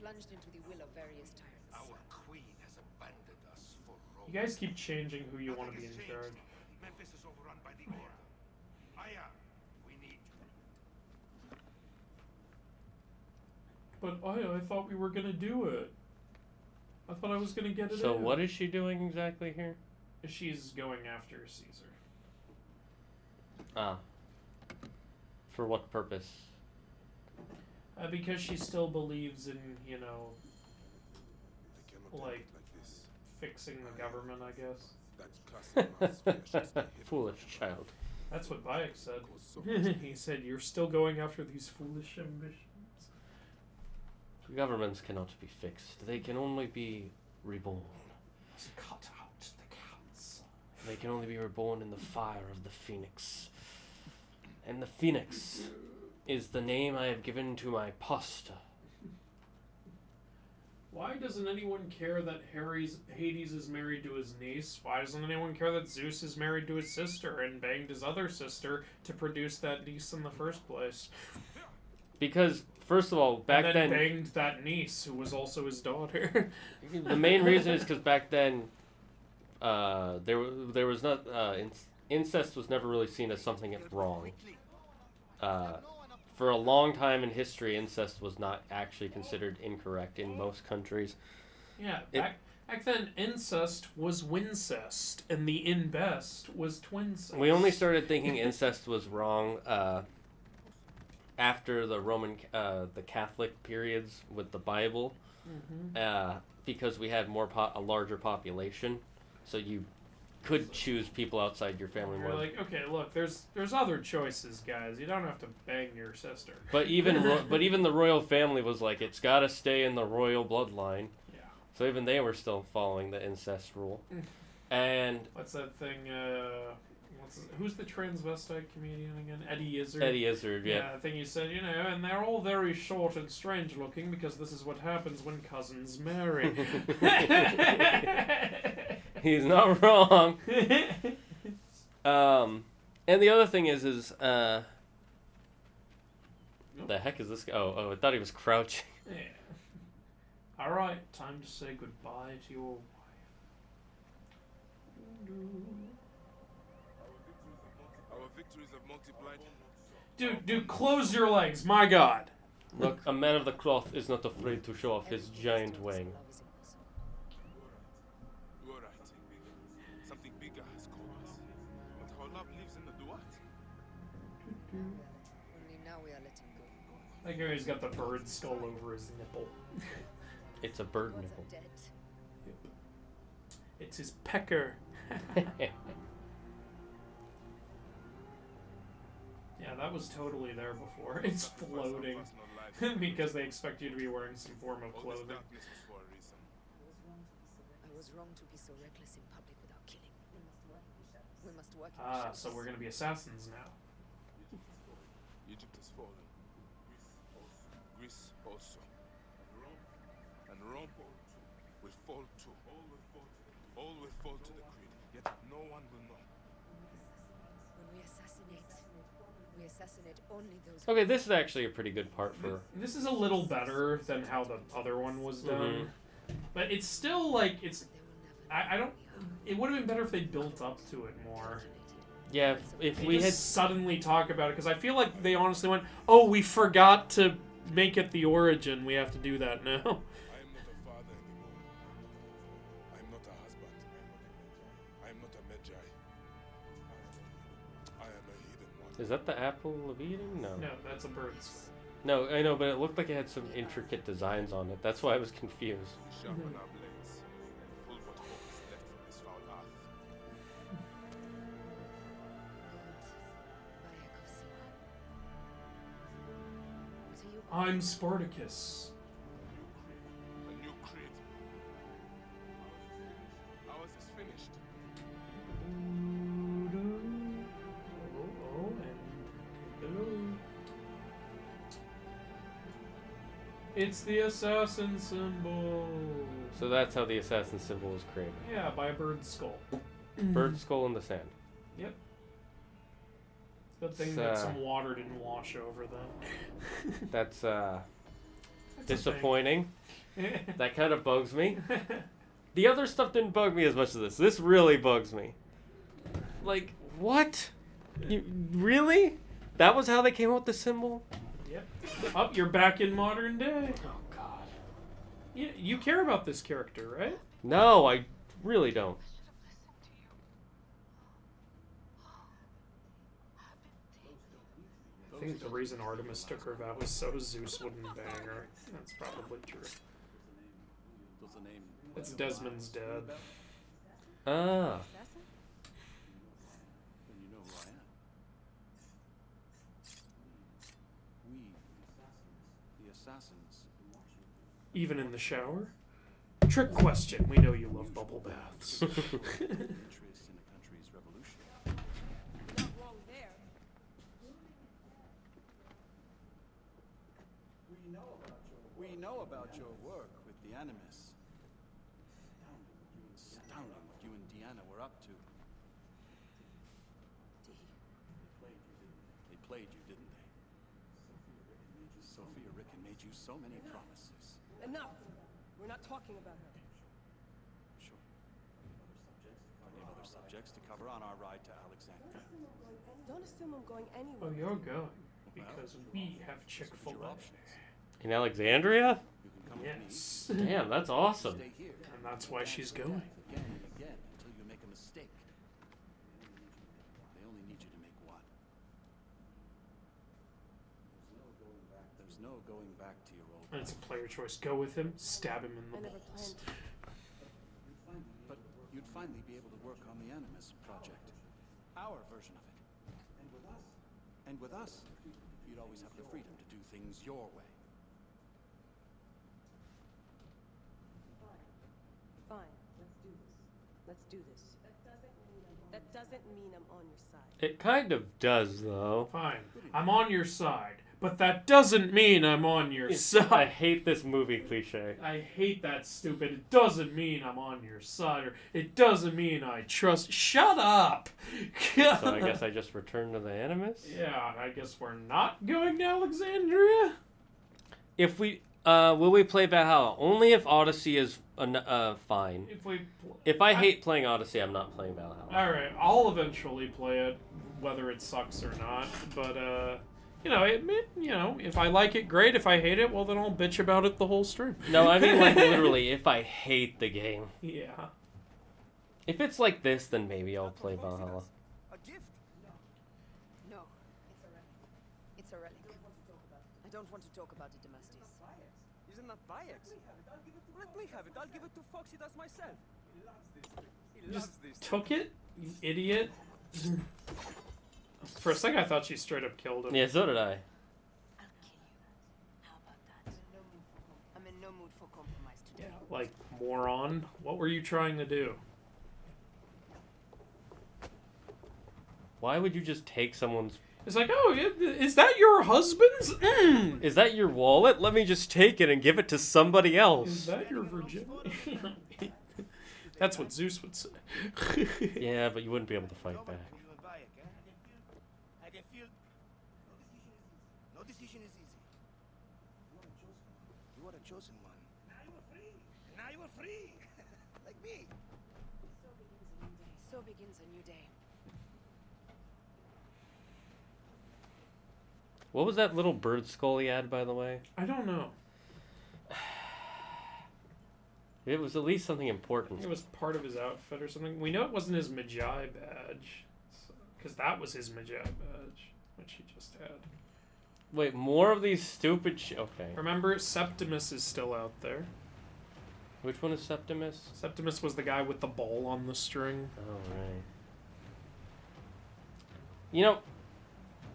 plunged into the will of various tyrants. our queen has abandoned us for Rome. You guys keep changing who you want to be in charge. Memphis is overrun by the Order. Aya, we need you. But I thought we were gonna do it. I thought I was gonna get it So in. what is she doing exactly here? She's going after Caesar. Ah. For what purpose? Because she still believes in, you know, They cannot like, act like this. fixing the government, I guess. that cursed mouse should stay hidden. Foolish child. That's what Bayek said. Goes so much. He said, "You're still going after these foolish ambitions." Governments cannot be fixed. They can only be reborn. Must cut out the cats. They can only be reborn in the fire of the phoenix. And the phoenix is the name I have given to my pasta. Why doesn't anyone care that Hades is married to his niece? Why doesn't anyone care that Zeus is married to his sister and banged his other sister to produce that niece in the first place? Because, first of all, back and then... banged that niece, who was also his daughter. The main reason is because back then, there was not... incest was never really seen as something wrong. For a long time in history, incest was not actually considered incorrect in most countries. Yeah, back then, incest was wincest, and the in-best was twincest. We only started thinking incest was wrong after the the Catholic periods with the Bible, because we had a larger population, so you could choose people outside your family You're more. like, okay, look, there's other choices, guys. You don't have to bang your sister. But even even the royal family was like, it's got to stay in the royal bloodline. Yeah. So even they were still following the incest rule. And what's that thing? Who's the transvestite comedian again? Eddie Izzard. Eddie Izzard, yeah. I think he said, and they're all very short and strange looking because this is what happens when cousins marry. He's not wrong. And the other thing is the heck is this guy? Oh, I thought he was crouching. Yeah. All right, time to say goodbye to your wife. Our victories have multiplied. Dude, close your legs, my God. Look, a man of the cloth is not afraid to show off his giant wang. You are right. Something bigger has called us. But our love lives in the duat. Only now we are letting go. Like he's got the bird skull over his nipple. It's a bird nipple. Dead. It's his pecker. Yeah, that was totally there before. It's floating. Because they expect you to be wearing some form of clothing. Darkness was for a reason. I was wrong to be so reckless in public without killing. We must work in the Ah, shadows. so we're gonna be assassins now. Egypt has fallen. Greece also. And Rome will fall too. All will fall to the creed, yet no one will know. When we assassinate only those. Okay, this is actually a pretty good part for... This is a little better than how the other one was done. But it's still like, it's... I don't... It would have been better if they built up to it more. Yeah, if They we just had... suddenly talk about it, because I feel like they honestly went, oh, we forgot to make it the origin. We have to do that now. I am not a father anymore. I am not a husband. I am not a magi. I am a hidden one. Is that the apple of Eden? No. No, that's a bird's. No, I know, but it looked like it had some intricate designs on it. That's why I was confused. We sharpen our blades. Pull what hope is left from this foul earth. I'm Spartacus. A new creed. Ours is finished. It's the assassin symbol. So that's how the assassin symbol was created. Yeah, by a bird's skull. Bird skull in the sand. Yep. Good thing It's, that some water didn't wash over that. That's That's disappointing. a thing. That kind of bugs me. The other stuff didn't bug me as much as this. This really bugs me. Like, what? You really? That was how they came up with the symbol? Yep. Up, you're back in modern day. Oh, God. You care about this character, right? No, I really don't. I think the reason Artemis took her vow was so Zeus wouldn't bang her. That's probably true. It's Desmond's dad. Ah. the assassins. Even in the shower? Trick question. We know you love bubble baths. Interest in the country's revolution. Not wrong there. We know about your work with the Animus. Astounding what you and Deanna were up to. They played you, didn't they? Sophia Ricken made you so many promises. Enough. We're not talking about her. Sure. Plenty of other subjects to cover on our ride to Alexandria. Don't assume I'm going anywhere. Oh, you're going. Because we have Chick-fil-A. Your options. In Alexandria? You can come Yes. Damn, that's awesome. with me. Stay here. And that's why she's going. Again and again until you make a mistake. They only need you to make one. There's no going back to your old And it's a player choice. Go with him, stab him in I the never balls. planned. But you'd finally be able to work on the Animus project. Our version of it. And with us, you'd always have the freedom to do things your way. Fine. Let's do this. That doesn't mean I'm on your side. It kind of does, though. Fine. I'm on your side. But that doesn't mean I'm on your I side. hate this movie cliche. I hate that stupid. It doesn't mean I'm on your side. Or it doesn't mean I trust. Shut up! So I guess I just return to the Animus? Yeah, I guess we're not going to Alexandria? If we, will we play Valhalla? Only if Odyssey is, fine. If I hate playing Odyssey, I'm not playing Valhalla. Alright, I'll eventually play it, whether it sucks or not. But, if I like it, great. If I hate it, well, then I'll bitch about it the whole stream. No, I mean, like, literally, if I hate the game. Yeah. If it's like this, then maybe I'll play Valhalla. A gift? No. It's a relic. I don't want to talk about it, Damastis. Isn't that buy it? Let me have it. I'll give it to Foxy does myself. He loves this. Took it? You idiot. For a second, I thought she straight up killed him. Yeah, so did I. I'll kill you. How about that? I'm in no mood for compromise today. Yeah, like, moron. What were you trying to do? Why would you just take someone's... It's like, oh, is that your husband's? Is that your wallet? Let me just take it and give it to somebody else. Is that your virginity? That's what Zeus would say. Yeah, but you wouldn't be able to fight back. I can feel no decision is easy. You are a chosen one. Now you are free. Now you are free. Like me. So begins a new day. What was that little bird skull he had, by the way? I don't know. It was at least something important. It was part of his outfit or something. We know it wasn't his Magi badge. Because that was his Magi badge, which he just had. Wait, more of these stupid okay. Remember, Septimus is still out there. Which one is Septimus? Septimus was the guy with the ball on the string. Oh, right. You know,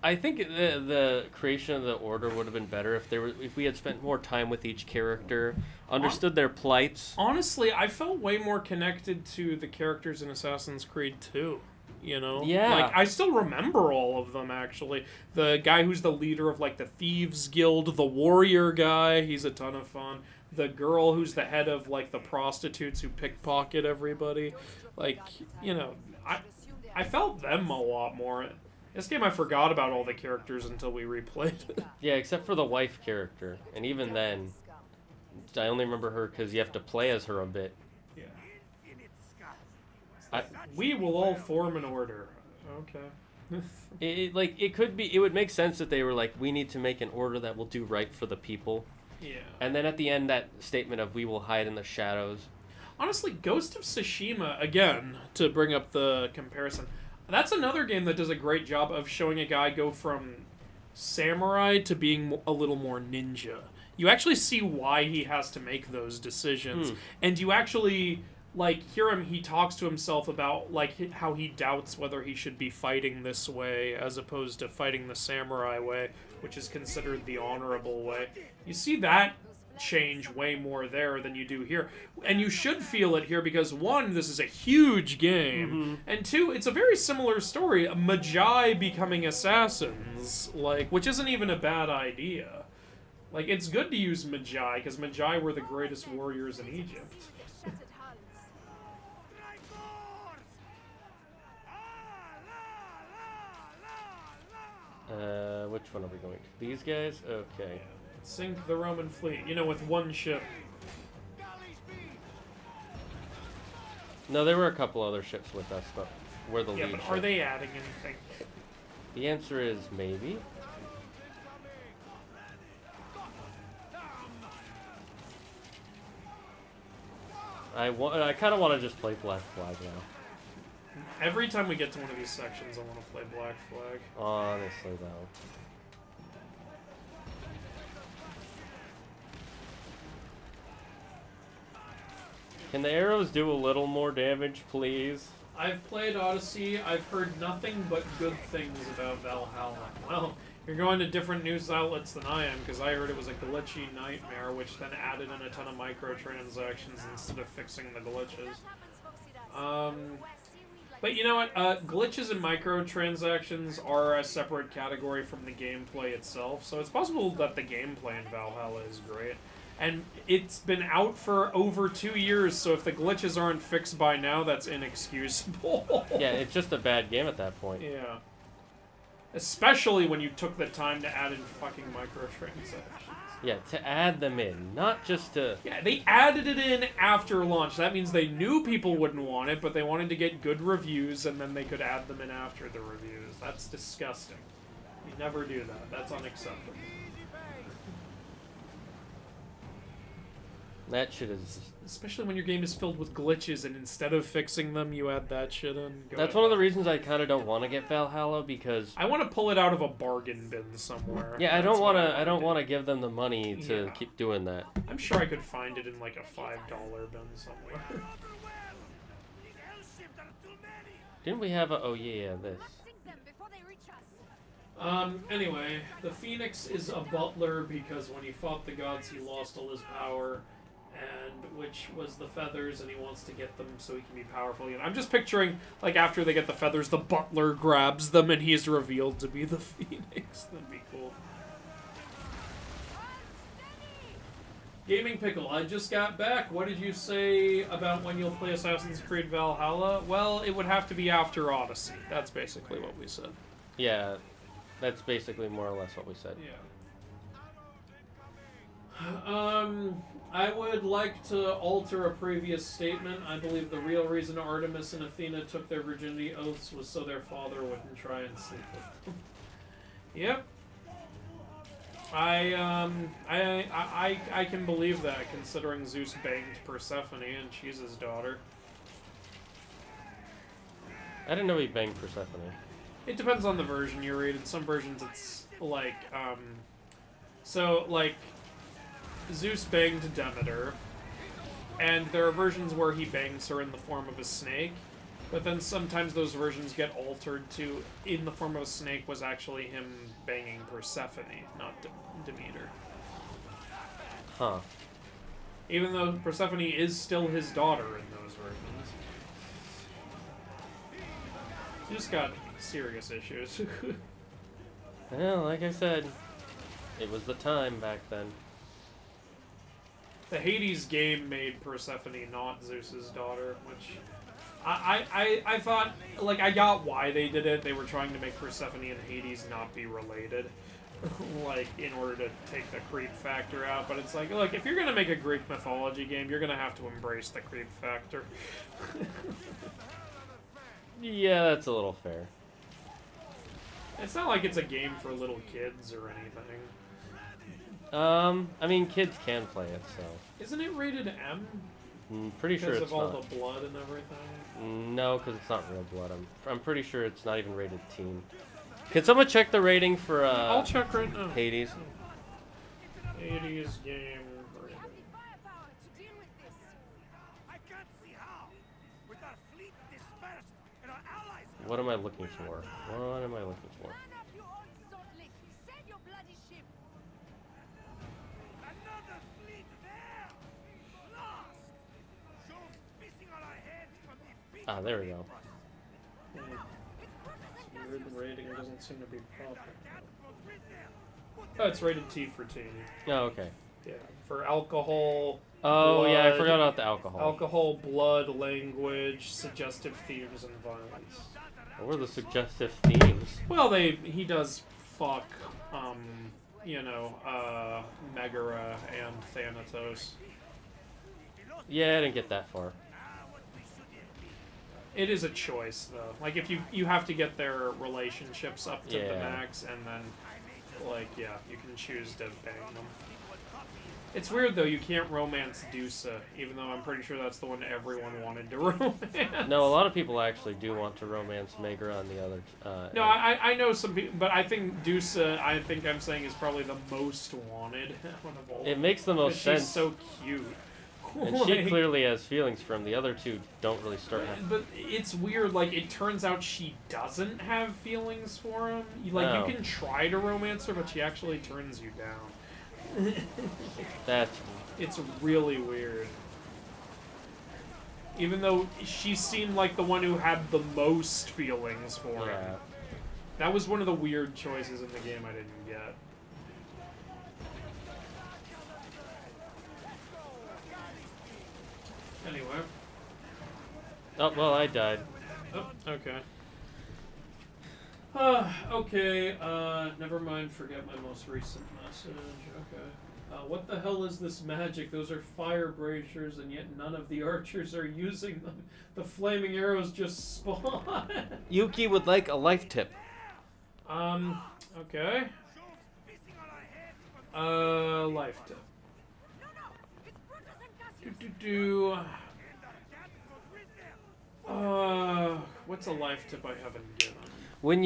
I think the creation of the Order would have been better if we had spent more time with each character, understood their plights. Honestly, I felt way more connected to the characters in Assassin's Creed 2. You know? Yeah. Like, I still remember all of them, actually. The guy who's the leader of, like, the Thieves Guild, the warrior guy, he's a ton of fun. The girl who's the head of, like, the prostitutes who pickpocket everybody. Like, you know, I felt them a lot more. This game, I forgot about all the characters until we replayed it. Yeah, except for the wife character. And even then, I only remember her because you have to play as her a bit. Yeah. I, We will all form an order. Okay. it would make sense that they were like, we need to make an order that will do right for the people. Yeah. And then at the end, that statement of, we will hide in the shadows. Honestly, Ghost of Tsushima, again, to bring up the comparison, that's another game that does a great job of showing a guy go from samurai to being a little more ninja. You actually see why he has to make those decisions. And you actually, like, hear him, he talks to himself about, like, how he doubts whether he should be fighting this way as opposed to fighting the samurai way, which is considered the honorable way. You see that change way more there than you do here. And you should feel it here because, one, this is a huge game, and two, it's a very similar story. Magi becoming assassins, like, which isn't even a bad idea. Like, it's good to use Magi, because Magi were the greatest warriors in Egypt. Which one are we going to? These guys? Okay. Sink the Roman fleet, you know, with one ship. No, there were a couple other ships with us, but we're the lead Yeah, but ship. are they adding anything? The answer is maybe. I kind of want to just play Black Flag now. Every time we get to one of these sections, I want to play Black Flag. Honestly, though. Can the arrows do a little more damage, please? I've played Odyssey. I've heard nothing but good things about Valhalla. Well, you're going to different news outlets than I am, because I heard it was a glitchy nightmare, which then added in a ton of microtransactions instead of fixing the glitches. But you know what? Glitches and microtransactions are a separate category from the gameplay itself, so it's possible that the gameplay in Valhalla is great. And it's been out for over 2 years, so if the glitches aren't fixed by now, that's inexcusable. Yeah, it's just a bad game at that point. Yeah. Especially when you took the time to add in fucking microtransactions. Yeah, to add them in, not just to... Yeah, they added it in after launch. That means they knew people wouldn't want it, but they wanted to get good reviews, and then they could add them in after the reviews. That's disgusting. You never do that. That's unacceptable. That shit is... Especially when your game is filled with glitches, and instead of fixing them, you add that shit in. That's one of the reasons I kind of don't want to get Valhalla, because... I want to pull it out of a bargain bin somewhere. Yeah, I don't want to give them the money to keep doing that. I'm sure I could find it in like a $5 bin somewhere. Didn't we have a... Oh, yeah, this. Anyway, the Phoenix is a butler because when he fought the gods, he lost all his power, and which was the feathers, and he wants to get them so he can be powerful again. I'm just picturing, like, after they get the feathers, the butler grabs them, and he's revealed to be the Phoenix. That'd be cool. Gaming Pickle, I just got back. What did you say about when you'll play Assassin's Creed Valhalla? Well, it would have to be after Odyssey. That's basically what we said. Yeah, that's basically more or less what we said. Yeah. I would like to alter a previous statement. I believe the real reason Artemis and Athena took their virginity oaths was so their father wouldn't try and sleep with them. Yep. I can believe that, considering Zeus banged Persephone and she's his daughter. I didn't know he banged Persephone. It depends on the version you read. In some versions it's like, so, like, Zeus banged Demeter, and there are versions where he bangs her in the form of a snake, but then sometimes those versions get altered to, in the form of a snake was actually him banging Persephone, not Demeter. Huh. Even though Persephone is still his daughter in those versions. Zeus got serious issues. Well, like I said, it was the time back then. The Hades game made Persephone not Zeus's daughter, which I thought, like, I got why they did it. They were trying to make Persephone and Hades not be related, like, in order to take the creep factor out. But it's like, look, if you're gonna make a Greek mythology game, you're gonna have to embrace the creep factor. Yeah, that's a little fair. It's not like it's a game for little kids or anything. I mean, kids can play it, so... Isn't it rated M? Pretty sure it's Because of all not. the blood and everything? No, because it's not real blood. I'm pretty sure it's not even rated teen. Can someone check the rating for, I'll check right now. Hades? Hades game rating. What am I looking for? What am I looking for? Ah, there we go. Weird rating doesn't seem to be popping. Oh, it's rated T for teen. Oh, okay. Yeah, for alcohol. Oh, blood, yeah, I forgot about the alcohol. Alcohol, blood, language, suggestive themes, and violence. What were the suggestive themes? Well, he does fuck, Megara and Thanatos. Yeah, I didn't get that far. It is a choice, though. Like, if you have to get their relationships up to the max, and then, like, yeah, you can choose to bang them. It's weird, though, you can't romance Dusa, even though I'm pretty sure that's the one everyone wanted to romance. No, a lot of people actually do want to romance Megara on the other... no, I know some people, but I think Dusa, I'm saying, is probably the most wanted one of all. It makes the most sense. She's so cute. And she clearly has feelings for him. The other two don't really start having... But it's weird, like, it turns out she doesn't have feelings for him. Like, No. you can try to romance her, but she actually turns you down. It's really weird. Even though she seemed like the one who had the most feelings for him. That was one of the weird choices in the game I didn't get. Anyway. Oh, well, I died. Oh, okay. Okay, never mind, forget my most recent message, okay. What the hell is this magic? Those are fire bracers, and yet none of the archers are using them. The flaming arrows just spawn. Yuki would like a life tip. Okay. Life tip. What's a life tip I haven't given? When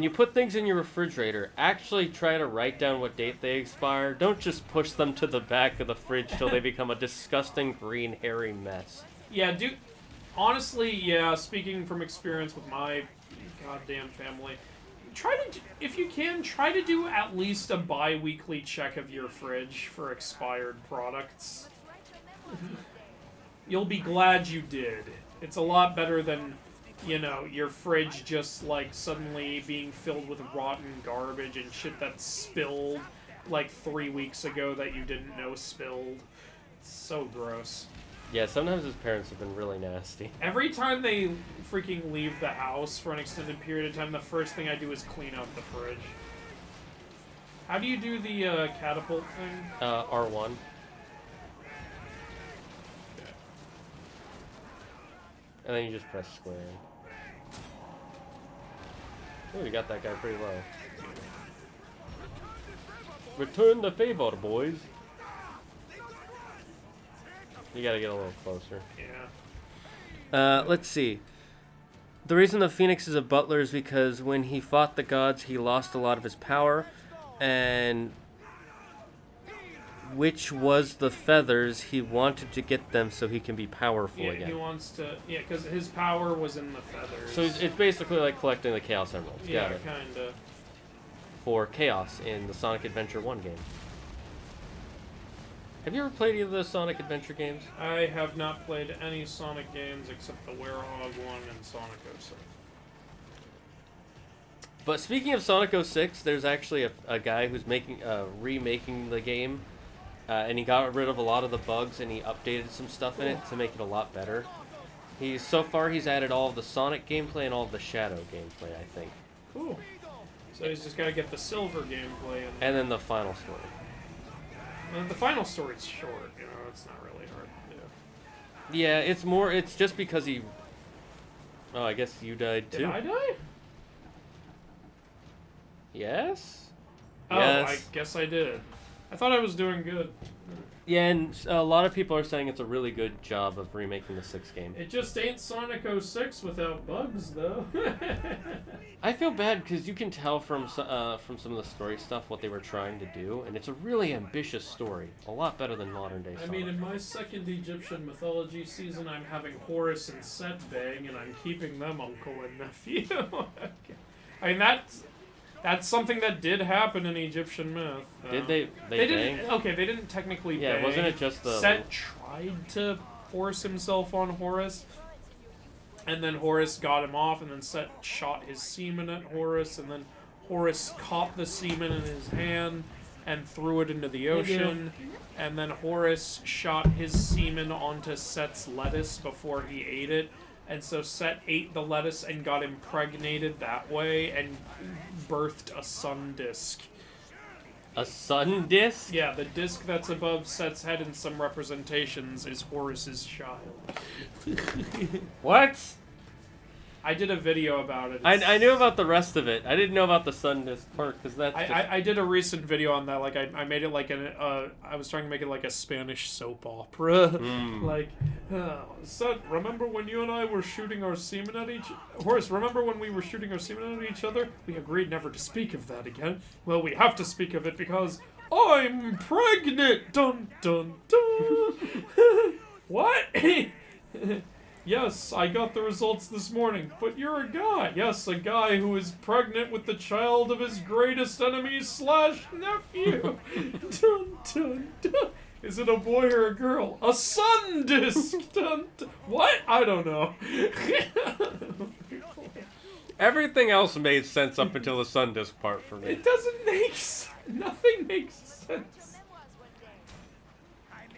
you put things in your refrigerator, actually try to write down what date they expire. Don't just push them to the back of the fridge till they become a disgusting green hairy mess. Yeah, honestly, yeah, speaking from experience with my goddamn family, if you can, try to do at least a bi-weekly check of your fridge for expired products. You'll be glad you did. It's a lot better than, your fridge just, like, suddenly being filled with rotten garbage and shit that's spilled, like, 3 weeks ago that you didn't know spilled. It's so gross. Yeah, sometimes his parents have been really nasty. Every time they freaking leave the house for an extended period of time, the first thing I do is clean out the fridge. How do you do the catapult thing? R1. And then you just press square. Oh, you got that guy pretty low. Return the favor, boys. You gotta get a little closer. Yeah. Let's see. The reason the Phoenix is a butler is because when he fought the gods, he lost a lot of his power, and which was the feathers, he wanted to get them so he can be powerful again. He wants to, because his power was in the feathers. So it's basically like collecting the Chaos Emeralds. Yeah, kinda. For Chaos in the Sonic Adventure 1 game. Have you ever played any of the Sonic Adventure games? I have not played any Sonic games except the Werehog one and Sonic 06. But speaking of Sonic 06, there's actually a guy who's remaking the game, and he got rid of a lot of the bugs and he updated some stuff in it to make it a lot better. So far he's added all of the Sonic gameplay and all of the Shadow gameplay, I think. Cool. So he's just got to get the silver gameplay in. And then the final story. The final story's short, it's not really hard to do. Yeah, it's just because he... Oh, I guess you died too. Did I die? Yes? Oh, yes. I guess I did. I thought I was doing good. Yeah, and a lot of people are saying it's a really good job of remaking the 6th game. It just ain't Sonic 06 without bugs, though. I feel bad because you can tell from some of the story stuff what they were trying to do, and it's a really ambitious story. A lot better than modern day Sonic. I mean, in my second Egyptian mythology season, I'm having Horus and Set bang, and I'm keeping them uncle and nephew. Okay. I mean, that's something that did happen in Egyptian myth. Did they didn't. Okay, they didn't technically bang. Yeah, wasn't it just the... Set tried to force himself on Horus, And then Horus got him off, and then Set shot his semen at Horus, and then Horus caught the semen in his hand and threw it into the ocean. And then Horus shot his semen onto Set's lettuce before he ate it. And so Set ate the lettuce and got impregnated that way and birthed a sun disk. A sun disk? Yeah, the disc that's above Set's head in some representations is Horus's child. What? I did a video about it. I knew about the rest of it. I didn't know about the sun disk part, because that's I did a recent video on that. Like, I made it like I was trying to make it like a Spanish soap opera. Like, Set, remember when you and I were shooting our semen at Horus, remember when we were shooting our semen at each other? We agreed never to speak of that again. Well, we have to speak of it because I'm pregnant! Dun, dun, dun! What? Yes, I got the results this morning, but you're a guy. Yes, a guy who is pregnant with the child of his greatest enemy / nephew. Dun, dun, dun. Is it a boy or a girl? A sun disk. Dun, dun. What? I don't know. Everything else made sense up until the sun disk part for me. It doesn't make sense. Nothing makes sense.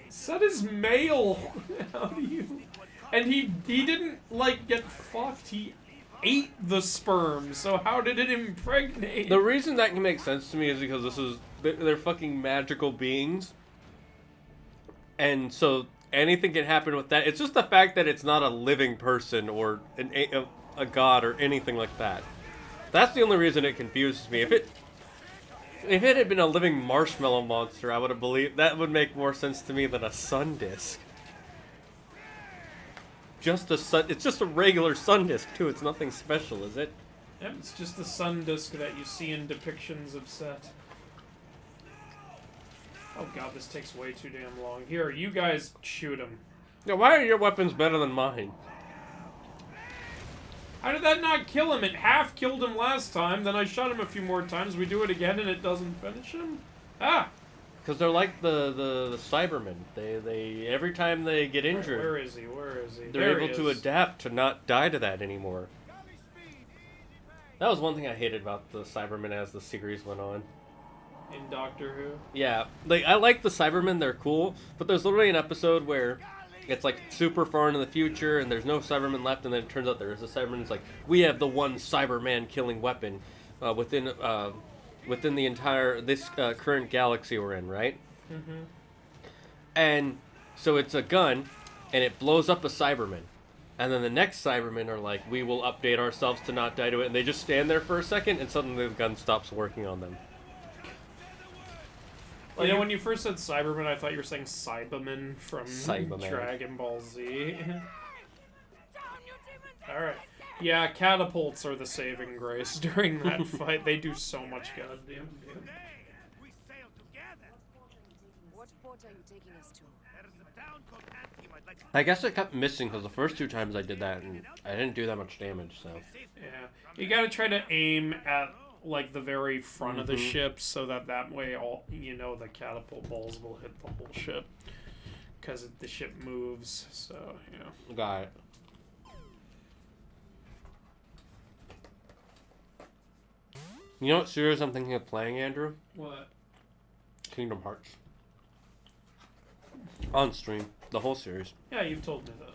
Set is male. How do you... And he didn't, like, get fucked. He ate the sperm, so how did it impregnate? The reason that can make sense to me is because they're fucking magical beings. And so anything can happen with that. It's just the fact that it's not a living person or a god or anything like that. That's the only reason it confuses me. If it had been a living marshmallow monster, I would have believed that would make more sense to me than a sun disk. It's just a regular sun disk too. It's nothing special, is it? Yep, it's just the sun disk that you see in depictions of Set. Oh god, this takes way too damn long. Here, you guys shoot him. Yeah, why are your weapons better than mine? How did that not kill him? It half killed him last time, then I shot him a few more times, we do it again and it doesn't finish him? Ah! Because they're like the Cybermen. They every time they get injured... Where is he? Where is he? They're able to adapt to not die to that anymore. That was one thing I hated about the Cybermen as the series went on. In Doctor Who? Yeah. Like, I like the Cybermen, they're cool, but there's literally an episode where it's like super far into the future and there's no Cybermen left, and then it turns out there is a Cyberman. It's like, we have the one Cyberman killing weapon within the entire, current galaxy we're in, right? Mm-hmm. And so it's a gun, and it blows up a Cyberman. And then the next Cybermen are like, we will update ourselves to not die to it, and they just stand there for a second, and suddenly the gun stops working on them. You know, when you first said Cyberman, I thought you were saying Cyberman from Dragon Ball Z. Alright. Yeah, catapults are the saving grace during that fight. They do so much goddamn damage. What port are you taking us to? I guess it kept missing because the first 2 times I did that, and I didn't do that much damage, so... Yeah. You gotta try to aim at, like, the very front of the ship so that way the catapult balls will hit the whole ship. Because the ship moves, so, yeah. Got it. You know what series I'm thinking of playing, Andrew? What? Kingdom Hearts. On stream. The whole series. Yeah, you've told me that.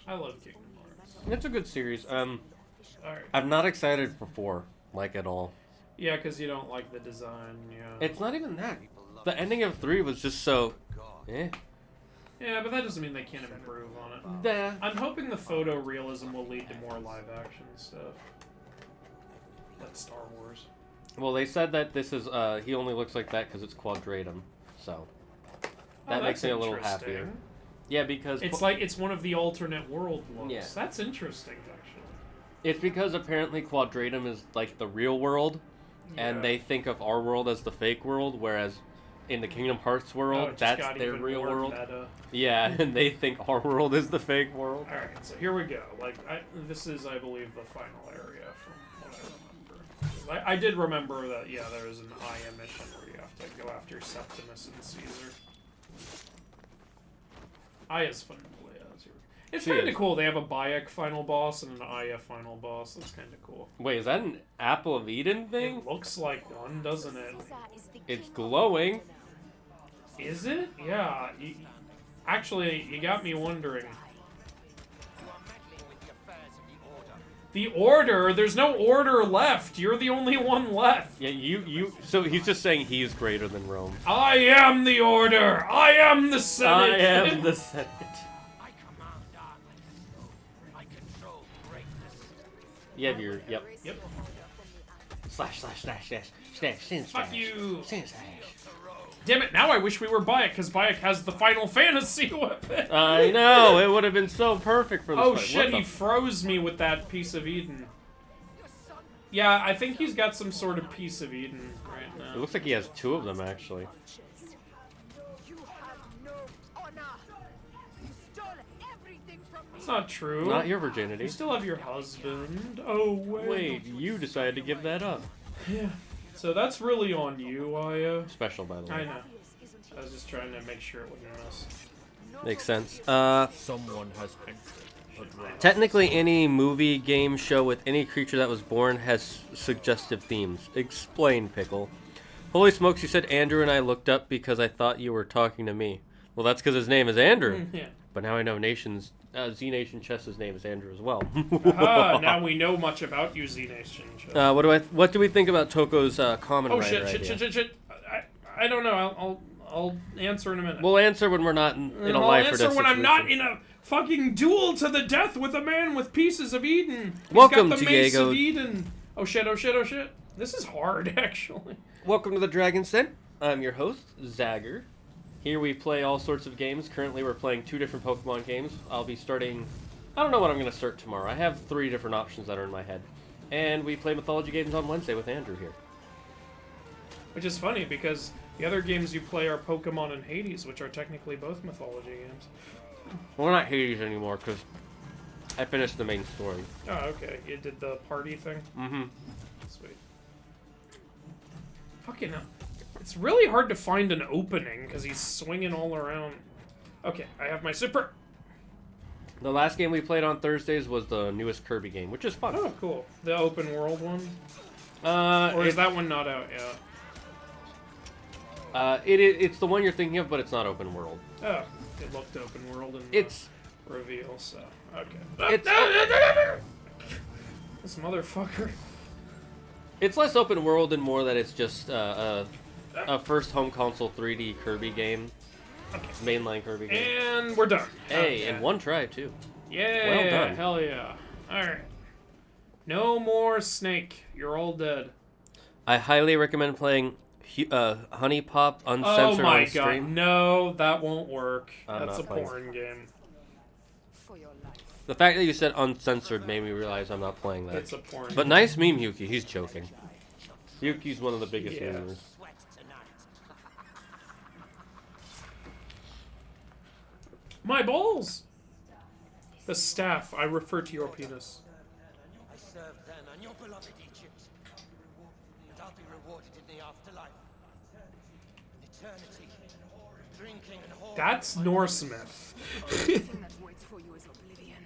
I love Kingdom Hearts. It's a good series. Alright. I'm not excited for 4, like, at all. Yeah, because you don't like the design, yeah. It's not even that. The ending of 3 was just so... eh. Yeah, but that doesn't mean they can't improve on it. Yeah. I'm hoping the photorealism will lead to more live-action stuff. Like Star Wars. Well, they said that this is, he only looks like that because it's quadratum, so... That makes me a little happier. Yeah, because... It's like, it's one of the alternate world looks. Yeah. That's interesting, actually. It's because apparently quadratum is, like, the real world, and they think of our world as the fake world, whereas in the Kingdom Hearts world, that's their real world. Meta. Yeah, and they think our world is the fake world. Alright, so here we go. Like, this is, I believe, the final area from what I remember. I did remember that, yeah, there is an Aya mission where you have to go after Septimus and Caesar. Aya's fun to play as. It's kind of cool. They have a Bayek final boss and an Aya final boss. That's kind of cool. Wait, is that an Apple of Eden thing? It looks like one, doesn't it? It's glowing. Is it? Yeah. Actually, you got me wondering. The Order? There's no Order left. You're the only one left. Yeah, so he's just saying he's greater than Rome. I am the Order. I am the Senate. I am the Senate. I command darkness. I control greatness. You have your, yep. Slash. Slash. Fuck you. Slash. Damn it, now I wish we were Bayek, because Bayek has the Final Fantasy weapon. I know, it would have been so perfect for this Oh fight. shit, he froze me with that piece of Eden. Yeah, I think he's got some sort of piece of Eden right now. It looks like he has 2 of them, actually. That's not true. Not your virginity. You still have your husband. Oh, wait. Wait, you decided to give that up. Yeah. So that's really on you, Aya. Special, by the way. I know. I was just trying to make sure it wouldn't miss. Makes sense. Someone has entered the draft. Technically, any movie, game, show with any creature that was born has suggestive themes. Explain, Pickle. Holy smokes, you said Andrew and I looked up because I thought you were talking to me. Well, that's because his name is Andrew. Yeah. But now I know Z-Nation Chess's name is Andrew as well. Aha, now we know much about you, Z-Nation Chess. What do we think about Toko's common Oh writer shit. I don't know. I'll answer in a minute. We'll answer when we're not in a life or death I'll answer when I'm situation. not in a fucking duel to the death with a man with pieces of Eden. Welcome, He's got the Mace Diego. of Eden. Oh shit. This is hard, actually. Welcome to the Dragon's Den. I'm your host, Zagard. Here we play all sorts of games. Currently we're playing 2 different Pokemon games. I'll be starting... I don't know what I'm going to start tomorrow. I have 3 different options that are in my head. And we play mythology games on Wednesday with Andrew here. Which is funny, because the other games you play are Pokemon and Hades, which are technically both mythology games. Well, we're not Hades anymore, because I finished the main story. Oh, okay. You did the party thing? Mm-hmm. Sweet. Fucking hell. It's really hard to find an opening, because he's swinging all around. Okay, I have my super... The last game we played on Thursdays was the newest Kirby game, which is fun. Oh, cool. The open world one? Or is that one not out yet? It's the one you're thinking of, but it's not open world. Oh, it looked open world in It's... the reveal, so... Okay. It's... This motherfucker. It's less open world and more that it's just a first home console 3D Kirby game. Okay. Mainline Kirby game. And we're done. Hey, Okay. and one try, too. Yeah, Well done. hell yeah. Alright. No more Snake. You're all dead. I highly recommend playing Honey Pop Oh Uncensored my on god. stream. No, that won't work. I'm That's a not playing. porn game. The fact that you said uncensored made me realize I'm not playing that. It's a porn But game. nice meme, Yuki. He's joking. Yuki's one of the biggest Yeah. memers. My balls! The staff. I refer to your penis. I served then on your beloved Egypt. And I'll be rewarded in the afterlife. In eternity. Drinking and whoring. That's Norse myth. Everything that waits for you is oblivion.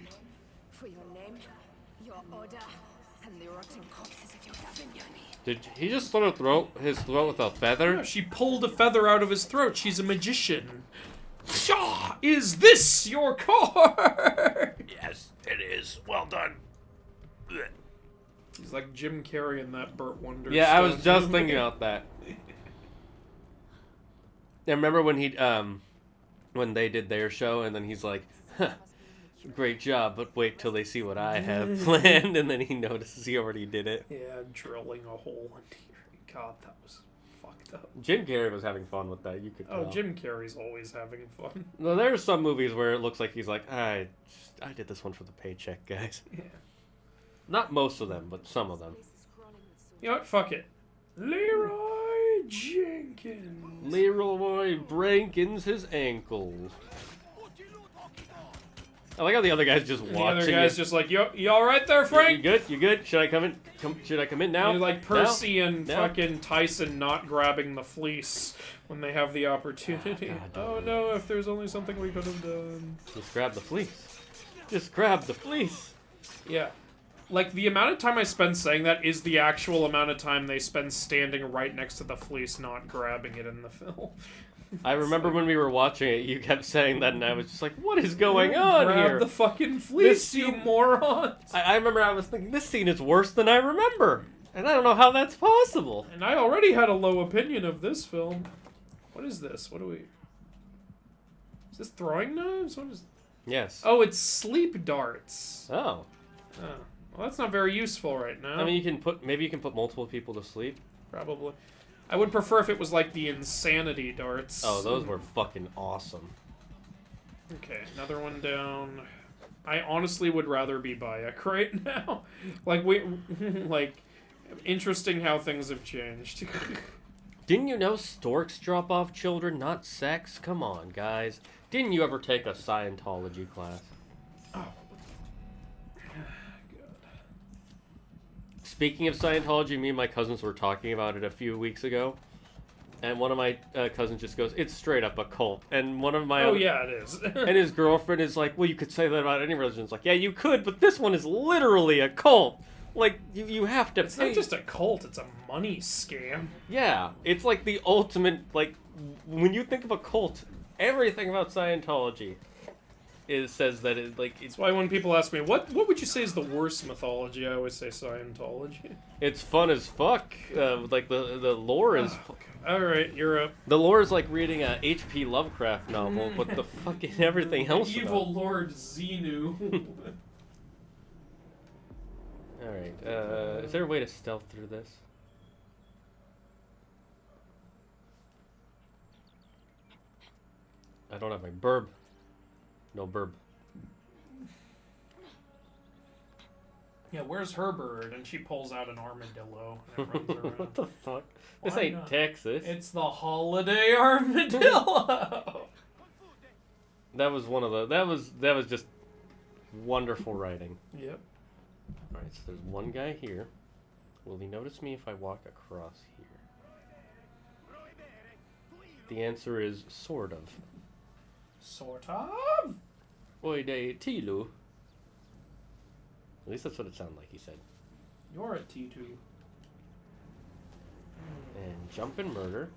For your name, your order, and the rotting corpses of your Gavignani. Did he just slit his throat with a feather? Yeah, she pulled a feather out of his throat. She's a magician. Shaw, is this your card? Yes, it is. Well done. He's like Jim Carrey in that Burt Wonderstone. Yeah, I was just thinking about that. I remember when when they did their show, and then he's like, huh, great job, but wait till they see what I have planned, and then he notices he already did it. Yeah, drilling a hole into your... God, that was fucked up. Jim Carrey was having fun with that, you could tell. Oh, Jim Carrey's always having fun. No, there's some movies where it looks like he's like, I did this one for the paycheck, guys. Yeah. Not most of them, but some of them. You know what? Fuck it. Leroy Jenkins. Leroy breakins his ankles. I like how the other guy's just And watching. the other guy's just like, you all right there, Frank? You good? You good? Should I come in? Should I come in now? You're like Percy Now? and Now? fucking Tyson not grabbing the fleece when they have the opportunity. God, Oh no, if there's only something we could have done. Just grab the fleece. Just grab the fleece. Yeah. Like, the amount of time I spend saying that is the actual amount of time they spend standing right next to the fleece, not grabbing it in the film. I remember when we were watching it, you kept saying that, and I was just like, what is going on Grab here? the fucking fleece, you morons! I remember I was thinking, this scene is worse than I remember. And I don't know how that's possible. And I already had a low opinion of this film. What is this? What do we... Is this throwing knives? What is... Yes. Oh, it's sleep darts. Oh. Oh. Well, that's not very useful right now. I mean, you can put... Maybe you can put multiple people to sleep. Probably. I would prefer if it was like the insanity darts. Oh, those were fucking awesome. Okay, another one down. I honestly would rather be Bayek right now. Like, like, interesting how things have changed. Didn't you know storks drop off children, not sex? Come on, guys. Didn't you ever take a Scientology class? Oh. Speaking of Scientology, me and my cousins were talking about it a few weeks ago. And one of my cousins just goes, it's straight up a cult. And one of my... Oh, yeah, it is. And his girlfriend is like, well, you could say that about any religion. It's like, yeah, you could, but this one is literally a cult. Like, you have to It's pay... not just a cult, it's a money scam. Yeah, it's like the ultimate, like, when you think of a cult, everything about Scientology says that it, like... That's why when people ask me, what would you say is the worst mythology, I always say Scientology. It's fun as fuck. Like, the lore is... Alright, you're up. The lore is like reading a H.P. Lovecraft novel, but the fucking everything else Evil about... Lord Xenu. Alright, is there a way to stealth through this? I don't have my burb. No burb. Yeah, where's her bird? And she pulls out an armadillo and it runs around. What the fuck? This Why ain't not? Texas. It's the holiday armadillo. That was one of the... That was just wonderful writing. Yep. Alright, so there's one guy here. Will he notice me if I walk across here? The answer is sort of. Sort of? Oi de Tilu. At least that's what it sounded like he said. You're a T2. And jump and murder.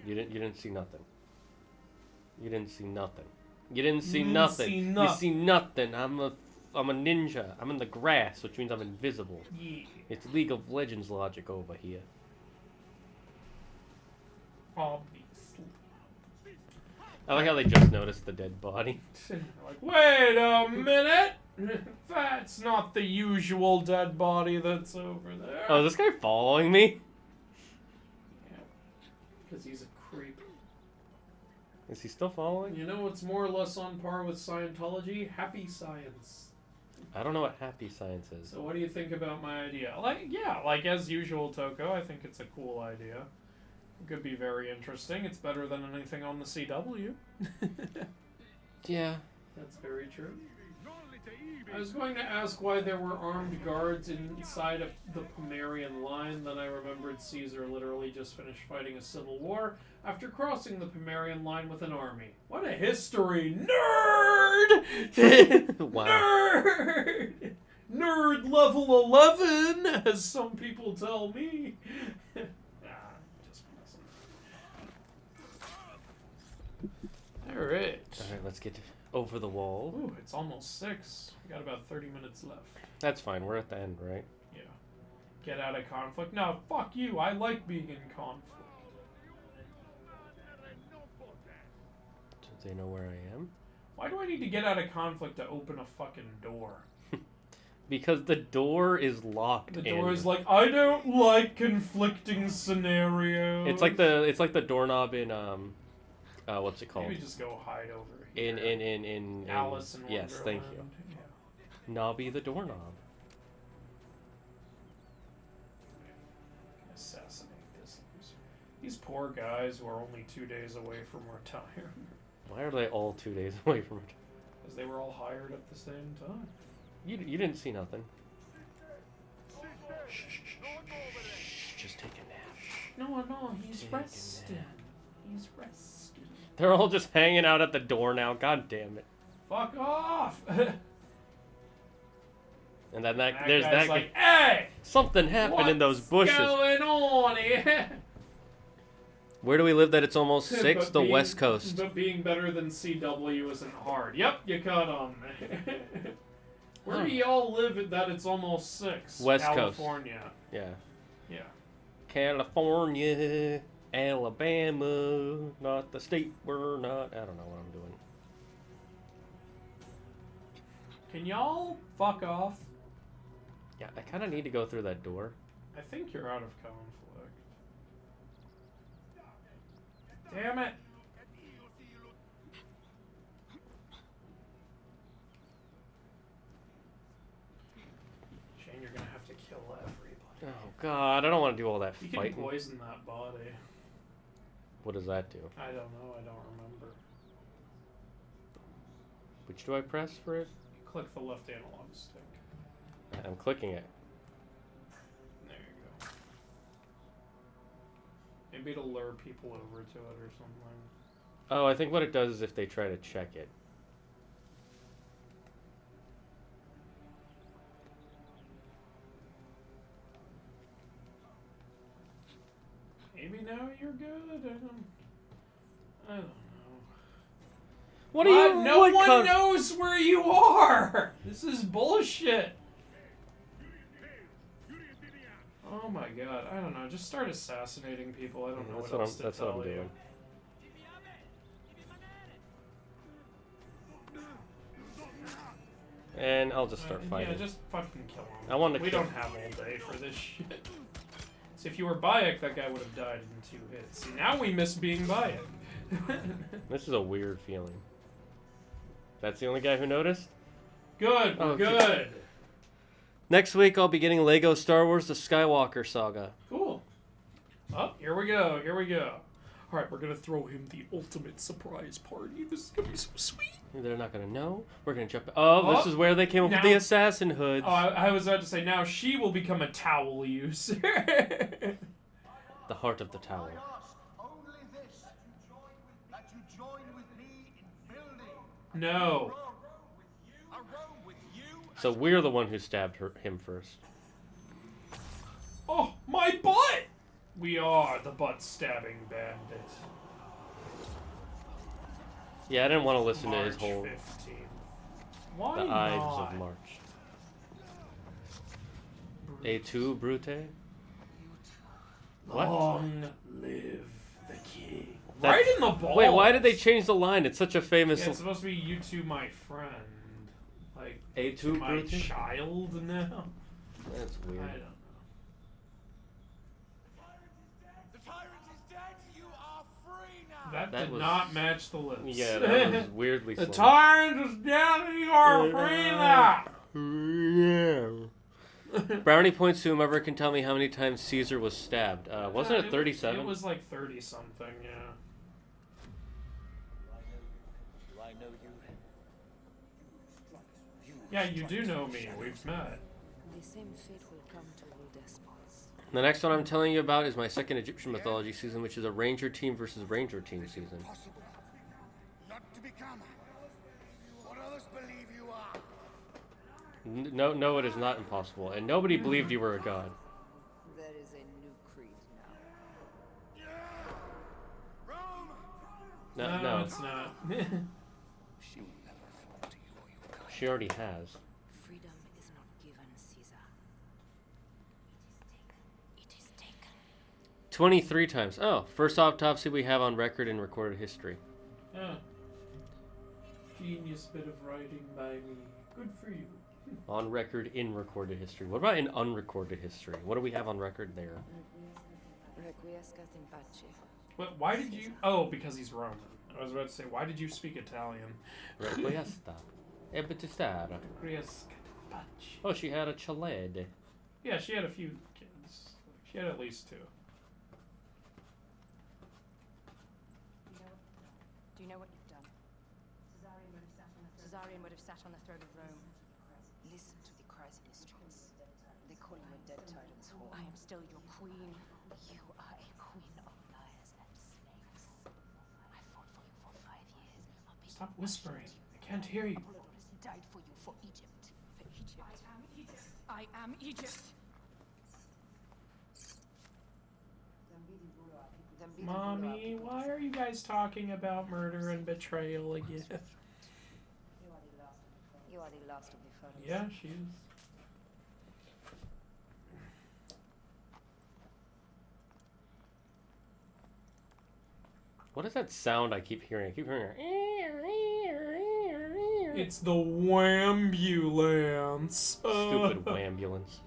You didn't see nothing. You didn't see nothing. You didn't see nothing. You see nothing. I'm a ninja. I'm in the grass, which means I'm invisible. Yeah. It's League of Legends logic over here. Obviously. I like how they just noticed the dead body. Like, wait a minute! That's not the usual dead body that's over there. Oh, is this guy following me? Yeah. Because he's a creep. Is he still following? You know what's more or less on par with Scientology? Happy science. I don't know what happy science is. So what do you think about my idea? Like as usual, Toko, I think it's a cool idea. It could be very interesting. It's better than anything on the CW. Yeah. That's very true. I was going to ask why there were armed guards inside of the Pomerian line, then I remembered Caesar literally just finished fighting a civil war after crossing the Pomerian line with an army. What a history! Nerd! Wow. Nerd! Nerd level 11, as some people tell me. Just messing. Alright. Alright, let's get over the wall. Ooh, it's almost 6. We got about 30 minutes left. That's fine, we're at the end, right? Yeah. Get out of conflict. No, fuck you. I like being in conflict. Do they know where I am? Why do I need to get out of conflict to open a fucking door? Because the door is locked. The door is like, I don't like conflicting scenarios. It's like the doorknob in what's it called? Maybe just go hide over here. In Alice in yes, thank you. Yeah. Nobby the doorknob. Assassinate this loser. These poor guys who are only 2 days away from retirement. Why are they all 2 days away from it? Because they were all hired at the same time. You didn't see nothing. Shh, just take a nap. No, he's resting. He's rescued. They're all just hanging out at the door now. God damn it. Fuck off! And then there's guy's that like, hey! Something happened in those bushes. What's going on here? Where do we live that it's almost 6? The West Coast. But being better than CW isn't hard. Yep, you caught on. Where do y'all live that it's almost 6? West California. Coast. Yeah. Yeah. California, Alabama, not the state we're not. I don't know what I'm doing. Can y'all fuck off? Yeah, I kind of need to go through that door. I think you're out of conflict. Damn it! Shane, you're gonna have to kill everybody. Oh God, I don't want to do all that You fighting. can poison that body. What does that do? I don't know. I don't remember. Which do I press for it? You click the left analog stick. I'm clicking it. There you go. Maybe it'll lure people over to it or something. Oh, I think what it does is if they try to check it. Maybe now you're good. I don't know. What are you? No one knows where you are. This is bullshit. Oh my god, I don't know. Just start assassinating people. I don't know what else to that's tell what I'm you. doing. And I'll just start fighting. Yeah, just fucking kill him. I want to. We don't have all day for this shit. So if you were Bayek, that guy would have died in 2 hits. See, now we miss being Bayek. This is a weird feeling. That's the only guy who noticed? Good, we're good. Next week, I'll be getting Lego Star Wars The Skywalker Saga. Cool. Oh, here we go, here we go. Alright, we're gonna throw him the ultimate surprise party. This is gonna be so sweet. They're not gonna know. We're gonna jump. Oh, this is where they came up with the assassin hoods. Oh, I was about to say, now she will become a towel user. The heart of the tower. No. So we're the one who stabbed him first. Oh, my butt! We are the butt-stabbing bandit. Yeah, I didn't want to listen March to his whole... 15th. Why the not? Ives of March. A2, Brute? What? Long live the king. That, right in the balls. Wait, why did they change the line? It's such a famous... Yeah, it's supposed to be you two, my friend. Like, A2 my Brute? child now? That's weird. I don't know. That did not match the lips. Yeah, that was weirdly slow. The tyrant is dead and you are free now! Yeah. Brownie points to whomever can tell me how many times Caesar was stabbed. Wasn't it 37? It was like 30-something, yeah. Do I know you? Yeah, you do know me. We've met. The same fate will come to all despots. The next one I'm telling you about is my second Egyptian mythology season, which is a Ranger team versus Ranger team season. Not to become what others believe you are. No, it is not impossible, and nobody believed you were a god. There is a new creed now. No, it's not. She will never fall to you or your kind. She already has. Freedom is not given, Caesar. It is taken. 23 times. Oh, first autopsy we have on record in recorded history. Yeah. Genius bit of writing by me. Good for you. On record in recorded history. What about in unrecorded history? What do we have on record there? Requiescat in pace. What? Why did you? Oh, because he's Roman. I was about to say, why did you speak Italian? Requiesta. Ebitistara. Requiescat in pace. Oh, she had a child. Yeah, she had a few kids. She had at least 2. Do you know what you've done? Caesarion would have sat on the throne of Rome. Listen to the cries in the streets. They call you a dead tyrant's whore. I am still your queen. You are a queen of liars and snakes. Stop whispering. I can't hear you. Apollodorus died for you, for Egypt. For Egypt. I am Egypt. Mommy, why are you guys talking about murder and betrayal again? You are the last of the pharaohs. Yeah, she is. What is that sound I keep hearing? I keep hearing. It's the wambulance. Stupid wambulance.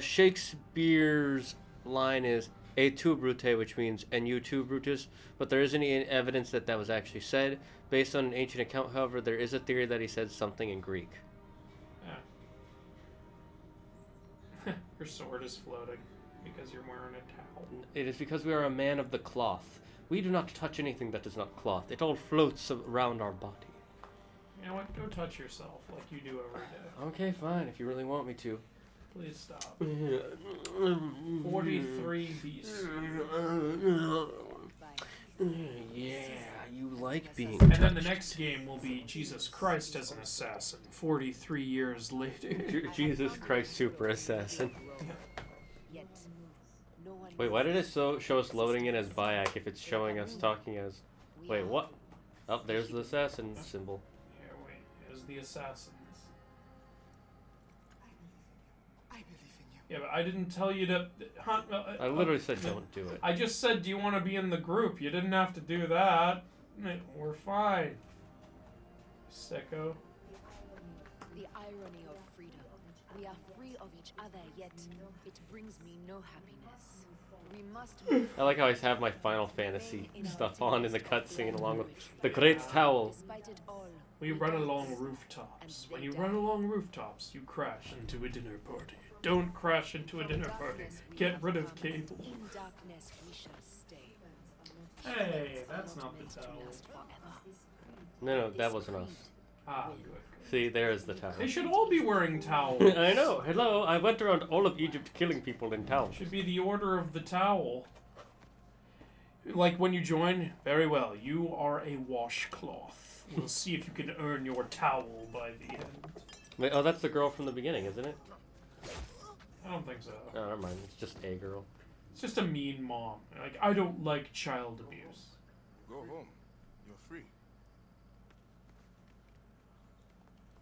Shakespeare's line is "Et tu, Brute," which means "and you too, Brutus," but there isn't any evidence that that was actually said. Based on an ancient account, however, there is a theory that he said something in Greek. Yeah. Your sword is floating because you're wearing a towel. It is because we are a man of the cloth. We do not touch anything that is not cloth. It all floats around our body. You know what? Go touch yourself like you do every day. Okay, fine, if you really want me to. Please stop. 43 beasts. Yeah, you like being And touched. then the next game will be Jesus Christ as an assassin, 43 years later. Jesus Christ Super Assassin. Yet, no one Wait, why did it show us loading in as Bayak if it's showing us talking as... Wait, what? Oh, there's the assassin symbol. Here, wait. Here's the assassins. Yeah, but I didn't tell you to... I literally said don't do it. I just said, do you want to be in the group? You didn't have to do that. We're fine. Sicko. The irony of freedom. We are free of each other, yet it brings me no happiness. We must move I like how I have my Final Fantasy stuff on in the cutscene along with the Great Towel. despite it all. We run along rooftops. When you run along rooftops, you crash into a dinner party. Don't crash into a dinner party. Get rid of cable. In darkness we shall stay. Hey, that's not the towel. No, that wasn't us. Ah, good. See, there's the towel. They should all be wearing towels. I know. Hello, I went around all of Egypt killing people in towels. Should be the order of the towel. Like when you join, very well. You are a washcloth. We'll see if you can earn your towel by the end. Wait, oh, that's the girl from the beginning, isn't it? I don't think so. No, never mind. It's just a girl. It's just a mean mom. Like, I don't like child abuse. Go home. You're free.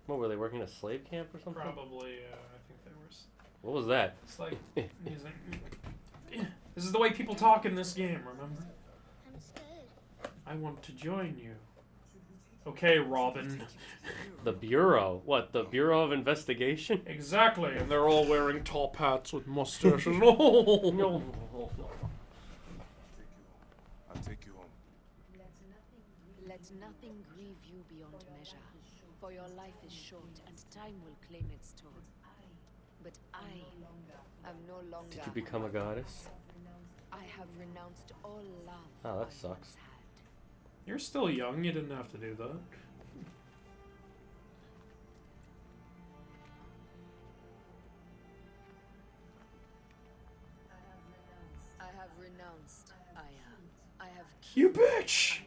What, were they working a slave camp or something? Probably, I think they were. What was that? It's like, he's like, this is the way people talk in this game, remember? I'm scared. I want to join you. Okay, Robin. The Bureau. What, the Bureau of Investigation? Exactly, and they're all wearing top hats with mustaches. Oh, no. I'll take you home. Let nothing grieve you beyond measure, for your life is short and time will claim its toll. But I am no longer. Did you become a goddess? I have renounced all love. Oh, that I sucks. once had. You're still young, you didn't have to do that. I have renounced Aya. I have You bitch!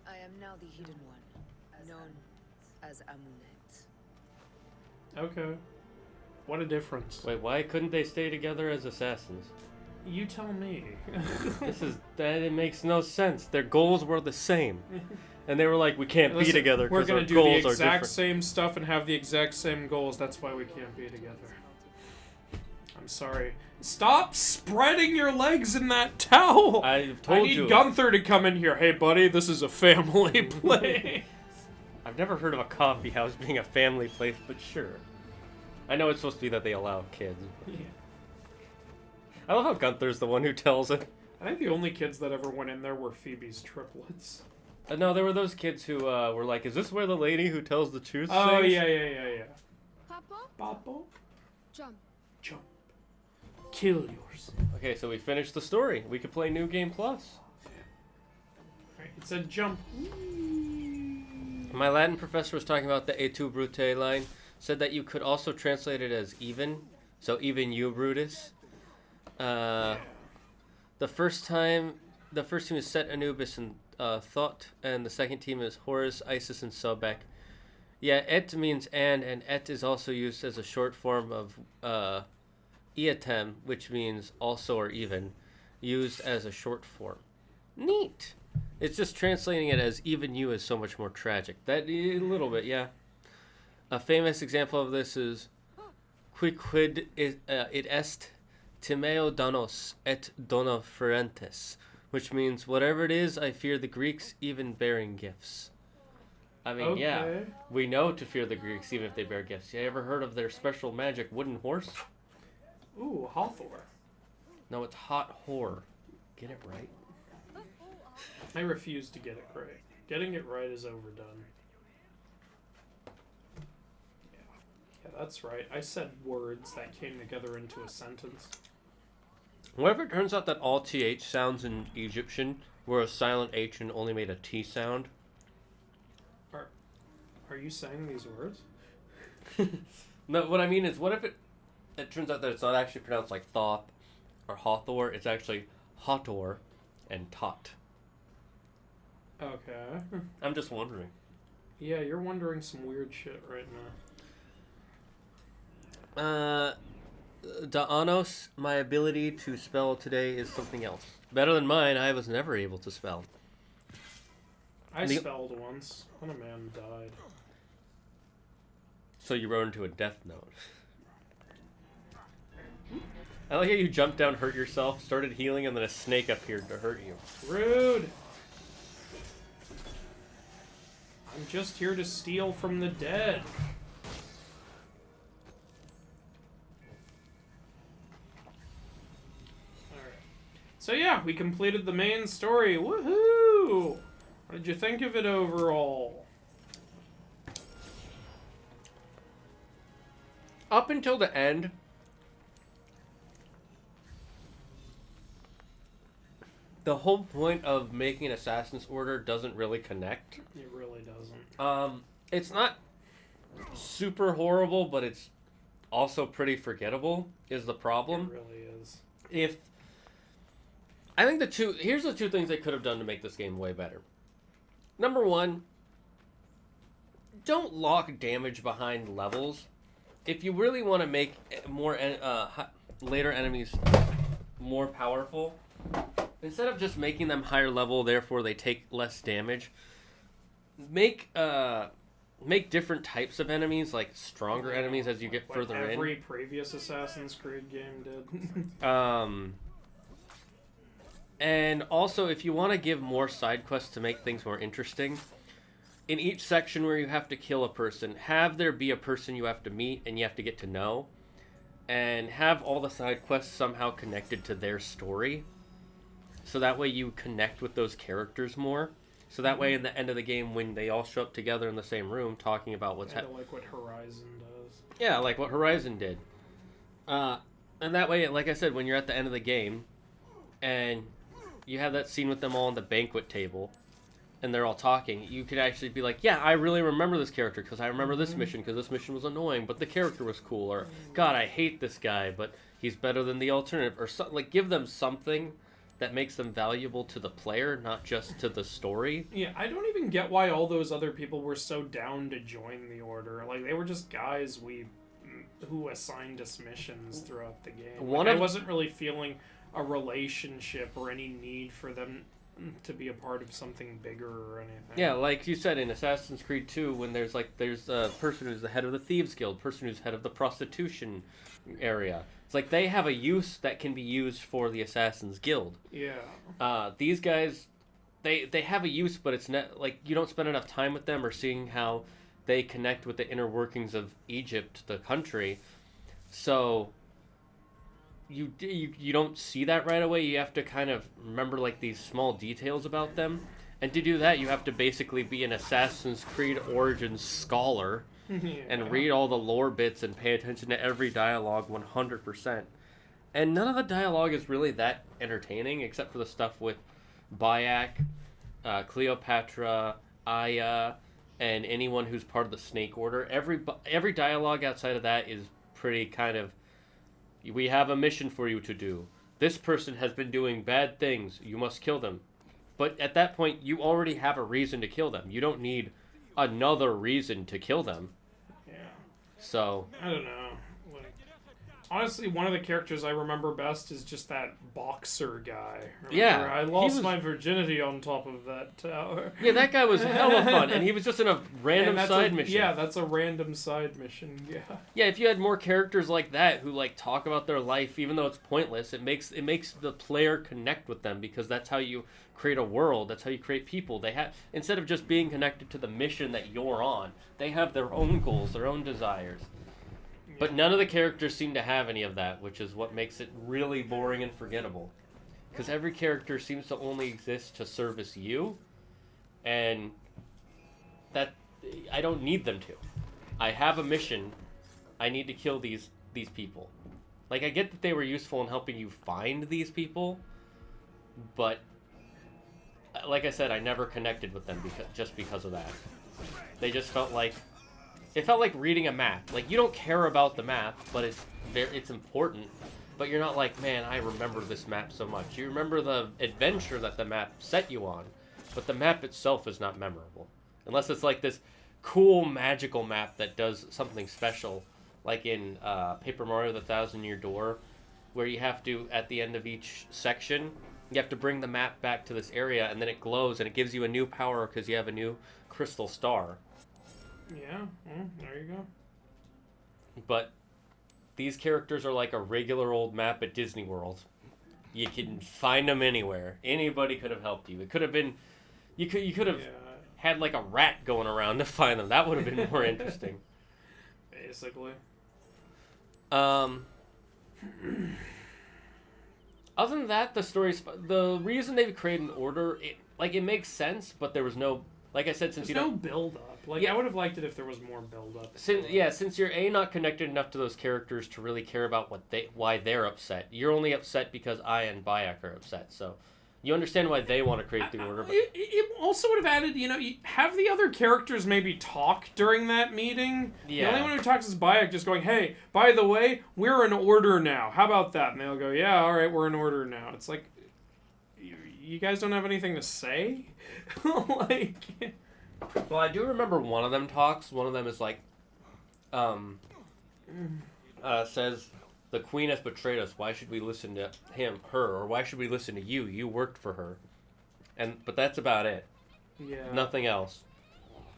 I am now the hidden one, known as Amunet. Okay. What a difference. Wait, why couldn't they stay together as assassins? You tell me. It makes no sense. Their goals were the same. And they were like, we can't be Listen, together we're because gonna our do the goals are exact different. same stuff and have the exact same goals. That's why we can't be together. I'm sorry. Stop spreading your legs in that towel. I I need Gunther to come in here. Hey, buddy, this is a family place. I've never heard of a coffee house being a family place, but sure. I know it's supposed to be that they allow kids. Yeah. I love how Gunther's the one who tells it. I think the only kids that ever went in there were Phoebe's triplets. No, there were those kids who were like, is this where the lady who tells the truth Oh, sings? yeah. Papa, Papa, jump. jump. Kill yours. Okay, so we finished the story. We could play New Game Plus. Right, it said jump. My Latin professor was talking about the Et tu, Brute line. Said that you could also translate it as even. So even you, Brutus. The first time the first team is Set, Anubis, and Thought, and the second team is Horus, Isis, and Sobek. Yeah, et means and et is also used as a short form of iatem, which means also or even, used as a short form. Neat. It's just translating it as even you is so much more tragic. That a little bit, yeah. A famous example of this is quicquid it est timeo donos et dona ferentes, which means whatever it is, I fear the Greeks, even bearing gifts. I mean, yeah, we know to fear the Greeks, even if they bear gifts. You ever heard of their special magic wooden horse? Ooh, Hathor. No, it's hot whore. Get it right? I refuse to get it right. Getting it right is overdone. Yeah, that's right. I said words that came together into a sentence. What if it turns out that all TH sounds in Egyptian were a silent H and only made a T sound? Are you saying these words? No, what I mean is, what if it turns out that it's not actually pronounced like Thoth or Hathor, it's actually Hathor and Tot. Okay. I'm just wondering. Yeah, you're wondering some weird shit right now. Da'anos, my ability to spell today is something else. Better than mine, I was never able to spell. I spelled once when a man died. So you wrote into a death note. I like how you jumped down, hurt yourself, started healing, and then a snake appeared to hurt you. Rude! I'm just here to steal from the dead. Alright. So yeah, we completed the main story. Woohoo! What did you think of it overall? Up until the end, the whole point of making an Assassin's Order doesn't really connect. It really doesn't. It's not super horrible, but it's also pretty forgettable, is the problem. It really is. I think here's the two things they could have done to make this game way better. Number one, don't lock damage behind levels. If you really want to make more later enemies more powerful, instead of just making them higher level, therefore they take less damage, make different types of enemies, like stronger enemies as you get further in. Every previous Assassin's Creed game did. And also, if you want to give more side quests to make things more interesting, in each section where you have to kill a person, have there be a person you have to meet and you have to get to know, and have all the side quests somehow connected to their story, so that way you connect with those characters more. So that way, in the end of the game, when they all show up together in the same room talking about what's happening, like what Horizon does. Yeah, like what Horizon did. And that way, like I said, when you're at the end of the game, and you have that scene with them all on the banquet table, and they're all talking, you could actually be like, yeah, I really remember this character, because I remember this mission, because this mission was annoying, but the character was cool, or, God, I hate this guy, but he's better than the alternative, or something. Like, give them something that makes them valuable to the player, not just to the story. Yeah, I don't even get why all those other people were so down to join the Order. Like, they were just guys who assigned us missions throughout the game. I wasn't really feeling a relationship or any need for them to be a part of something bigger or anything. Yeah, like you said in Assassin's Creed 2, when there's a person who's the head of the Thieves Guild, person who's head of the prostitution area. It's like they have a use that can be used for the Assassin's Guild. Yeah. These guys, they have a use, but it's not like you don't spend enough time with them or seeing how they connect with the inner workings of Egypt, the country. So you don't see that right away. You have to kind of remember like these small details about them. And to do that, you have to basically be an Assassin's Creed Origins scholar and read all the lore bits and pay attention to every dialogue 100%. And none of the dialogue is really that entertaining, except for the stuff with Bayek, Cleopatra, Aya, and anyone who's part of the Snake Order. Every dialogue outside of that is pretty kind of, we have a mission for you to do. this person has been doing bad things. You must kill them. But at that point, you already have a reason to kill them. You don't need another reason to kill them. Yeah. So I don't know. Like, honestly, one of the characters I remember best is just that boxer guy. Yeah, I lost my virginity on top of that tower. Yeah, that guy was hella fun, and he was just in a random side mission. Yeah, that's a random side mission. Yeah. Yeah, if you had more characters like that who like talk about their life, even though it's pointless, it makes the player connect with them, because that's how you create a world. That's how you create people. They have, instead of just being connected to the mission that you're on, they have their own goals, their own desires. Yeah. But none of the characters seem to have any of that, which is what makes it really boring and forgettable. Because every character seems to only exist to service you, and that I don't need them to. I have a mission. I need to kill these people. Like, I get that they were useful in helping you find these people, but like I said, I never connected with them because of that. They just felt like reading a map. Like, you don't care about the map, but it's important. But you're not like, man, I remember this map so much. You remember the adventure that the map set you on, but the map itself is not memorable. Unless it's like this cool magical map that does something special, like in Paper Mario: The Thousand-Year Door, where you have to, at the end of each section, you have to bring the map back to this area, and then it glows, and it gives you a new power because you have a new crystal star. Yeah, well, there you go. But these characters are like a regular old map at Disney World. You can find them anywhere. Anybody could have helped you. It could have been... You could have had like a rat going around to find them. That would have been more interesting. Basically. Other than that, the reason they've created an order, it makes sense, but there was no, like I said, since there's no build up. Like, I would have liked it if there was more build up. Since you're not connected enough to those characters to really care about why they're upset. You're only upset because I and Bayek are upset. So you understand why they want to create the order. But it also would have added, you have the other characters maybe talk during that meeting. Yeah. The only one who talks is Bayek, just going, hey, by the way, we're in order now. How about that? And they'll go, yeah, all right, we're in order now. It's like, you guys don't have anything to say? Like... Well, I do remember one of them talks. One of them is like, says, the queen has betrayed us. Why should we listen to her, or why should we listen to you? You worked for her. But that's about it. Yeah. Nothing else.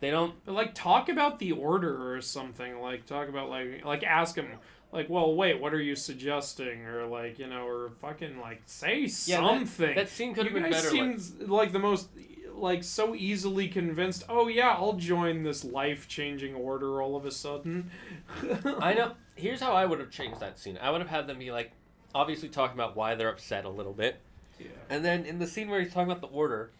They don't... But, like, talk about the order or something. Like, talk about, like ask him, like, well, wait, what are you suggesting? Or, like, or fucking, like, say something. That scene could have been better. Seems like the most... like, so easily convinced, oh yeah, I'll join this life-changing order all of a sudden. I know. Here's how I would have changed that scene. I would have had them be, like, obviously talking about why they're upset a little bit. Yeah. And then in the scene where he's talking about the order,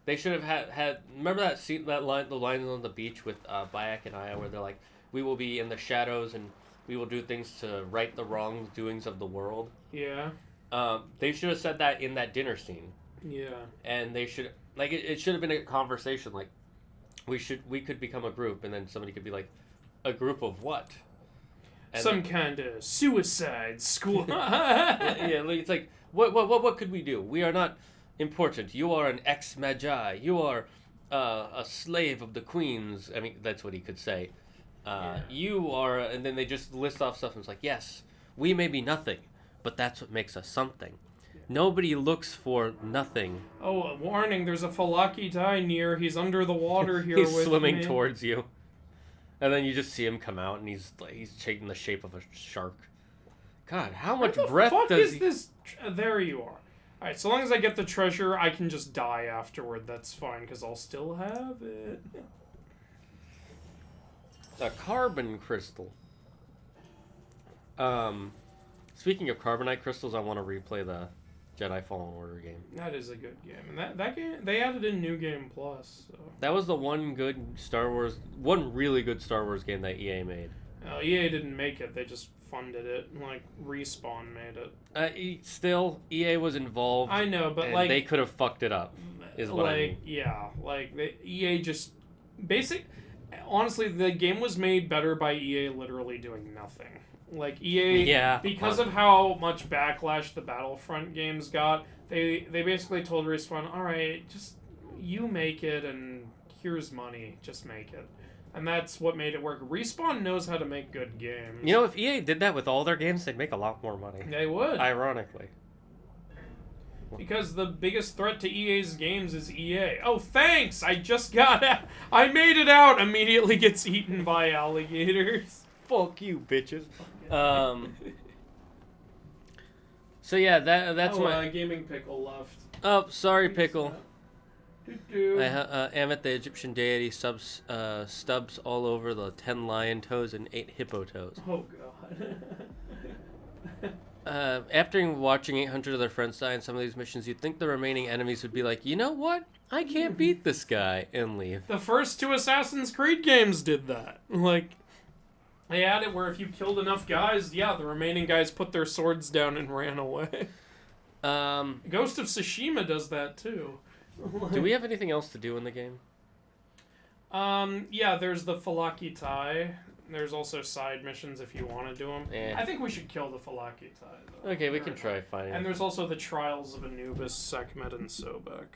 they should have had remember that scene, the lines on the beach with Bayek and Aya, where they're like, we will be in the shadows and we will do things to right the wrongdoings of the world. Yeah. They should have said that in that dinner scene. Yeah. And they should... Like, it should have been a conversation, like, we could become a group, and then somebody could be like, a group of what? And some kind of suicide squad. Yeah, it's like, what could we do? We are not important. You are an ex-magi. You are a slave of the queens. I mean, that's what he could say. You are... And then they just list off stuff, and it's like, yes, we may be nothing, but that's what makes us something. Nobody looks for nothing. Oh, warning, there's a Falaki Tai near. He's under the water here he's swimming towards you. And then you just see him come out, and he's taking the shape of a shark. God, how much breath does he... this? There you are. Alright, so long as I get the treasure, I can just die afterward. That's fine, because I'll still have it. A carbon crystal. Speaking of carbonite crystals, I want to replay the Jedi Fallen Order game. That is a good game. And that game, they added in New Game Plus. So. That was the one really good Star Wars game that EA made. EA didn't make it, they just funded it. Like, Respawn made it. Still, EA was involved. I know, but like... they could have fucked it up, is what I mean. Yeah, EA just... Honestly, the game was made better by EA literally doing nothing. Like EA, because of how much backlash the Battlefront games got, they basically told Respawn, all right, just you make it and here's money, just make it. And that's what made it work. Respawn knows how to make good games. You know, if EA did that with all their games, they'd make a lot more money. They would. Ironically. Because the biggest threat to EA's games is EA. Oh, thanks! I just got out. I made it out. Immediately gets eaten by alligators. Fuck you, bitches. So yeah, that's my gaming pickle left. Oh, sorry, pickle. Doo-doo. Amit, the Egyptian deity, stubs all over the 10 lion toes and 8 hippo toes. Oh god. After watching 800 of their friends die in some of these missions, you'd think the remaining enemies would be like, you know what? I can't beat this guy, and leave. The first 2 Assassin's Creed games did that. Like, they had it where if you killed enough guys, yeah, the remaining guys put their swords down and ran away. Ghost of Tsushima does that too. Do we have anything else to do in the game? Yeah, there's the Falaki Tai. There's also side missions if you want to do them. I think we should kill the Falaki Tai, though. Okay, we can try finding And there's also the Trials of Anubis, Sekhmet, and Sobek.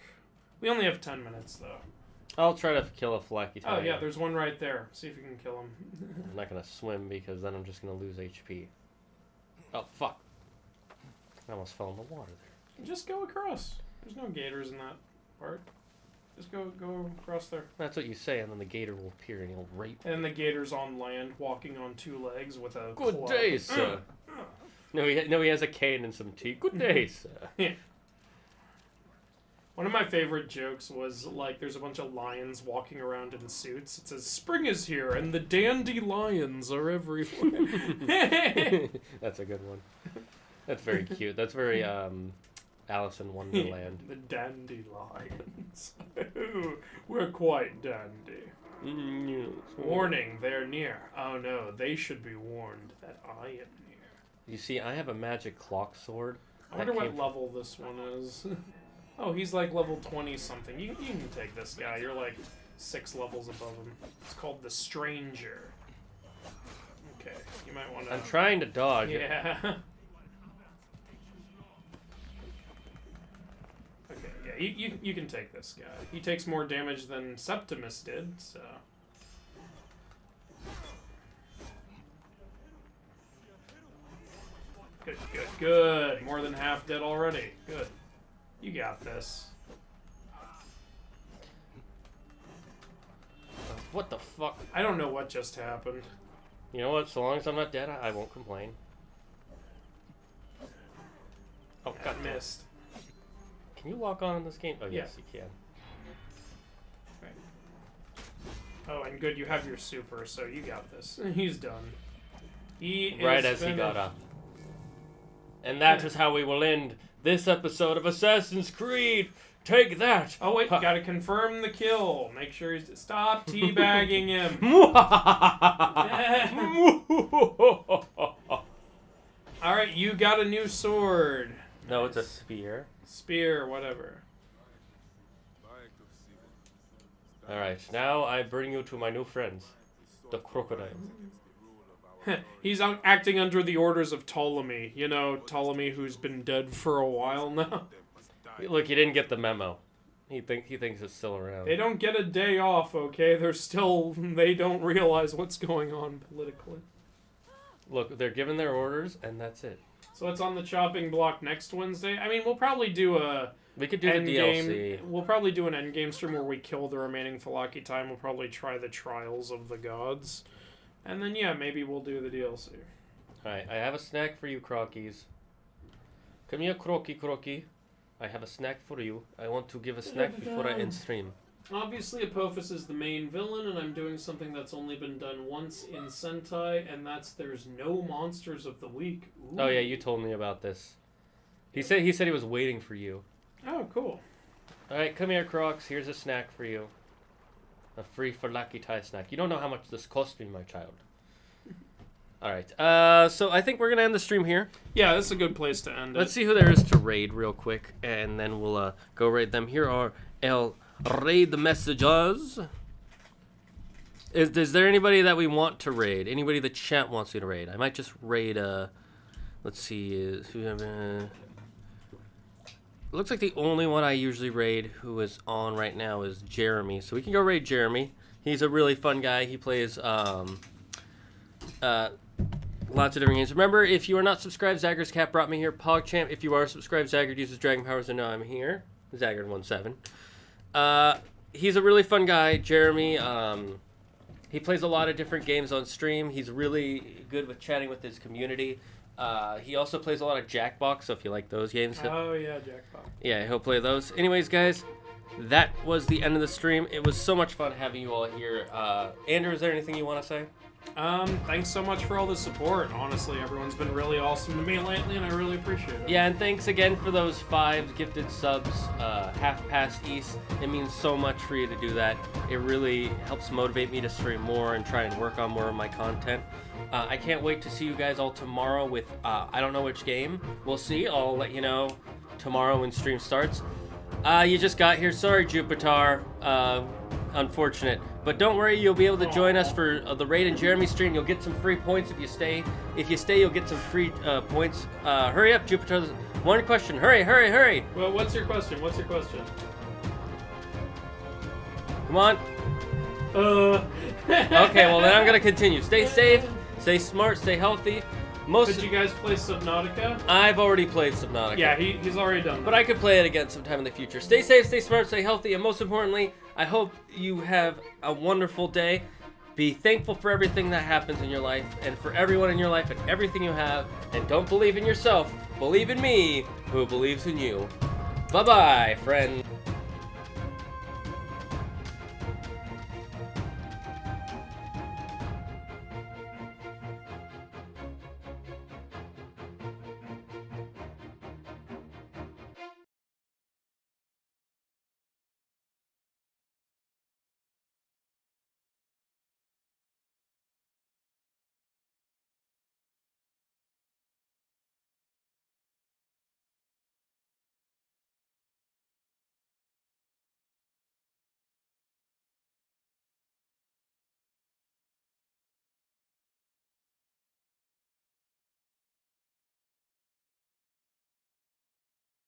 We only have 10 minutes, though. I'll try to kill a Falaki Tai. Oh, yeah, there's one right there. See if you can kill him. I'm not going to swim because then I'm just going to lose HP. Oh, fuck. I almost fell in the water there. Just go across. There's no gators in that part. Just go across there. That's what you say, and then the gator will appear and he'll rape. And the gator's on land, walking on 2 legs with a Good club. day, sir. No, he has a cane and some teeth. Good day, sir. Yeah. One of my favorite jokes was, like, there's a bunch of lions walking around in suits. It says, "Spring is here, and the dandelions are everywhere." That's a good one. That's very cute. That's very, Alice in Wonderland. The dandelions. We're quite dandy. Yes. Warning, they're near. Oh no, they should be warned that I am near. You see, I have a magic clock sword. I wonder what level this one is. Oh, he's like level 20-something. You can take this guy. You're like 6 levels above him. It's called the Stranger. Okay, you might want to... I'm trying to dodge. Yeah. Okay, yeah, you can take this guy. He takes more damage than Septimus did, so... Good. More than half dead already. Good. You got this. What the fuck? I don't know what just happened. You know what? So long as I'm not dead, I won't complain. Oh, got missed. Can you lock on in this game? Oh, yeah. Yes, you can. Right. Oh, and good, you have your super, so you got this. He's done. He right as he got up. And that is how we will end this episode of Assassin's Creed. Take that! Oh wait, you gotta confirm the kill. Make sure he's... Stop teabagging him! Alright, you got a new sword. No, it's a spear. Spear, whatever. Alright, now I bring you to my new friends. The crocodiles. He's acting under the orders of Ptolemy. You know, Ptolemy who's been dead for a while now. Look, he didn't get the memo. He thinks it's still around. They don't get a day off, okay? They don't realize what's going on politically. Look, they're given their orders, and that's it. So it's on the chopping block next Wednesday. I mean, we'll probably do a... We could do the DLC. We'll probably do an endgame stream where we kill the remaining Falaki time. We'll probably try the Trials of the Gods. And then, yeah, maybe we'll do the DLC. Alright, I have a snack for you, Crockies. Come here, Crocky. I have a snack for you. I want to give a snack before I end stream. Obviously, Apophis is the main villain, and I'm doing something that's only been done once in Sentai, and that's there's no Monsters of the Week. Ooh. Oh yeah, you told me about this. He said he was waiting for you. Oh, cool. Alright, come here, Crocs. Here's a snack for you. A free Falaki Tai snack. You don't know how much this cost me, my child. Alright, so I think we're gonna end the stream here. Yeah, this is a good place to end it. Let's see who there is to raid real quick, and then we'll go raid them. Here are raid the messages. Is there anybody that we want to raid? Anybody the chat wants me to raid? I might just raid, let's see, looks like the only one I usually raid who is on right now is Jeremy. So we can go raid Jeremy. He's a really fun guy. He plays, lots of different games. Remember, if you are not subscribed, Zagard's Cat brought me here. PogChamp, if you are subscribed, Zagard uses Dragon Powers, and now I'm here. Zagard17. He's a really fun guy, Jeremy. He plays a lot of different games on stream. He's really good with chatting with his community. He also plays a lot of Jackbox, so if you like those games. Oh, yeah, Jackbox. Yeah, he'll play those. Anyways, guys, that was the end of the stream. It was so much fun having you all here. Andrew, is there anything you want to say? Thanks so much for all the support. Honestly, everyone's been really awesome to me lately, and I really appreciate it. Yeah, and thanks again for those 5 gifted subs, half past East. It means so much for you to do that. It really helps motivate me to stream more and try and work on more of my content. I can't wait to see you guys all tomorrow with, I don't know which game. We'll see. I'll let you know tomorrow when stream starts. You just got here. Sorry, Jupiter. Unfortunate. But don't worry, you'll be able to join us for the Raid and Jeremy stream. You'll get some free points if you stay. If you stay, you'll get some free points. Hurry up, Jupiter. One question. Hurry, hurry, hurry. Well, what's your question? What's your question? Come on. Okay, well then I'm going to continue. Stay safe, stay smart, stay healthy. Did you guys play Subnautica? I've already played Subnautica. Yeah, he's already done that. But I could play it again sometime in the future. Stay safe, stay smart, stay healthy, and most importantly, I hope you have a wonderful day. Be thankful for everything that happens in your life, and for everyone in your life, and everything you have. And don't believe in yourself. Believe in me, who believes in you. Bye-bye, friend.